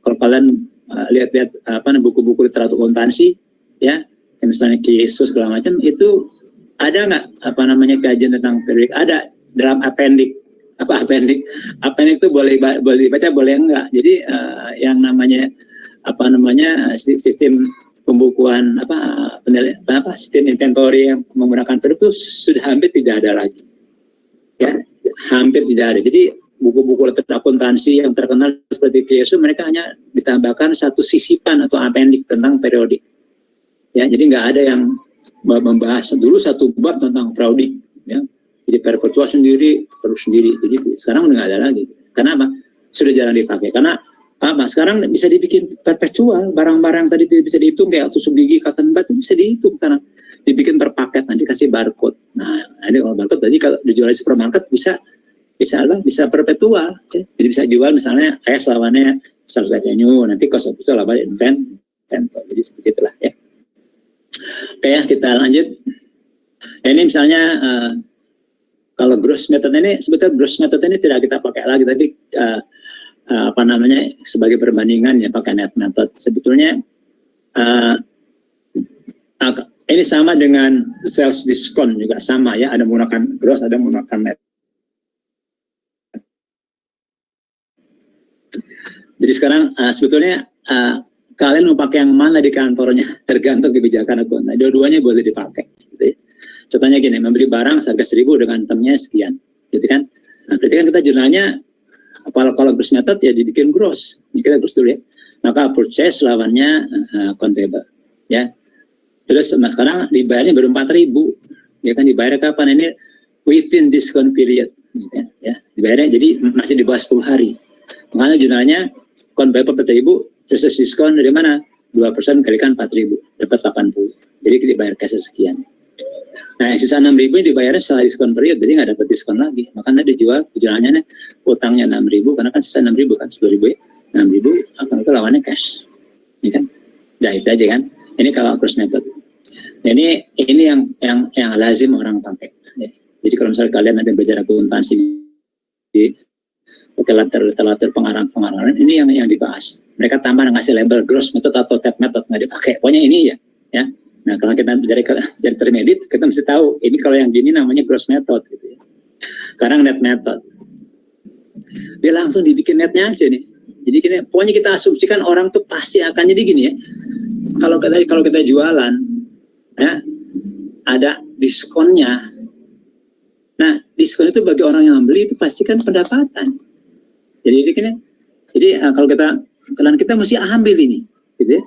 kalau kalian lihat-lihat buku-buku literatur akuntansi ya, misalnya Yesus segala macam, itu ada nggak apa namanya kajian tentang periodik? Ada dalam appendix. Apa appendix? Appendix itu boleh dibaca, boleh enggak. Jadi yang namanya apa namanya sistem pembukuan sistem inventory yang menggunakan periodik itu sudah hampir tidak ada lagi. Ya, hampir tidak ada. Jadi buku-buku akuntansi yang terkenal seperti Yesus, mereka hanya ditambahkan satu sisipan atau appendix tentang periodik. Ya, jadi nggak ada yang membahas dulu satu bab tentang periodik. Ya, jadi perpetua sendiri, terus sendiri. Jadi sekarang udah nggak ada lagi. Kenapa? Sudah jarang dipakai. Karena apa? Sekarang bisa dibikin perpetual, barang-barang tadi bisa dihitung kayak tusuk gigi, cotton bud itu bisa dihitung sekarang. Dibikin per paket, nanti kasih barcode. Nah, ini kalau barcode tadi kalau dijual di supermarket bisa perpetual, ya. Jadi bisa jual misalnya S lawannya sales revenue, nanti cost of goods lawannya inventory. Jadi seperti itulah ya. Oke ya, kita lanjut. Ini misalnya kalau gross method ini, sebetulnya gross method ini tidak kita pakai lagi, tapi apa namanya sebagai perbandingan ya pakai net method. Sebetulnya ini sama dengan sales discount juga sama ya, ada menggunakan gross, ada menggunakan net. Jadi sekarang sebetulnya kalian mau pakai yang mana di kantornya tergantung kebijakan akuntan. Dua-duanya boleh dipakai. Gitu ya. Contohnya gini, membeli barang harga 1.000 dengan termnya sekian, gitu kan? Nah, berarti kan kita jurnalnya kalau gross method ya dibikin gross. Ini kita gross dulu ya. Maka purchase lawannya account payable, ya. Terus sekarang dibayarnya baru 4.000, ya kan? Dibayar kapan? Ini within discount period, gitu ya. Dibayarnya jadi masih di bawah 10 hari. Makanya jurnalnya account payable 4.000, terus diskon dari mana? 2% kalikan 4.000, dapat 80. Jadi kita bayar cash sekian. Nah, sisa 6.000 dibayarnya setelah diskon period, jadi nggak dapat diskon lagi. Makanya dijual, jurnalnya utangnya 6.000, karena kan sisa 6.000 kan, 10.000 ya. 6.000 akan itu lawannya cash. Ini kan. Nah, itu aja kan. Ini kalau cross method. Ini yang lazim orang pakai. Ya. Jadi kalau misalnya kalian nanti belajar akuntansi di literatur pengarang ini yang dibahas. Mereka tambah ngasih label gross method atau tab method, nggak dipakai. Pokoknya ini ya. Nah, kalau kita jadi intermediate, kita mesti tahu ini kalau yang gini namanya gross method gitu ya. Sekarang net method. Dia langsung dibikin netnya aja nih. Jadi gini, pokoknya kita asumsikan orang tuh pasti akan jadi gini ya. Kalau kita jualan ya, ada diskonnya. Nah, diskon itu bagi orang yang beli itu pasti kan pendapatan. Jadi kalau kita mesti ambil ini, gitu ya.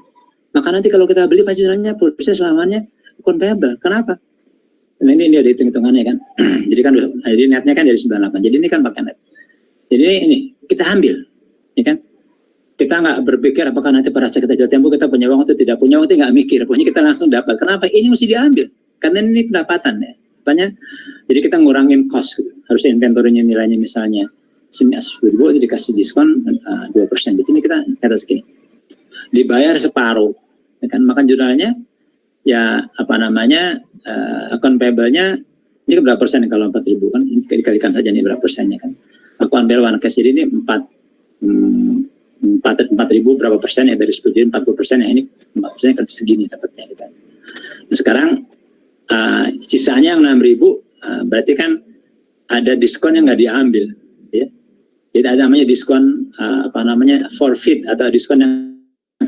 Maka nanti kalau kita beli pasti jurnalnya proses lawannya account payable. Kenapa? Nah, ini ada hitung-hitungannya kan. jadi netnya kan dari 98. Jadi ini kan pakai net. Jadi ini kita ambil, ya kan? Kita nggak berpikir apakah nanti pada saat kita jatuh tempo kita punya uang atau tidak punya uang, itu nggak mikir. Pokoknya kita langsung dapat. Kenapa? Ini mesti diambil. Karena ini pendapatan ya. Apanya? Jadi kita ngurangin cost. Harusnya inventory-nya nilainya misalnya 10.000, itu dikasih diskon 2%. Jadi ini kita kata segini. Dibayar separuh, ya kan? Makan jurnalnya ya apa namanya account payable-nya ini berapa persen kalau 4.000 kan? Ini dikalikan saja nih berapa persennya kan? Account payable one cash jadi ini 4.000 berapa persen ya dari 10 jadi 40% ya, ini 4% kan segini dapatnya gitu. Nah, sekarang sisanya yang 6.000 berarti kan ada diskon yang nggak diambil, ya. Jadi ada namanya diskon forfeit atau diskon yang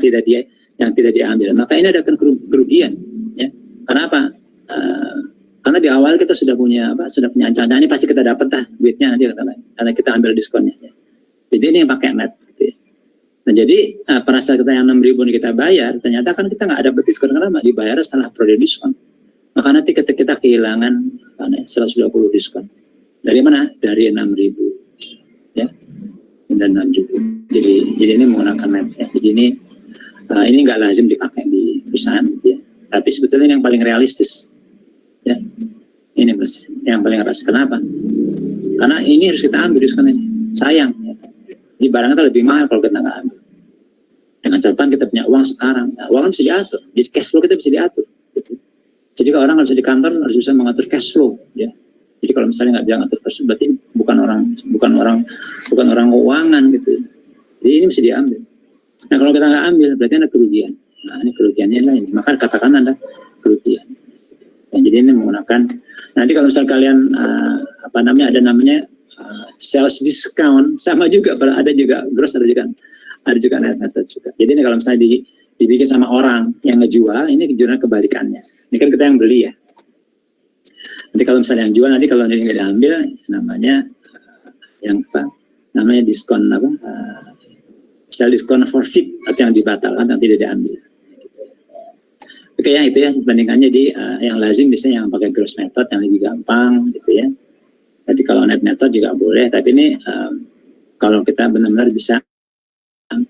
tidak diambil. Maka ini ada kerugian, ya. Karena apa? Karena di awal kita sudah punya ancaman ini pasti kita dapat lah duitnya nanti karena kita ambil diskonnya. Ya. Jadi ini yang pakai net. Gitu ya. Nah jadi pada saat kita yang 6.000 ini kita bayar, ternyata kan kita nggak ada diskon. Kenapa? Dibayar setelah periode diskon. Maka nanti kita kehilangan 120 diskon. Dari mana? Dari 6.000, ya. Dan 6.000. Jadi ini menggunakan net. Ya. Jadi ini nggak lazim dipakai di perusahaan, ya. Tapi sebetulnya ini yang paling realistis, ya. Ini yang paling realistis. Kenapa? Karena ini harus kita ambil diskon ini. Sayang. Ya. Di barangnya itu lebih mahal kalau kita nggak ambil. Dengan catatan kita punya uang sekarang, nah, uang bisa diatur. Jadi cash flow kita bisa diatur. Gitu. Jadi kalau orang harus di kantor harus bisa mengatur cash flow, ya. Jadi kalau misalnya nggak bisa ngatur cash flow, berarti bukan orang keuangan gitu. Jadi ini mesti diambil. Nah kalau kita nggak ambil, berarti ada kerugian. Nah ini kerugiannya lah ini. Maka katakan Anda, kerugian. Ya, jadi ini menggunakan, nanti kalau misal kalian ada namanya sales discount, sama juga, ada juga gross, ada juga net method juga. Jadi ini kalau misalnya dibikin sama orang yang ngejual, ini kejualan kebalikannya. Ini kan kita yang beli ya. Nanti kalau misalnya yang jual, nanti kalau ini nggak diambil, namanya namanya diskon sell discount forfeit, atau yang dibatalkan, yang tidak diambil. Oke ya, itu ya bandingannya di yang lazim biasanya yang pakai gross method yang lebih gampang gitu ya. Tapi kalau net method juga boleh, tapi ini kalau kita benar-benar bisa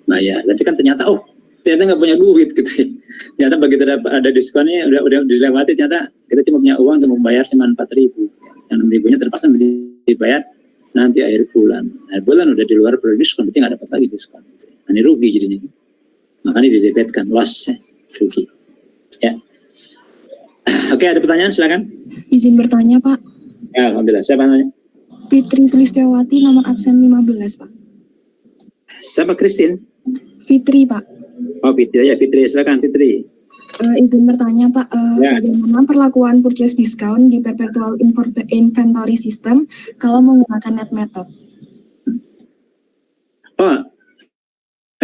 bayar. Tapi kan ternyata ternyata nggak punya duit gitu ya. Ternyata begitu ada diskonnya udah dilewati, ternyata kita cuma punya uang untuk membayar cuma 4.000. Yang 6.000-nya terpaksa dibayar nanti akhir bulan. Akhir bulan udah di luar periode diskon, berarti nggak dapat lagi diskon. Ini rugi jadinya. Makanya didebetkan, loss ya, rugi. Ya. Oke, ada pertanyaan, silakan. Izin bertanya, Pak. Ya, alhamdulillah. Siapa nanya? Fitri Sulistiawati, nomor absen 15, Pak. Siapa, Christine? Fitri, Pak. Oh, Fitri ya, Fitri. Silakan, Fitri. Izin bertanya, Pak. Ya. Bagaimana perlakuan purchase discount di perpetual inventory system kalau menggunakan net method? Oh,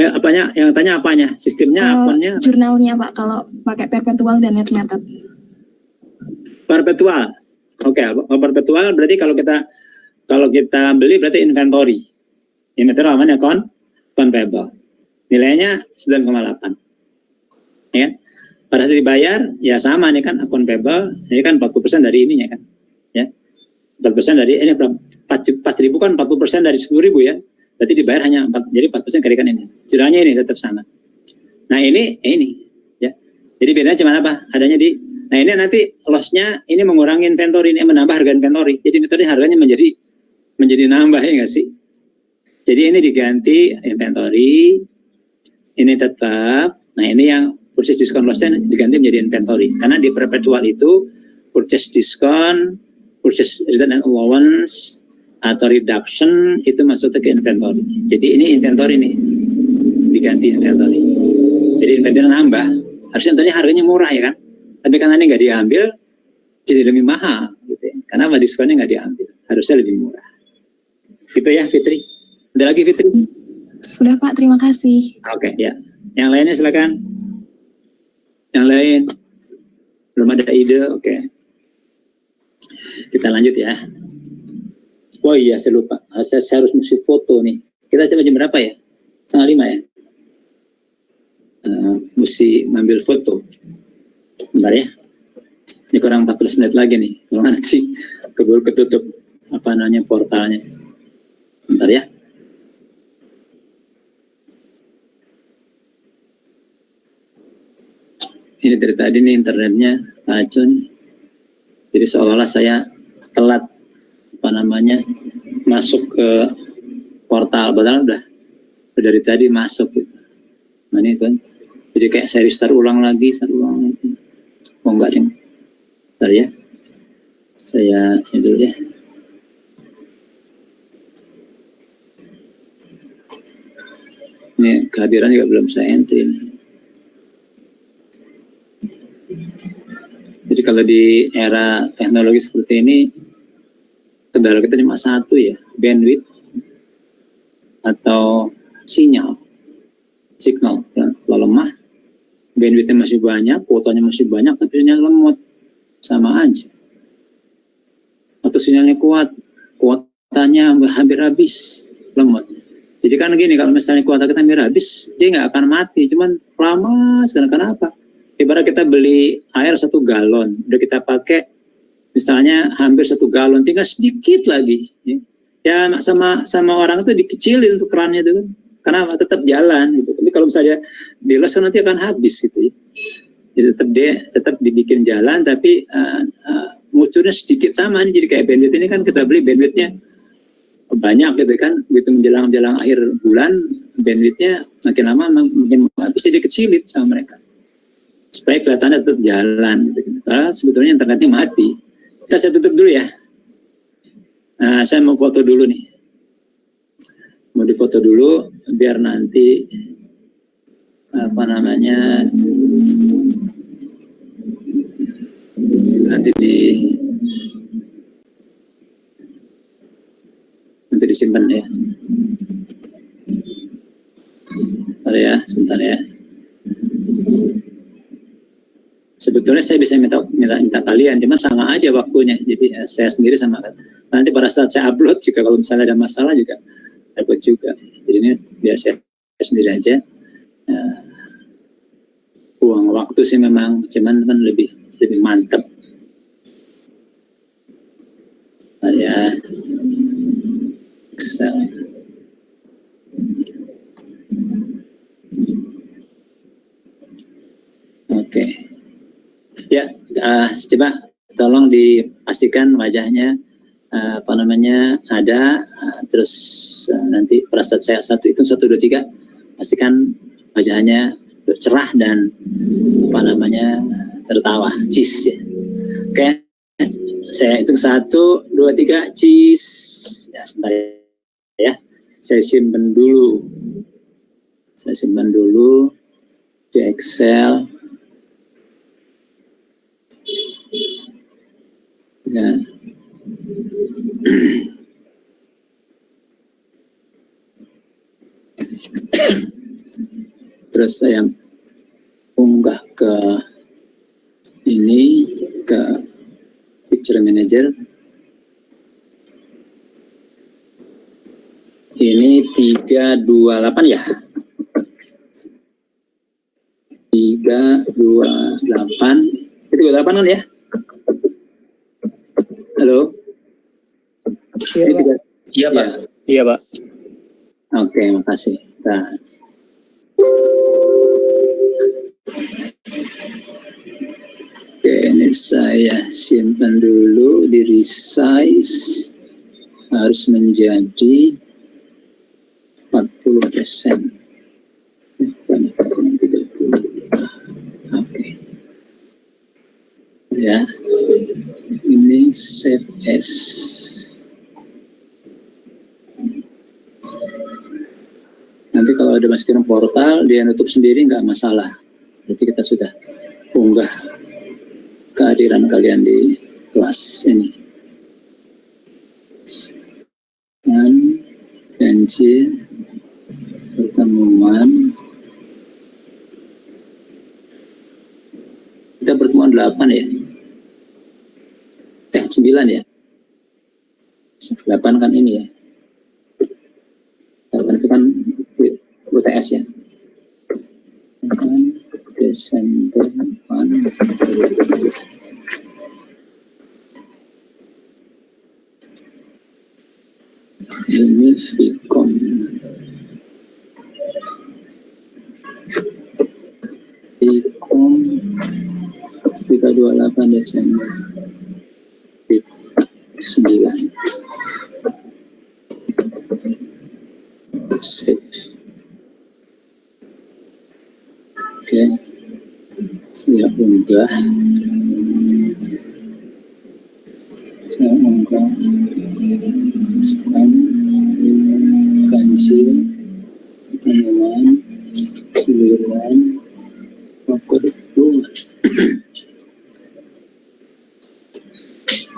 apanya? Yang tanya apanya? Sistemnya, akunnya? Jurnalnya, Pak, kalau pakai perpetual dan net method. Perpetual. Oke, perpetual berarti kalau kita beli berarti inventory. Inventory namanya payable. Nilainya 9,8. Ya. Pada saat dibayar ya sama nih kan akun payable, ini kan 40% dari ininya kan. Ya. 40% dari ini 4.000 kan 40% dari 10.000 ya. Berarti dibayar hanya 4, jadi 4% kalikan ini. Jurnalnya ini tetap sama. Nah, ini ya. Jadi bedanya cuma apa? Adanya nah ini nanti loss-nya ini mengurangi inventory, ini menambah harga inventory. Jadi inventory harganya menjadi nambah ya nggak sih? Jadi ini diganti inventory, ini tetap. Nah ini yang purchase discount loss-nya diganti menjadi inventory. Karena di perpetual itu purchase discount, purchase return and allowance atau reduction itu masuknya ke inventory. Jadi ini inventory nih diganti inventory. Jadi inventory nambah. Harusnya inventory harganya murah ya kan? Tapi karena ini nggak diambil, jadi lebih mahal. Gitu ya. Karena diskonnya nggak diambil, harusnya lebih murah. Gitu ya, Fitri. Ada lagi, Fitri? Sudah, Pak. Terima kasih. Oke, ya. Yang lainnya silakan. Yang lain? Belum ada ide? Oke. Kita lanjut ya. Oh iya, saya lupa. Saya harus mesti foto nih. Kita coba jam berapa ya? 4:30 ya? Mesti ngambil foto. Bentar ya. Ini kurang 14 menit lagi nih. Kalau nanti keburu ketutup portalnya. Bentar ya. Ini dari tadi nih internetnya kacau. Jadi seolah-olah saya telat masuk ke portal. Padahal udah dari tadi masuk gitu. Nah ini kan. Jadi kayak saya restart ulang lagi. Oh enggak deh. Bentar ya. Saya ini dulu ya. Ini kehadiran juga belum saya entry. Jadi kalau di era teknologi seperti ini, kendala kita cuma satu ya, bandwidth atau signal. Kalau lemah, bandwidthnya masih banyak, kuotanya masih banyak, tapi sinyal lemot, sama aja. Atau sinyalnya kuat, kuotanya hampir habis, lemot. Jadi kan gini, kalau misalnya kuota kita hampir habis, dia nggak akan mati, cuman lama sekali. Kenapa? Ibarat kita beli air 1 galon, udah kita pakai misalnya hampir 1 galon, tinggal sedikit lagi. Ya sama orang itu dikecilin tuh kerannya itu kan. Karena tetap jalan gitu. Tapi kalau misalnya di-los nanti akan habis gitu ya. Jadi tetap dibikin jalan, tapi ngucurnya sedikit sama nih. Jadi kayak bandwidth ini kan kita beli bandwidthnya banyak gitu kan. Begitu menjelang akhir bulan, bandwidthnya makin lama makin habis, jadi kecilin sama mereka. Supaya kelihatannya tetap jalan gitu. Karena sebetulnya internetnya mati. Saya tutup dulu ya. Saya mau foto dulu nih. Mau difoto dulu biar nanti nanti disimpan ya. Sebentar ya. Sebetulnya saya bisa minta kalian, cuman sama aja waktunya. Jadi saya sendiri sama kan. Nanti pada saat saya upload juga kalau misalnya ada masalah juga upload juga. Jadi ini biar saya sendiri aja. Buang waktu sih memang, cuman kan lebih mantep. Ya. Excel. Oke. Ya, coba tolong dipastikan wajahnya ada, terus nanti pada saat saya 1 2 3 pastikan wajahnya cerah dan tertawa, cheese ya. Oke, saya hitung 1 2 3 cheese. Ya, sebentar ya. Saya simpan dulu di Excel. Ya. Terus saya unggah ke Picture Manager. Ini 328 ya. 328. 328 kan ya? Halo? Iya, Pak. Iya, Pak. Oke, makasih. Nah. Oke, ini saya simpan dulu di resize. Harus menjadi 40%. Oke. Ya. Ini save as. Nanti kalau ada masukin portal, dia nutup sendiri nggak masalah. Berarti kita sudah unggah kehadiran kalian di kelas ini. Dan janji pertemuan. Kita pertemuan 8 ya? 9 ya? 8 kan ini ya? 8 itu kan UTS ya? Desember 8. Ini Vcom. Vcom 328 Desember 9. Save. Oke. Saya unggah. Stand kanji temuan 9 pokok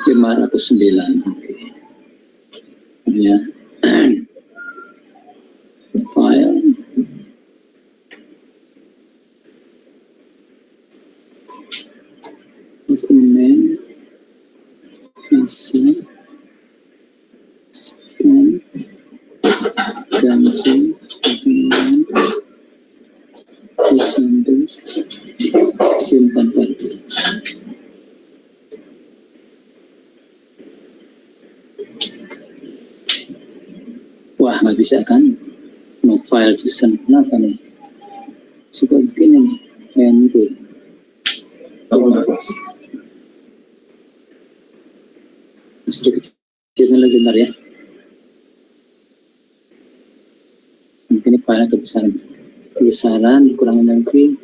509. Oke. Ya. File. Dokumen. Isi. Stand. Kanji temuan Desember. Simpan kartu. Wah, nggak bisa kan? No file system. Kenapa nih? Suka begini nih. Handle. Sedikit kecilnya lagi bentar ya. Mungkin ini file kebesaran dikurangin lagi.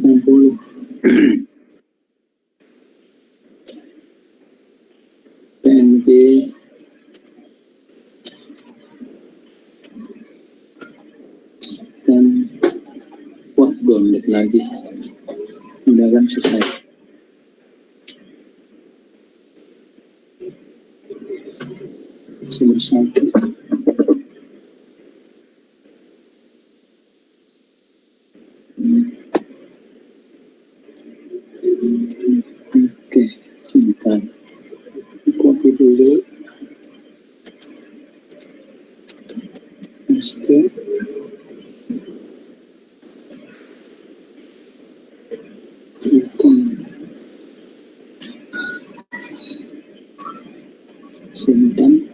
60. PNG dan wah 2 menit lagi. Udah kan selesai. Sumber 1. Oke, sebentar. Copy dulu. Paste. Simpan.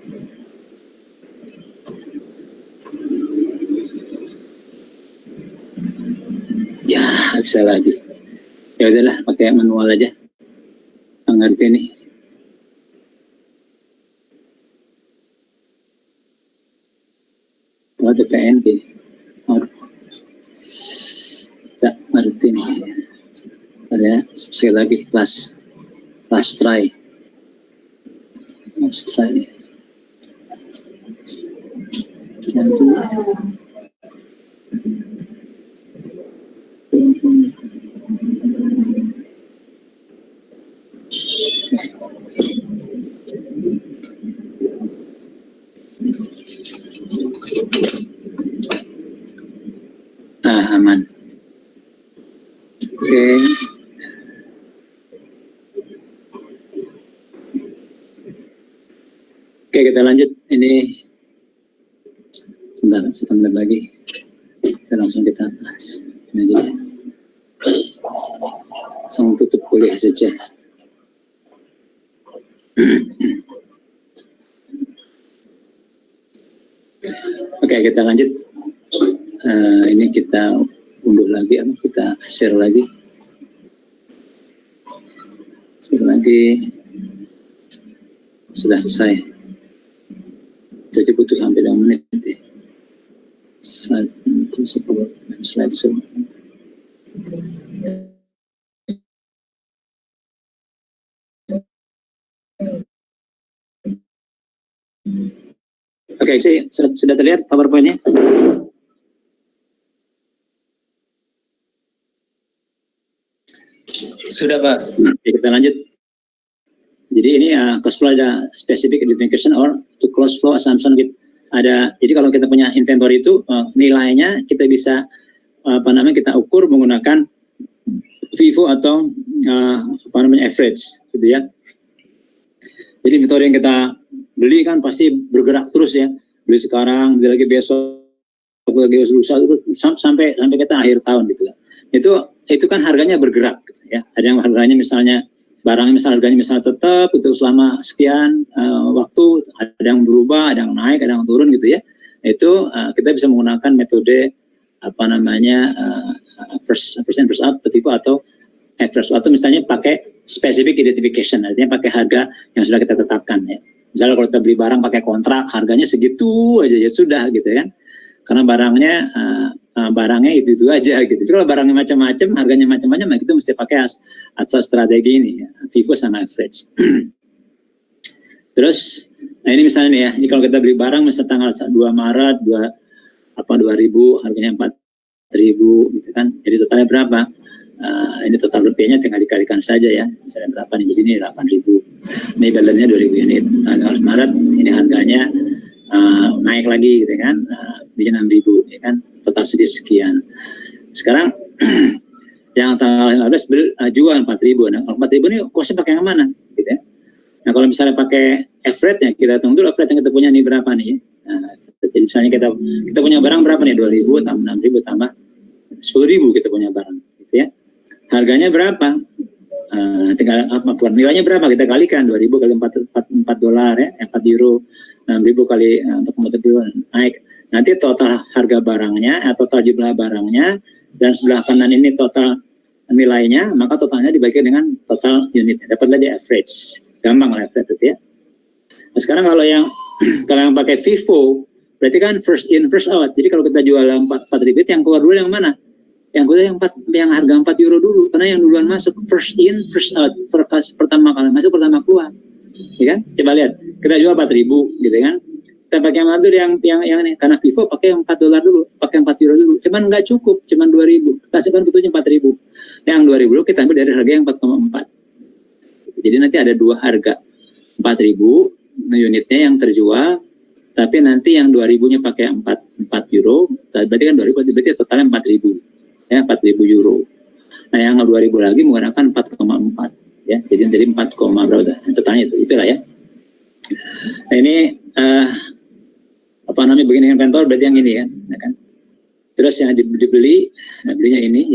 Ya, bisa lagi. Ya udahlah, pakai manual aja. Ngerti nih. Oh, ada PNG. Oh, tak ngerti nih. Ada sekali lagi, last try. Last try. Aman. Oke. Oke, kita lanjut. Ini sebentar lagi. Langsung kita bahas. Ini aja. Langsung tutup kuliah saja. Oke, kita lanjut. Ini kita unduh lagi, kita share lagi. Sudah selesai. Jadi butuh sampai 2 menit. Slide show. Oke, sudah terlihat PowerPoint-nya? Sudah, Pak. Oke, kita lanjut. Jadi ini cost flow ada specific identification or to close flow assumption with jadi kalau kita punya inventory itu nilainya kita bisa kita ukur menggunakan FIFO atau average gitu ya. Jadi inventory yang kita beli kan pasti bergerak terus ya. Beli sekarang, beli lagi besok, lagi lusa, sampai kita akhir tahun gitu kan. Itu kan harganya bergerak gitu ya. Ada yang harganya misalnya barangnya harganya tetap itu selama sekian waktu, ada yang berubah, ada yang naik, ada yang turun gitu ya. Itu kita bisa menggunakan metode first out atau average atau misalnya pakai specific identification, artinya pakai harga yang sudah kita tetapkan ya. Misalnya kalau kita beli barang pakai kontrak, harganya segitu aja ya sudah gitu kan. Karena barangnya itu aja gitu. Tapi kalau barangnya macam-macam, harganya macam-macam, itu mesti pakai asal strategi ini ya, FIFO sama average. Terus, ini misalnya nih ya, ini kalau kita beli barang misalnya tanggal 2 Maret 2000, harganya 4.000 gitu kan. Jadi totalnya berapa? Ini total rupiahnya tinggal dikalikan saja ya. Misalnya berapa nih? Jadi ini 8.000. Ini balance-nya 2.000 unit. Tanggal Maret ini harganya naik lagi gitu kan. Jadi 6.000 ya kan. Total sekian. Sekarang yang tanggal 15 jual 4.000. Nah, kalau 4.000 ini kosnya pakai yang mana? Gitu ya. Nah, kalau misalnya pakai average-nya, kita hitung dulu average yang kita punya ini berapa nih? Nah, jadi misalnya kita punya barang berapa nih? 2.000 tambah 6.000 tambah 10.000 kita punya barang, gitu ya. Harganya berapa? Nilainya berapa? Kita kalikan 2.000 kali 4 dolar ya, 4 euro. 6.000 kali 4 euro naik. Nanti total harga barangnya, total jumlah barangnya, dan sebelah kanan ini total nilainya, maka totalnya dibagi dengan total unit. Dapatlah di average. Gampang lah average itu ya. Nah, sekarang kalau yang pakai FIFO, berarti kan first in first out. Jadi kalau kita jual 4.000, yang keluar dulu yang mana? Yang keluar yang harga 4 euro dulu, karena yang duluan masuk first in first out, pertama kali masuk pertama keluar. Ya kan? Coba lihat, kita jual 4.000 gitu kan. kita pakai yang mana dulu, yang ini, karena Vivo pakai $4 dulu, pakai €4 dulu, cuman nggak cukup, cuman 2.000, kasihkan butuhnya 4.000, yang 2.000 dulu kita ambil dari harga yang 4,4. Jadi nanti ada dua harga, 4.000 unitnya yang terjual, tapi nanti yang 2.000-nya pakai €4, berarti kan 2.000, berarti totalnya 4.000, ya, €4.000. Nah yang 2.000 lagi menggunakan 4,4, ya, jadi 4, berapa totalnya itulah ya. Nah ini begini inventor berarti yang ini kan, terus yang dibeli, belinya ini.